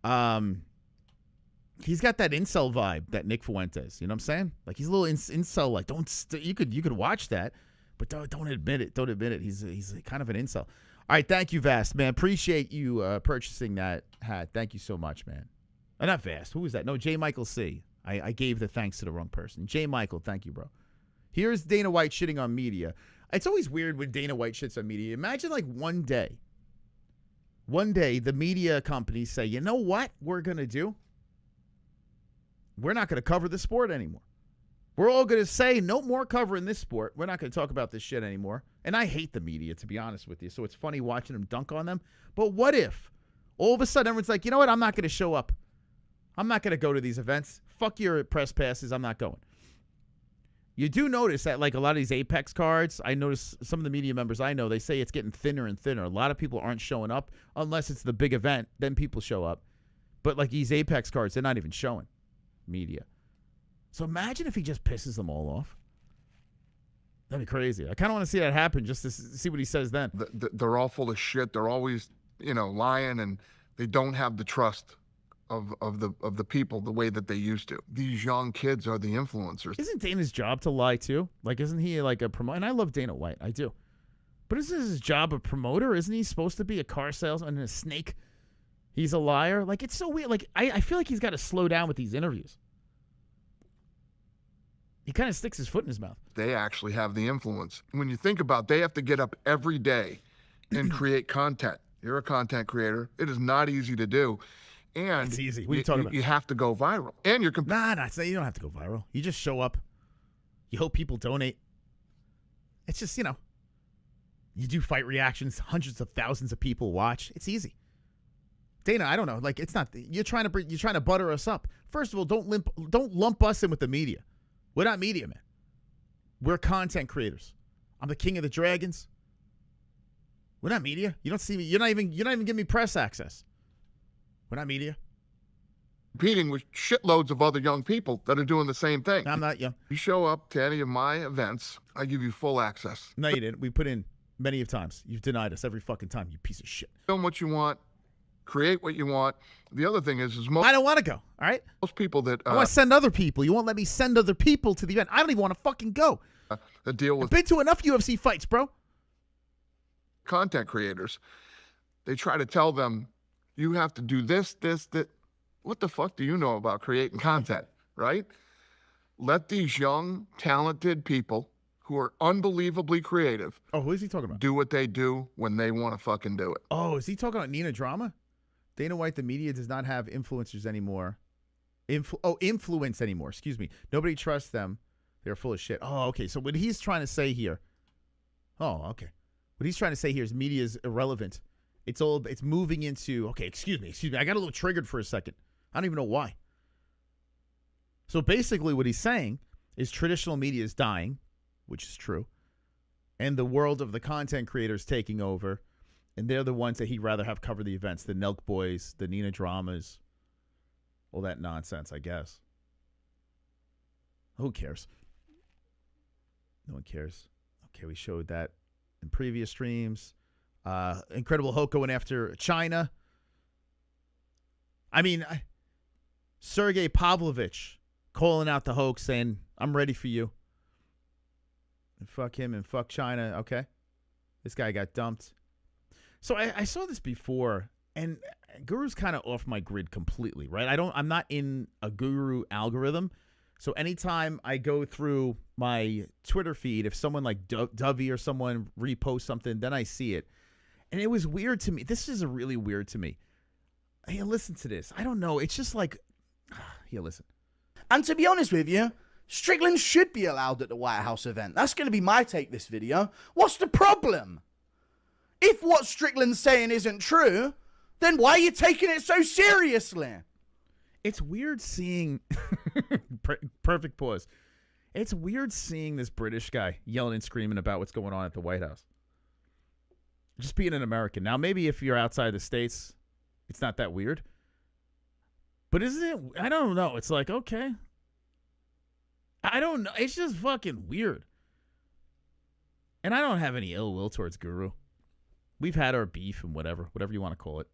He's got that incel vibe, that Nick Fuentes. You know what I'm saying? Like, he's a little incel. Like, you could watch that, but don't admit it. Don't admit it. He's kind of an incel. All right, thank you, Vast, man. Appreciate you purchasing that hat. Thank you so much, man. Not Vast. Who was that? No, J. Michael C. I gave the thanks to the wrong person. J. Michael, thank you, bro. Here's Dana White shitting on media. It's always weird when Dana White shits on media. Imagine like one day the media companies say, you know what we're going to do? We're not going to cover the sport anymore. We're all going to say no more covering this sport. We're not going to talk about this shit anymore. And I hate the media, to be honest with you. So it's funny watching them dunk on them. But what if all of a sudden everyone's like, you know what? I'm not going to show up. I'm not going to go to these events. Fuck your press passes. I'm not going. You do notice that, like, a lot of these Apex cards, I notice some of the media members I know, they say it's getting thinner and thinner. A lot of people aren't showing up unless it's the big event. Then people show up. But, like, these Apex cards, they're not even showing media. So imagine if he just pisses them all off. That'd be crazy. I kind of want to see that happen just to see what he says then. They're all full of shit. They're always, lying, and they don't have the trust of the people the way that they used to. These young kids are the influencers. Isn't Dana's job to lie too? Like, isn't he like a promoter? And I love Dana White, I do. But isn't his job a promoter? Isn't he supposed to be a car salesman and a snake? He's a liar. Like, it's so weird. Like, I feel like he's got to slow down with these interviews. He kind of sticks his foot in his mouth. They actually have the influence. When you think about it, they have to get up every day and create content. You're a content creator. It is not easy to do. And it's easy. What are you talking about? You have to go viral. And you're Nah, you don't have to go viral. You just show up. You hope people donate. It's just, you do fight reactions, hundreds of thousands of people watch. It's easy. Dana, I don't know. Like, it's not. You're trying to butter us up. First of all, don't lump us in with the media. We're not media, man. We're content creators. I'm the king of the dragons. We're not media. You don't see me. You're not even giving me press access. We're not media. Competing with shitloads of other young people that are doing the same thing. I'm not young. You show up to any of my events, I give you full access. No, you didn't. We put in many of times. You've denied us every fucking time, you piece of shit. Film what you want. Create what you want. The other thing is I don't want to go, all right? Most people that... I want to send other people. You won't let me send other people to the event. I don't even want to fucking go. The deal with... I've been to enough UFC fights, bro. Content creators. They try to tell them, you have to do this, that. What the fuck do you know about creating content, right? Let these young, talented people who are unbelievably creative... Oh, who is he talking about? ...do what they do when they want to fucking do it. Oh, is he talking about Nina Drama? Dana White, the media does not have influencers anymore. Influence anymore. Excuse me. Nobody trusts them. They're full of shit. Oh, okay. So what he's trying to say here. Oh, okay. What he's trying to say here is media is irrelevant. It's moving into, okay, excuse me. I got a little triggered for a second. I don't even know why. So basically what he's saying is traditional media is dying, which is true. And the world of the content creators taking over. And they're the ones that he'd rather have cover the events, the Nelk Boys, the Nina Dramas, all that nonsense, I guess. Who cares? No one cares. Okay, we showed that in previous streams. Incredible Hulk going after China. I mean, Sergey Pavlovich calling out the Hulk saying, I'm ready for you. And fuck him and fuck China. Okay. This guy got dumped. So I saw this before, and Guru's kind of off my grid completely, right? I'm not in a Guru algorithm. So anytime I go through my Twitter feed, if someone like Dovey or someone reposts something, then I see it. And it was weird to me. This is really weird to me. Hey, listen to this. I don't know. It's just like, here, listen. And to be honest with you, Strickland should be allowed at the White House event. That's going to be my take this video. What's the problem? If what Strickland's saying isn't true, then why are you taking it so seriously? It's weird seeing... Perfect pause. It's weird seeing this British guy yelling and screaming about what's going on at the White House. Just being an American. Now, maybe if you're outside the States, it's not that weird. But isn't it? I don't know. It's like, okay. I don't know. It's just fucking weird. And I don't have any ill will towards Guru. We've had our beef and whatever you want to call it.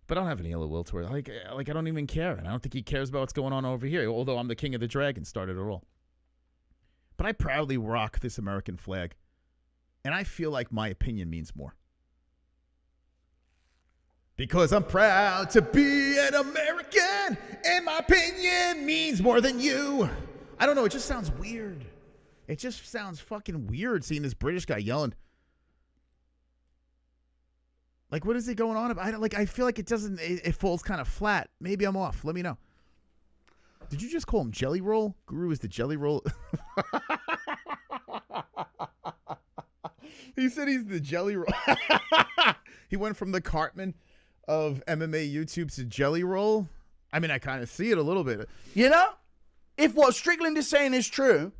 But I don't have any ill will towards it. Like I don't even care. And I don't think he cares about what's going on over here, although I'm the king of the dragon, started it all. But I proudly rock this American flag. And I feel like my opinion means more. Because I'm proud to be an American, and my opinion means more than you. I don't know, it just sounds weird. It just sounds fucking weird seeing this British guy yelling. Like, what is he going on about? I feel like it falls kind of flat. Maybe I'm off. Let me know. Did you just call him Jelly Roll? Guru is the Jelly Roll. He said he's the Jelly Roll. He went from the Cartman of MMA YouTube to Jelly Roll. I mean, I kind of see it a little bit. You know, if what Strickland is saying is true,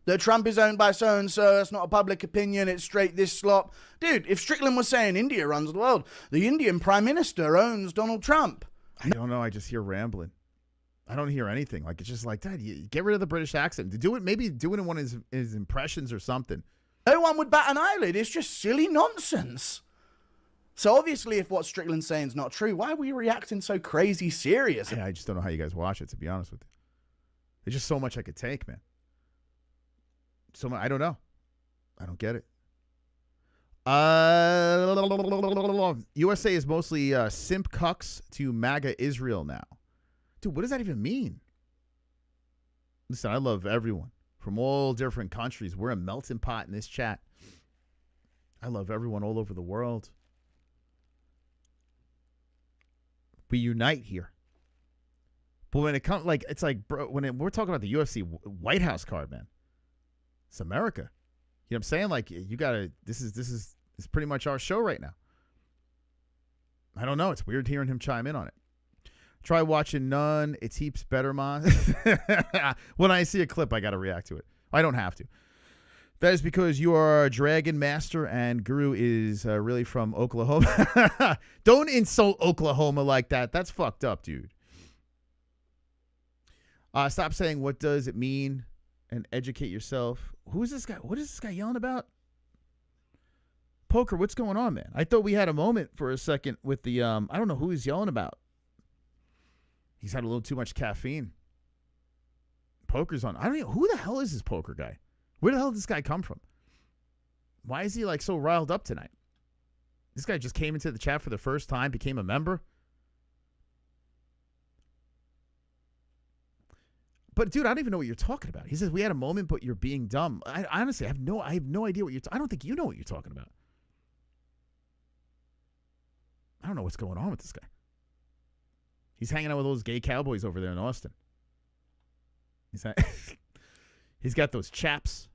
that Trump is owned by so-and-so, that's not a public opinion, it's straight this slop. Dude, if Strickland was saying India runs the world, the Indian Prime Minister owns Donald Trump. I don't know. I just hear rambling. I don't hear anything. Like, it's just like, Dad, you get rid of the British accent. Maybe do it in one of his impressions or something. No one would bat an eyelid. It's just silly nonsense. So obviously, if what Strickland's saying is not true, why are we reacting so crazy serious? Yeah, I just don't know how you guys watch it, to be honest with you. There's just so much I could take, man. So much, I don't know. I don't get it. USA is mostly simp cucks to MAGA Israel now. Dude, what does that even mean? Listen, I love everyone from all different countries. We're a melting pot in this chat. I love everyone all over the world. We unite here. But when it comes, like, it's like, bro, we're talking about the UFC White House card, man. It's America. You know what I'm saying? Like, you gotta, this is pretty much our show right now. I don't know. It's weird hearing him chime in on it. Try watching none. It's heaps better, man. When I see a clip, I got to react to it. I don't have to. That is because you are a Dragon Master and Guru is really from Oklahoma. Don't insult Oklahoma like that. That's fucked up, dude. Stop saying what does it mean and educate yourself. Who's this guy? What is this guy yelling about? Poker, what's going on, man? I thought we had a moment for a second with the, I don't know who he's yelling about. He's had a little too much caffeine. Poker's on. I don't know. Who the hell is this poker guy? Where the hell did this guy come from? Why is he like so riled up tonight? This guy just came into the chat for the first time, became a member. But dude, I don't even know what you're talking about. He says we had a moment, but you're being dumb. I honestly have no idea what you're. I don't think you know what you're talking about. I don't know what's going on with this guy. He's hanging out with those gay cowboys over there in Austin. He's got those chaps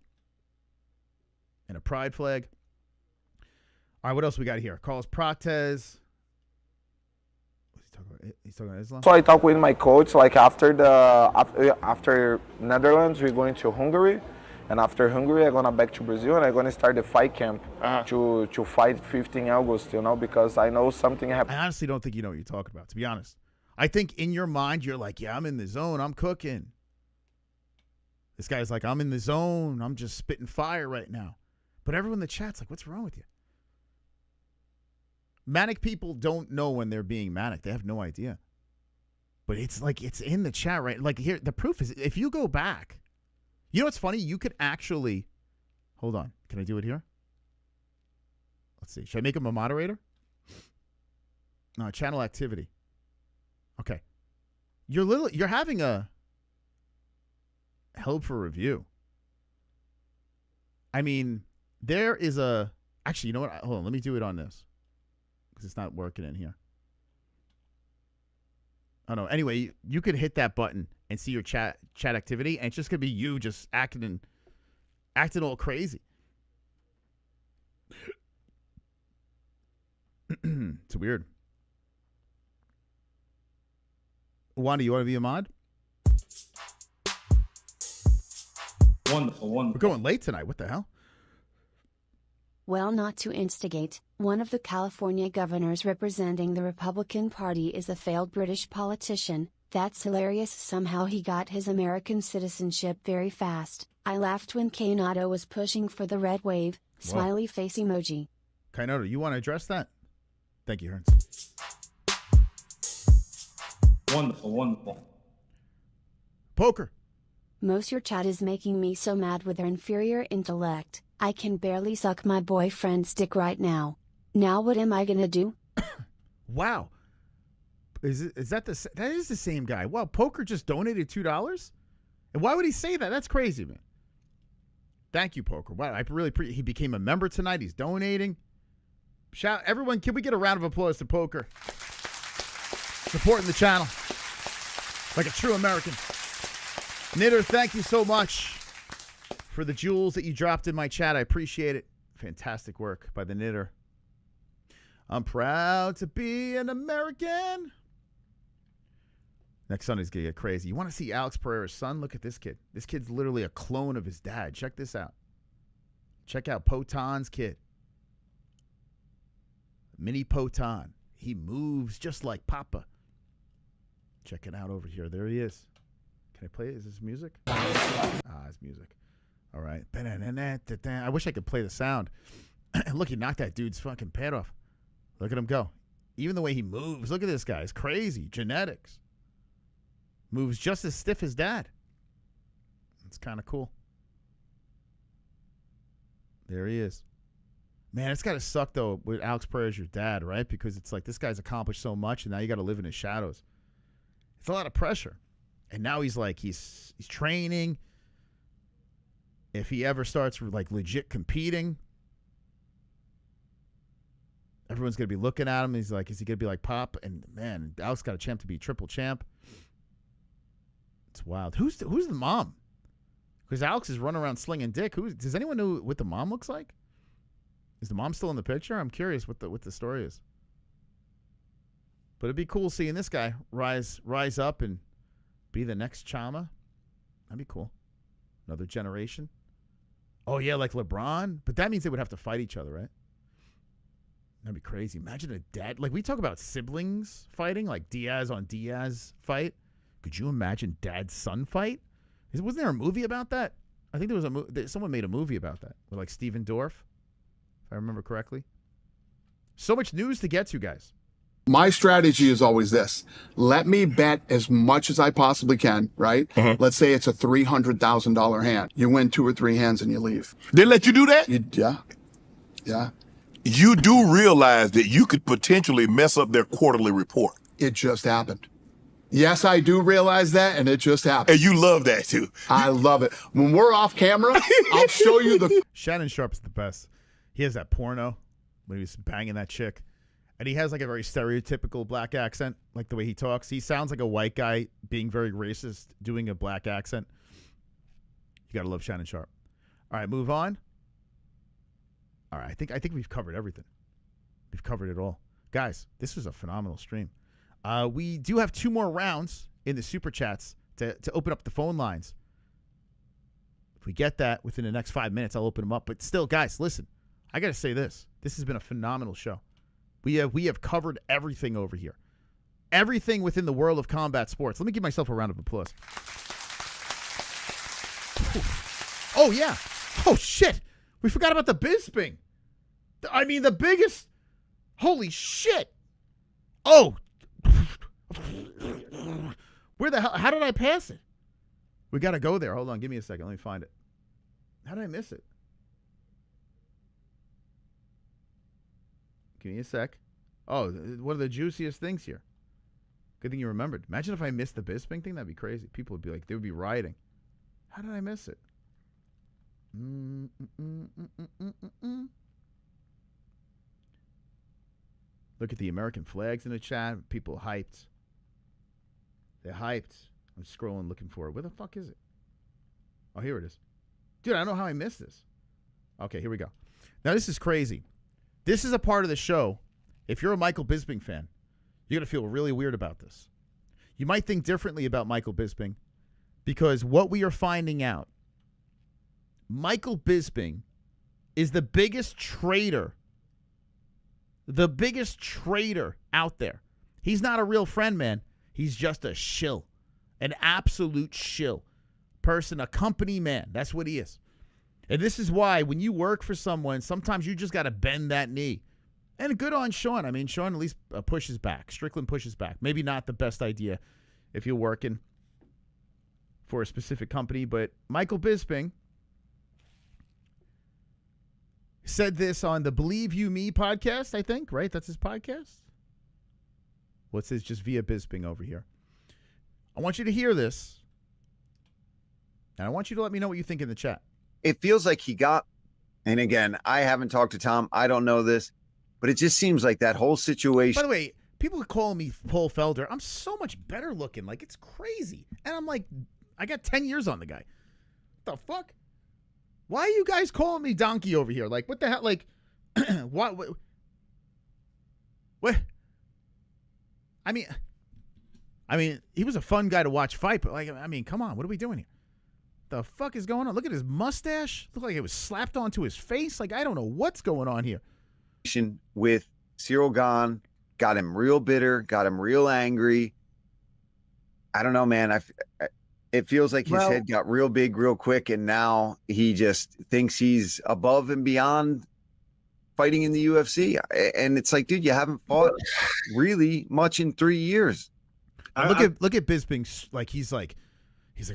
and a pride flag. All right, what else we got here? Carlos Prates. What's he talking about? He's talking about Islam. So I talked with my coach, like after Netherlands, we're going to Hungary, And after Hungary, I'm gonna back to Brazil and I'm gonna start the fight camp to fight 15 August, you know, because I know something happened. I honestly don't think you know what you're talking about, to be honest. I think in your mind, you're like, yeah, I'm in the zone. I'm cooking. This guy's like, I'm in the zone. I'm just spitting fire right now. But everyone in the chat's like, what's wrong with you? Manic people don't know when they're being manic. They have no idea. But it's like, it's in the chat, right? Like here, the proof is, if you go back, you know what's funny? You could actually, hold on. Can I do it here? Let's see. Should I make him a moderator? No, channel activity. Okay. You're having a held for review. I mean, there is a, actually, you know what? Hold on. Let me do it on this because it's not working in here. Oh no. Anyway, you could hit that button and see your chat activity, and it's just gonna be you just acting all crazy. It's weird. Wanda, you want to be a mod? Wonderful, wonderful. We're going late tonight. What the hell? Well, not to instigate, one of the California governors representing the Republican Party is a failed British politician. That's hilarious. Somehow he got his American citizenship very fast. I laughed when Kainotto was pushing for the red wave. Smiley face emoji. Kainotto, you want to address that? Thank you, Hearns. Wonderful, wonderful. Poker. Most your chat is making me so mad with their inferior intellect. I can barely suck my boyfriend's dick right now. Now what am I gonna do? Wow. That is the same guy. Wow, Poker just donated $2? And why would he say that? That's crazy, man. Thank you, Poker. Wow, I really he became a member tonight. He's donating. Shout everyone, can we get a round of applause to Poker? Supporting the channel. Like a true American. Knitter, thank you so much for the jewels that you dropped in my chat. I appreciate it. Fantastic work by the Knitter. I'm proud to be an American. Next Sunday's going to get crazy. You want to see Alex Pereira's son? Look at this kid. This kid's literally a clone of his dad. Check this out. Check out Potan's kid. Mini Potan. He moves just like Papa. Check it out over here. There he is. Can I play it? Is this music? It's music. All right. I wish I could play the sound. Look, he knocked that dude's fucking pad off. Look at him go. Even the way he moves. Look at this guy. It's crazy. Genetics. Moves just as stiff as dad. It's kind of cool. There he is. Man, it's got to suck, though, with Alex Pereira as your dad, right? Because it's like this guy's accomplished so much, and now you got to live in his shadows. It's a lot of pressure. And now he's like, he's training. If he ever starts like legit competing, everyone's going to be looking at him. He's like, is he going to be like Pop? And man, Alex got a champ to be triple champ. It's wild. Who's the mom? Because Alex is running around slinging dick. Does anyone know what the mom looks like? Is the mom still in the picture? I'm curious what the story is. But it'd be cool seeing this guy rise up and be the next Chama. That'd be cool. Another generation. Oh, yeah, like LeBron. But that means they would have to fight each other, right? That'd be crazy. Imagine a dad. Like, we talk about siblings fighting, like Diaz on Diaz fight. Could you imagine dad-son fight? Wasn't there a movie about that? I think there was someone made a movie about that with, like, Steven Dorff, if I remember correctly. So much news to get to, guys. My strategy is always this. Let me bet as much as I possibly can, right? Let's say it's a $300,000 hand. You win 2 or 3 hands and you leave. They let you do that? Yeah. You do realize that you could potentially mess up their quarterly report. It just happened. Yes, I do realize that, and it just happened. And you love that, too. I love it. When we're off camera, I'll show you the... Shannon Sharp's the best. He has that porno when he was banging that chick. And he has like a very stereotypical black accent, like the way he talks. He sounds like a white guy being very racist, doing a black accent. You got to love Shannon Sharp. All right, move on. All right, I think we've covered everything. We've covered it all. Guys, this was a phenomenal stream. We do have 2 more rounds in the Super Chats to open up the phone lines If we get that within the next 5 minutes, I'll open them up. But still, guys, listen. I got to say this. This has been a phenomenal show. We have covered everything over here. Everything within the world of combat sports. Let me give myself a round of applause. Oh, yeah. Oh, shit. We forgot about the Bisping. I mean, the biggest. Holy shit. Oh. Where the hell? How did I pass it? We got to go there. Hold on. Give me a second. Let me find it. How did I miss it? Give me a sec. Oh, one of the juiciest things here. Good thing you remembered. Imagine if I missed the Bisping thing. That'd be crazy. People would be like, they would be rioting. How did I miss it? Look at the American flags in the chat. People hyped. They're hyped. I'm scrolling looking for it. Where the fuck is it? Oh, here it is. Dude, I don't know how I missed this. Okay, here we go. Now, this is crazy. This is a part of the show. If you're a Michael Bisping fan, you're going to feel really weird about this. You might think differently about Michael Bisping because what we are finding out, Michael Bisping is the biggest traitor out there. He's not a real friend, man. He's just a shill, an absolute shill person, a company man. That's what he is. And this is why when you work for someone, sometimes you just got to bend that knee. And good on Sean. I mean, Sean at least pushes back. Strickland pushes back. Maybe not the best idea if you're working for a specific company, but Michael Bisping said this on the Believe You Me podcast, I think, right? That's his podcast? What's his just via Bisping over here? I want you to hear this, and I want you to let me know what you think in the chat. It feels like he got, and again, I haven't talked to Tom. I don't know this, but it just seems like that whole situation. By the way, people are calling me Paul Felder. I'm so much better looking. Like, it's crazy. And I'm like, I got 10 years on the guy. What the fuck? Why are you guys calling me donkey over here? Like, what the hell? Like, what? I mean, he was a fun guy to watch fight, but like, I mean, come on, what are we doing here? The fuck is going on? Look at his mustache. Looked like it was slapped onto his face. Like, I don't know what's going on here. With Cyril Gahn, got him real bitter, got him real angry. I don't know, man. It feels like his head got real big real quick, and now he just thinks he's above and beyond fighting in the UFC. And it's like, dude, you haven't fought really much in 3 years. Look at Bisping. Like, he's like,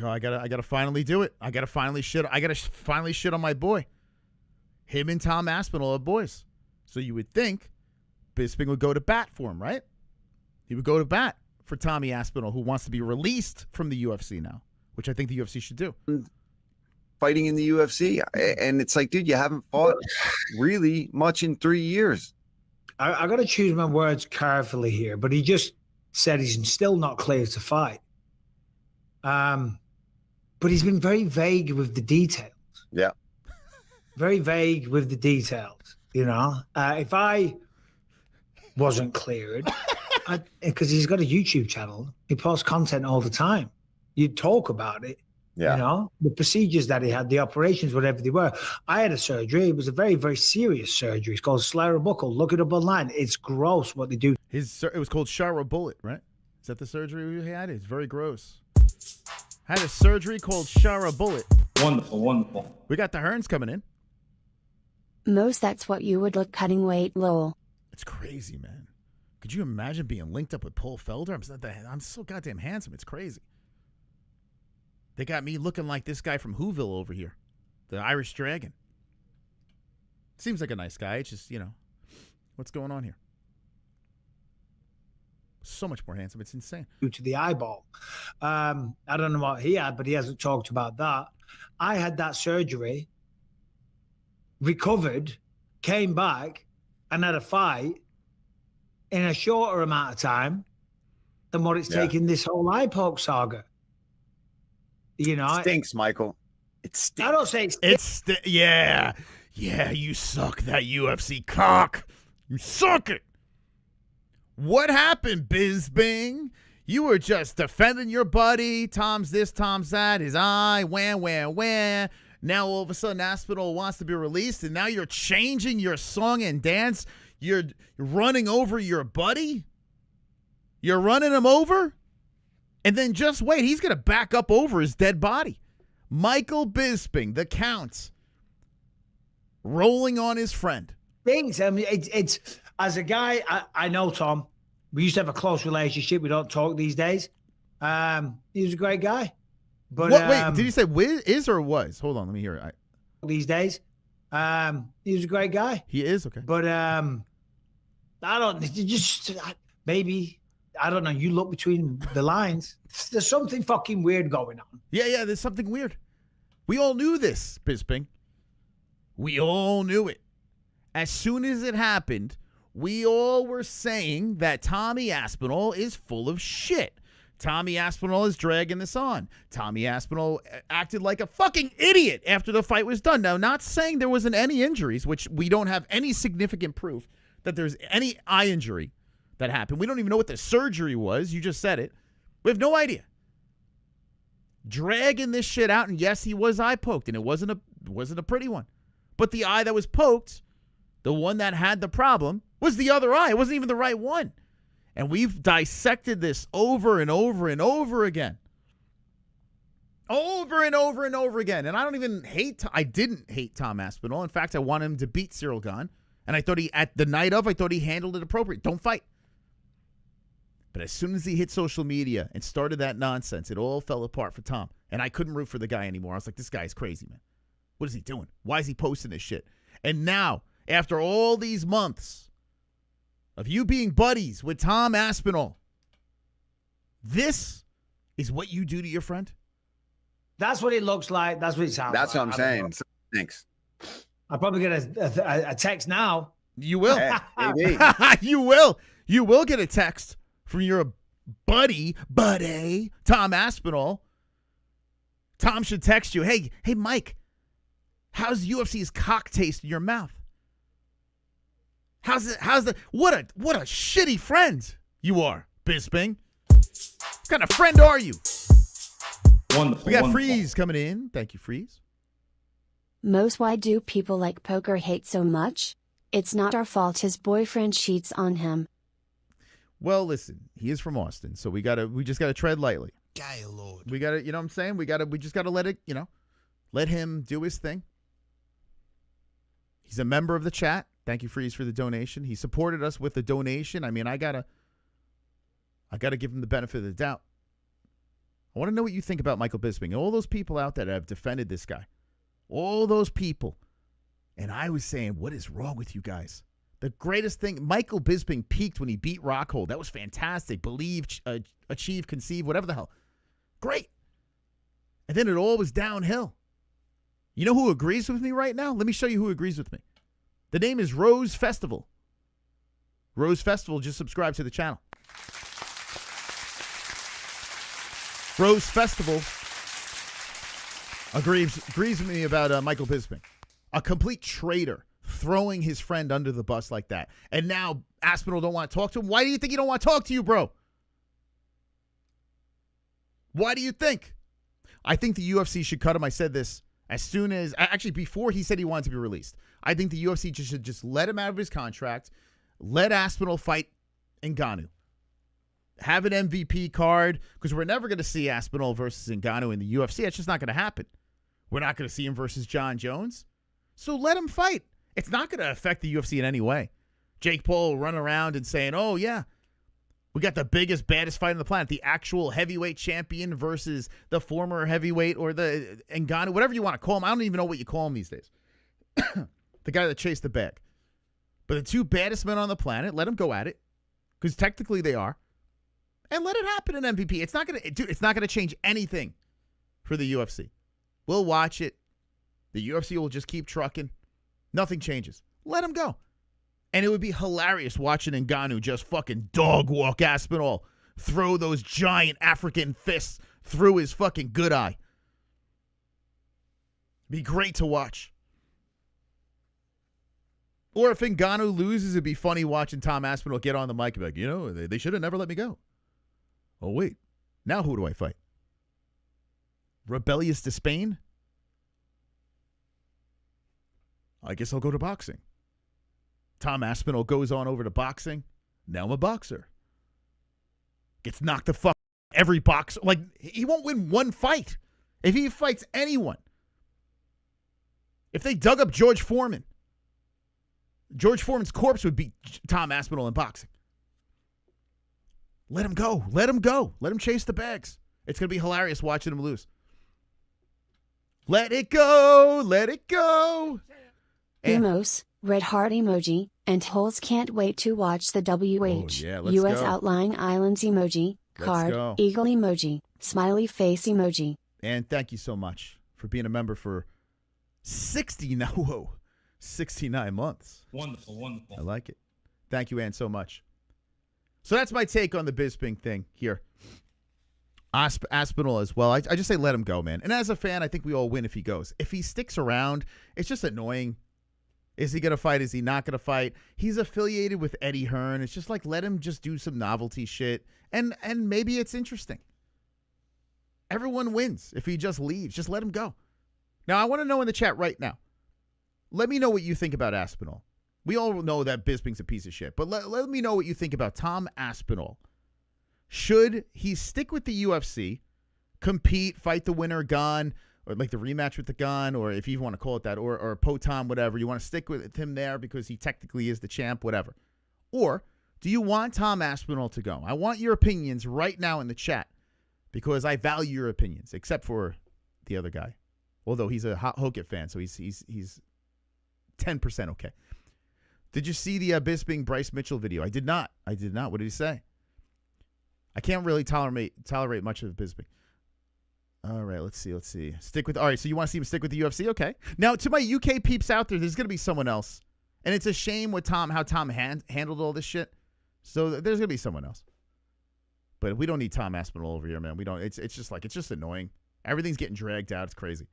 oh, I gotta finally do it. I gotta finally shit on my boy. Him and Tom Aspinall are boys. So you would think Bisping would go to bat for him, right? He would go to bat for Tommy Aspinall, who wants to be released from the UFC now, which I think the UFC should do. Fighting in the UFC. And it's like, dude, you haven't fought really much in 3 years. I got to choose my words carefully here, but he just said he's still not clear to fight. But he's been very vague with the details. Yeah. Very vague with the details, you know? If I wasn't cleared, because he's got a YouTube channel, he posts content all the time. You'd talk about it. Yeah. You know, the procedures that he had, the operations, whatever they were. I had a surgery. It was a very, very serious surgery. It's called sclerobuckle. Look it up online. It's gross what they do. It was called Shara Bullet, right? Is that the surgery he had? It's very gross. Had a surgery called Shara Bullet. Wonderful, wonderful. We got the Hearns coming in. Most that's what you would look cutting weight, lol. It's crazy, man. Could you imagine being linked up with Paul Felder? I'm so goddamn handsome. It's crazy. They got me looking like this guy from Whoville over here, the Irish Dragon. Seems like a nice guy. It's just, you know, what's going on here? So much more handsome. It's insane. To the eyeball. I don't know what he had, but he hasn't talked about that. I had that surgery, recovered, came back, and had a fight in a shorter amount of time than what it's taken this whole eye poke saga. You know, it stinks, Michael. It stinks. I don't say it stinks. Yeah, you suck that UFC cock. You suck it. What happened, Bisping? You were just defending your buddy. Tom's this, Tom's that. His eye, wham. Now all of a sudden Aspinall wants to be released, and now you're changing your song and dance. You're running over your buddy. You're running him over. And then just wait, he's going to back up over his dead body. Michael Bisping, the Count, rolling on his friend. Things. I mean, it's as a guy, I know Tom. We used to have a close relationship. We don't talk these days. He was a great guy. But wait, did you say is or was? Hold on, let me hear it. These days, he was a great guy. He is, okay. But I don't just maybe. I don't know. You look between the lines. There's something fucking weird going on. Yeah, there's something weird. We all knew this, Bisping. We all knew it. As soon as it happened, we all were saying that Tommy Aspinall is full of shit. Tommy Aspinall is dragging this on. Tommy Aspinall acted like a fucking idiot after the fight was done. Now, not saying there wasn't any injuries, which we don't have any significant proof that there's any eye injury that happened. We don't even know what the surgery was. You just said it. We have no idea. Dragging this shit out, and yes, he was eye poked, and it wasn't a pretty one. But the eye that was poked, the one that had the problem, was the other eye. It wasn't even the right one. And we've dissected this over and over and over again. Over and over and over again. And I didn't hate Tom Aspinall. In fact, I wanted him to beat Cyril Gane. And I thought at the night of, I thought he handled it appropriate. Don't fight. But as soon as he hit social media and started that nonsense, it all fell apart for Tom. And I couldn't root for the guy anymore. I was like, this guy's crazy, man. What is he doing? Why is he posting this shit? And now, after all these months of you being buddies with Tom Aspinall, this is what you do to your friend? That's what it looks like. That's what it sounds like. That's what I'm saying. So, thanks. I'll probably get a text now. You will. Maybe. You will. You will get a text from your buddy, Tom Aspinall. Tom should text you, hey, Mike, how's UFC's cock taste in your mouth? How's it? What a shitty friend you are, Bisping. What kind of friend are you? Wonderful. We got wonderful. Freeze coming in. Thank you, Freeze. Most why do people like poker hate so much? It's not our fault his boyfriend cheats on him. Well, listen, he is from Austin, so we just gotta tread lightly. Guy, Lord. We gotta, you know what I'm saying? We just gotta let it, let him do his thing. He's a member of the chat. Thank you, Freeze, for the donation. He supported us with the donation. I mean, I gotta give him the benefit of the doubt. I want to know what you think about Michael Bisping. All those people out there that have defended this guy. All those people. And I was saying, what is wrong with you guys? The greatest thing, Michael Bisping peaked when he beat Rockhold. That was fantastic. Believe, achieve, conceive, whatever the hell. Great. And then it all was downhill. You know who agrees with me right now? Let me show you who agrees with me. The name is Rose Festival. Rose Festival just subscribed to the channel. Rose Festival agrees with me about Michael Bisping. A complete traitor throwing his friend under the bus like that. And now Aspinall don't want to talk to him. Why do you think he don't want to talk to you, bro? Why do you think? I think the UFC should cut him. I said this as soon as, actually before he said he wanted to be released. I think the UFC should just let him out of his contract. Let Aspinall fight Ngannou. Have an MVP card, because we're never going to see Aspinall versus Ngannou in the UFC. It's just not going to happen. We're not going to see him versus John Jones. So let him fight. It's not going to affect the UFC in any way. Jake Paul will run around and saying, oh, yeah, we got the biggest, baddest fight on the planet. The actual heavyweight champion versus the former heavyweight or the Ngannou, whatever you want to call him. I don't even know what you call him these days. The guy that chased the bag. But the two baddest men on the planet, let them go at it, because technically they are. And let it happen in MVP. It's not gonna change anything for the UFC. We'll watch it. The UFC will just keep trucking. Nothing changes. Let him go. And it would be hilarious watching Ngannou just fucking dog walk Aspinall, throw those giant African fists through his fucking good eye. Be great to watch. Or if Ngannou loses, it'd be funny watching Tom Aspinall get on the mic and be like, they should have never let me go. Oh, wait. Now who do I fight? Rebellious to Spain? I guess I'll go to boxing. Tom Aspinall goes on over to boxing. Now I'm a boxer. Gets knocked the fuck every boxer. Like, he won't win one fight if he fights anyone. If they dug up George Foreman's corpse would beat Tom Aspinall in boxing. Let him go. Let him go. Let him chase the bags. It's going to be hilarious watching him lose. Let it go. Let it go. Emos, red heart emoji, and Holes can't wait to watch the WH. US go. Outlying Islands emoji, card, go. eagle emoji, smiley face emoji. And thank you so much for being a member for 69 months. Wonderful, wonderful. I like it. Thank you, Ann, so much. So that's my take on the Bisping thing here. Aspinall as well. I just say let him go, man. And as a fan, I think we all win if he goes. If he sticks around, it's just annoying. Is he going to fight? Is he not going to fight? He's affiliated with Eddie Hearn. It's just like, let him just do some novelty shit. And maybe it's interesting. Everyone wins if he just leaves. Just let him go. Now, I want to know in the chat right now. Let me know what you think about Aspinall. We all know that Bisping's a piece of shit. But let me know what you think about Tom Aspinall. Should he stick with the UFC, compete, fight the winner, Gon, or like the rematch with the Gon, or if you even want to call it that, or Potam, whatever. You want to stick with him there because he technically is the champ, whatever. Or do you want Tom Aspinall to go? I want your opinions right now in the chat because I value your opinions, except for the other guy. Although he's a Hookit fan, so he's 10% okay. Did you see the Bisping Bryce Mitchell video? I did not. What did he say? I can't really tolerate much of Bisping. All right, let's see. All right, so you want to see him stick with the UFC? Okay. Now, to my UK peeps out there, there's going to be someone else. And it's a shame with how Tom handled all this shit. So there's going to be someone else. But we don't need Tom Aspinall over here, man. We don't. It's just annoying. Everything's getting dragged out. It's crazy.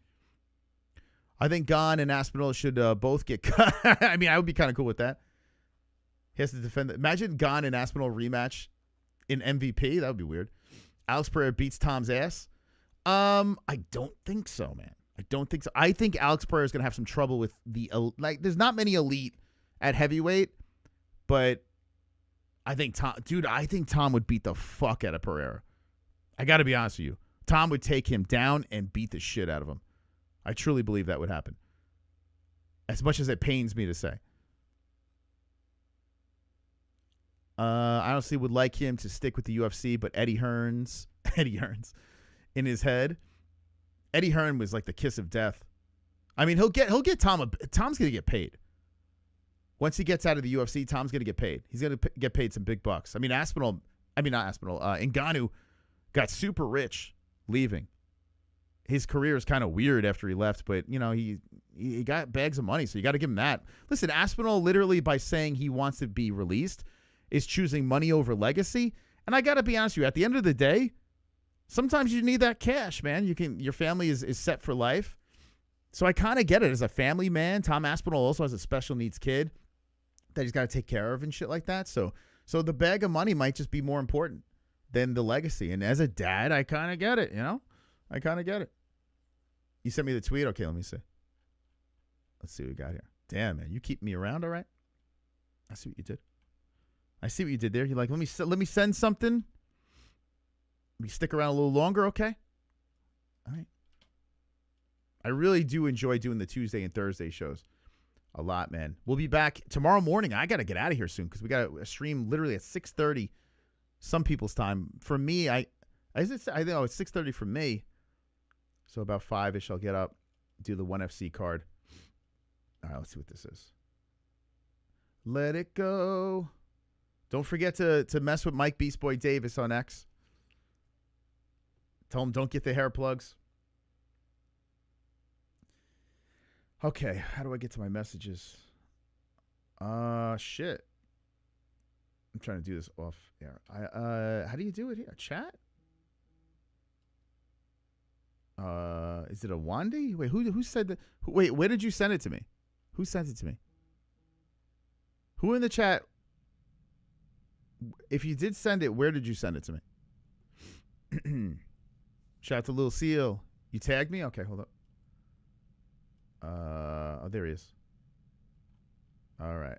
I think Gon and Aspinall should both get cut. I mean, I would be kind of cool with that. He has to defend. Imagine Gon and Aspinall rematch in MVP. That would be weird. Alex Pereira beats Tom's ass. I don't think so, man. I don't think so. I think Alex Pereira is going to have some trouble with there's not many elite at heavyweight, but I think Tom would beat the fuck out of Pereira. I got to be honest with you. Tom would take him down and beat the shit out of him. I truly believe that would happen. As much as it pains me to say. I honestly would like him to stick with the UFC, but Eddie Hearn's in his head. Eddie Hearn was like the kiss of death. I mean, he'll get Tom's going to get paid. Once he gets out of the UFC, Tom's going to get paid. He's going to get paid some big bucks. I mean, Ngannou got super rich leaving. His career is kind of weird after he left, but, he got bags of money, so you got to give him that. Listen, Aspinall literally, by saying he wants to be released, is choosing money over legacy. And I got to be honest with you, at the end of the day, sometimes you need that cash, man. Your family is set for life. So I kind of get it. As a family man, Tom Aspinall also has a special needs kid that he's got to take care of and shit like that. So the bag of money might just be more important than the legacy. And as a dad, I kind of get it, I kind of get it. You sent me the tweet? Okay, let me see. Let's see what we got here. Damn, man. You keep me around, all right? I see what you did. I see what you did there. You're like, let me send something. Let me stick around a little longer, okay? All right. I really do enjoy doing the Tuesday and Thursday shows a lot, man. We'll be back tomorrow morning. I got to get out of here soon because we got a stream literally at 6:30 some people's time. For me, I think it's 6:30 for me. So about 5-ish, I'll get up, do the 1FC card. All right, let's see what this is. Let it go. Don't forget to mess with Mike Beast Boy Davis on X. Tell him don't get the hair plugs. Okay, how do I get to my messages? Shit. I'm trying to do this off air. How do you do it here? Chat? Is it a Wandy? Wait, who said that? Wait, where did you send it to me? Who sent it to me? Who in the chat? If you did send it, where did you send it to me? Shout out to Lil Seal. You tagged me? Okay, hold up. Oh, there he is. All right.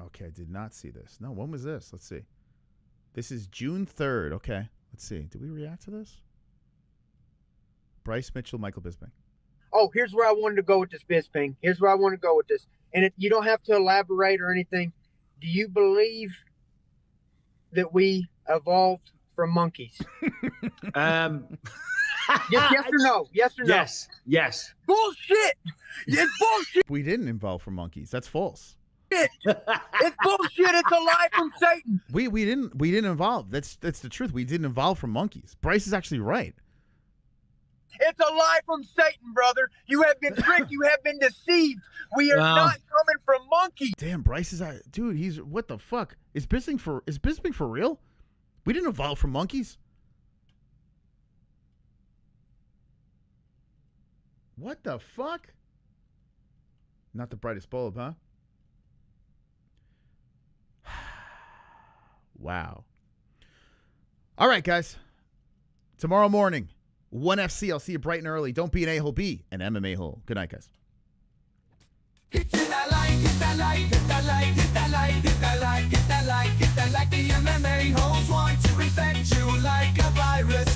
Okay, I did not see this. No, when was this? Let's see. This is June 3rd. Okay, let's see. Did we react to this? Bryce Mitchell, Michael Bisping. Oh, here's where I wanted to go with this, Bisping. Here's where I want to go with this. And you don't have to elaborate or anything. Do you believe that we evolved from monkeys? Yes or no? Yes or no? Yes. Yes. Bullshit! It's bullshit! We didn't evolve from monkeys. That's false. It's bullshit! It's a lie from Satan! We didn't evolve. That's the truth. We didn't evolve from monkeys. Bryce is actually right. It's a lie from Satan, brother. You have been tricked. You have been deceived. We are not coming from monkeys. Damn, Bryce is dude. He's what the fuck? Is Bisping for real? We didn't evolve from monkeys. What the fuck? Not the brightest bulb, huh? Wow. All right, guys. Tomorrow morning, 1FC. I'll see you bright and early. Don't be an a-hole, be an MMA hole. Good night, guys. Hit that like, hit that like, hit that like, hit that like, hit that like, hit that like, hit that like. The MMA holes want to infect you like a virus.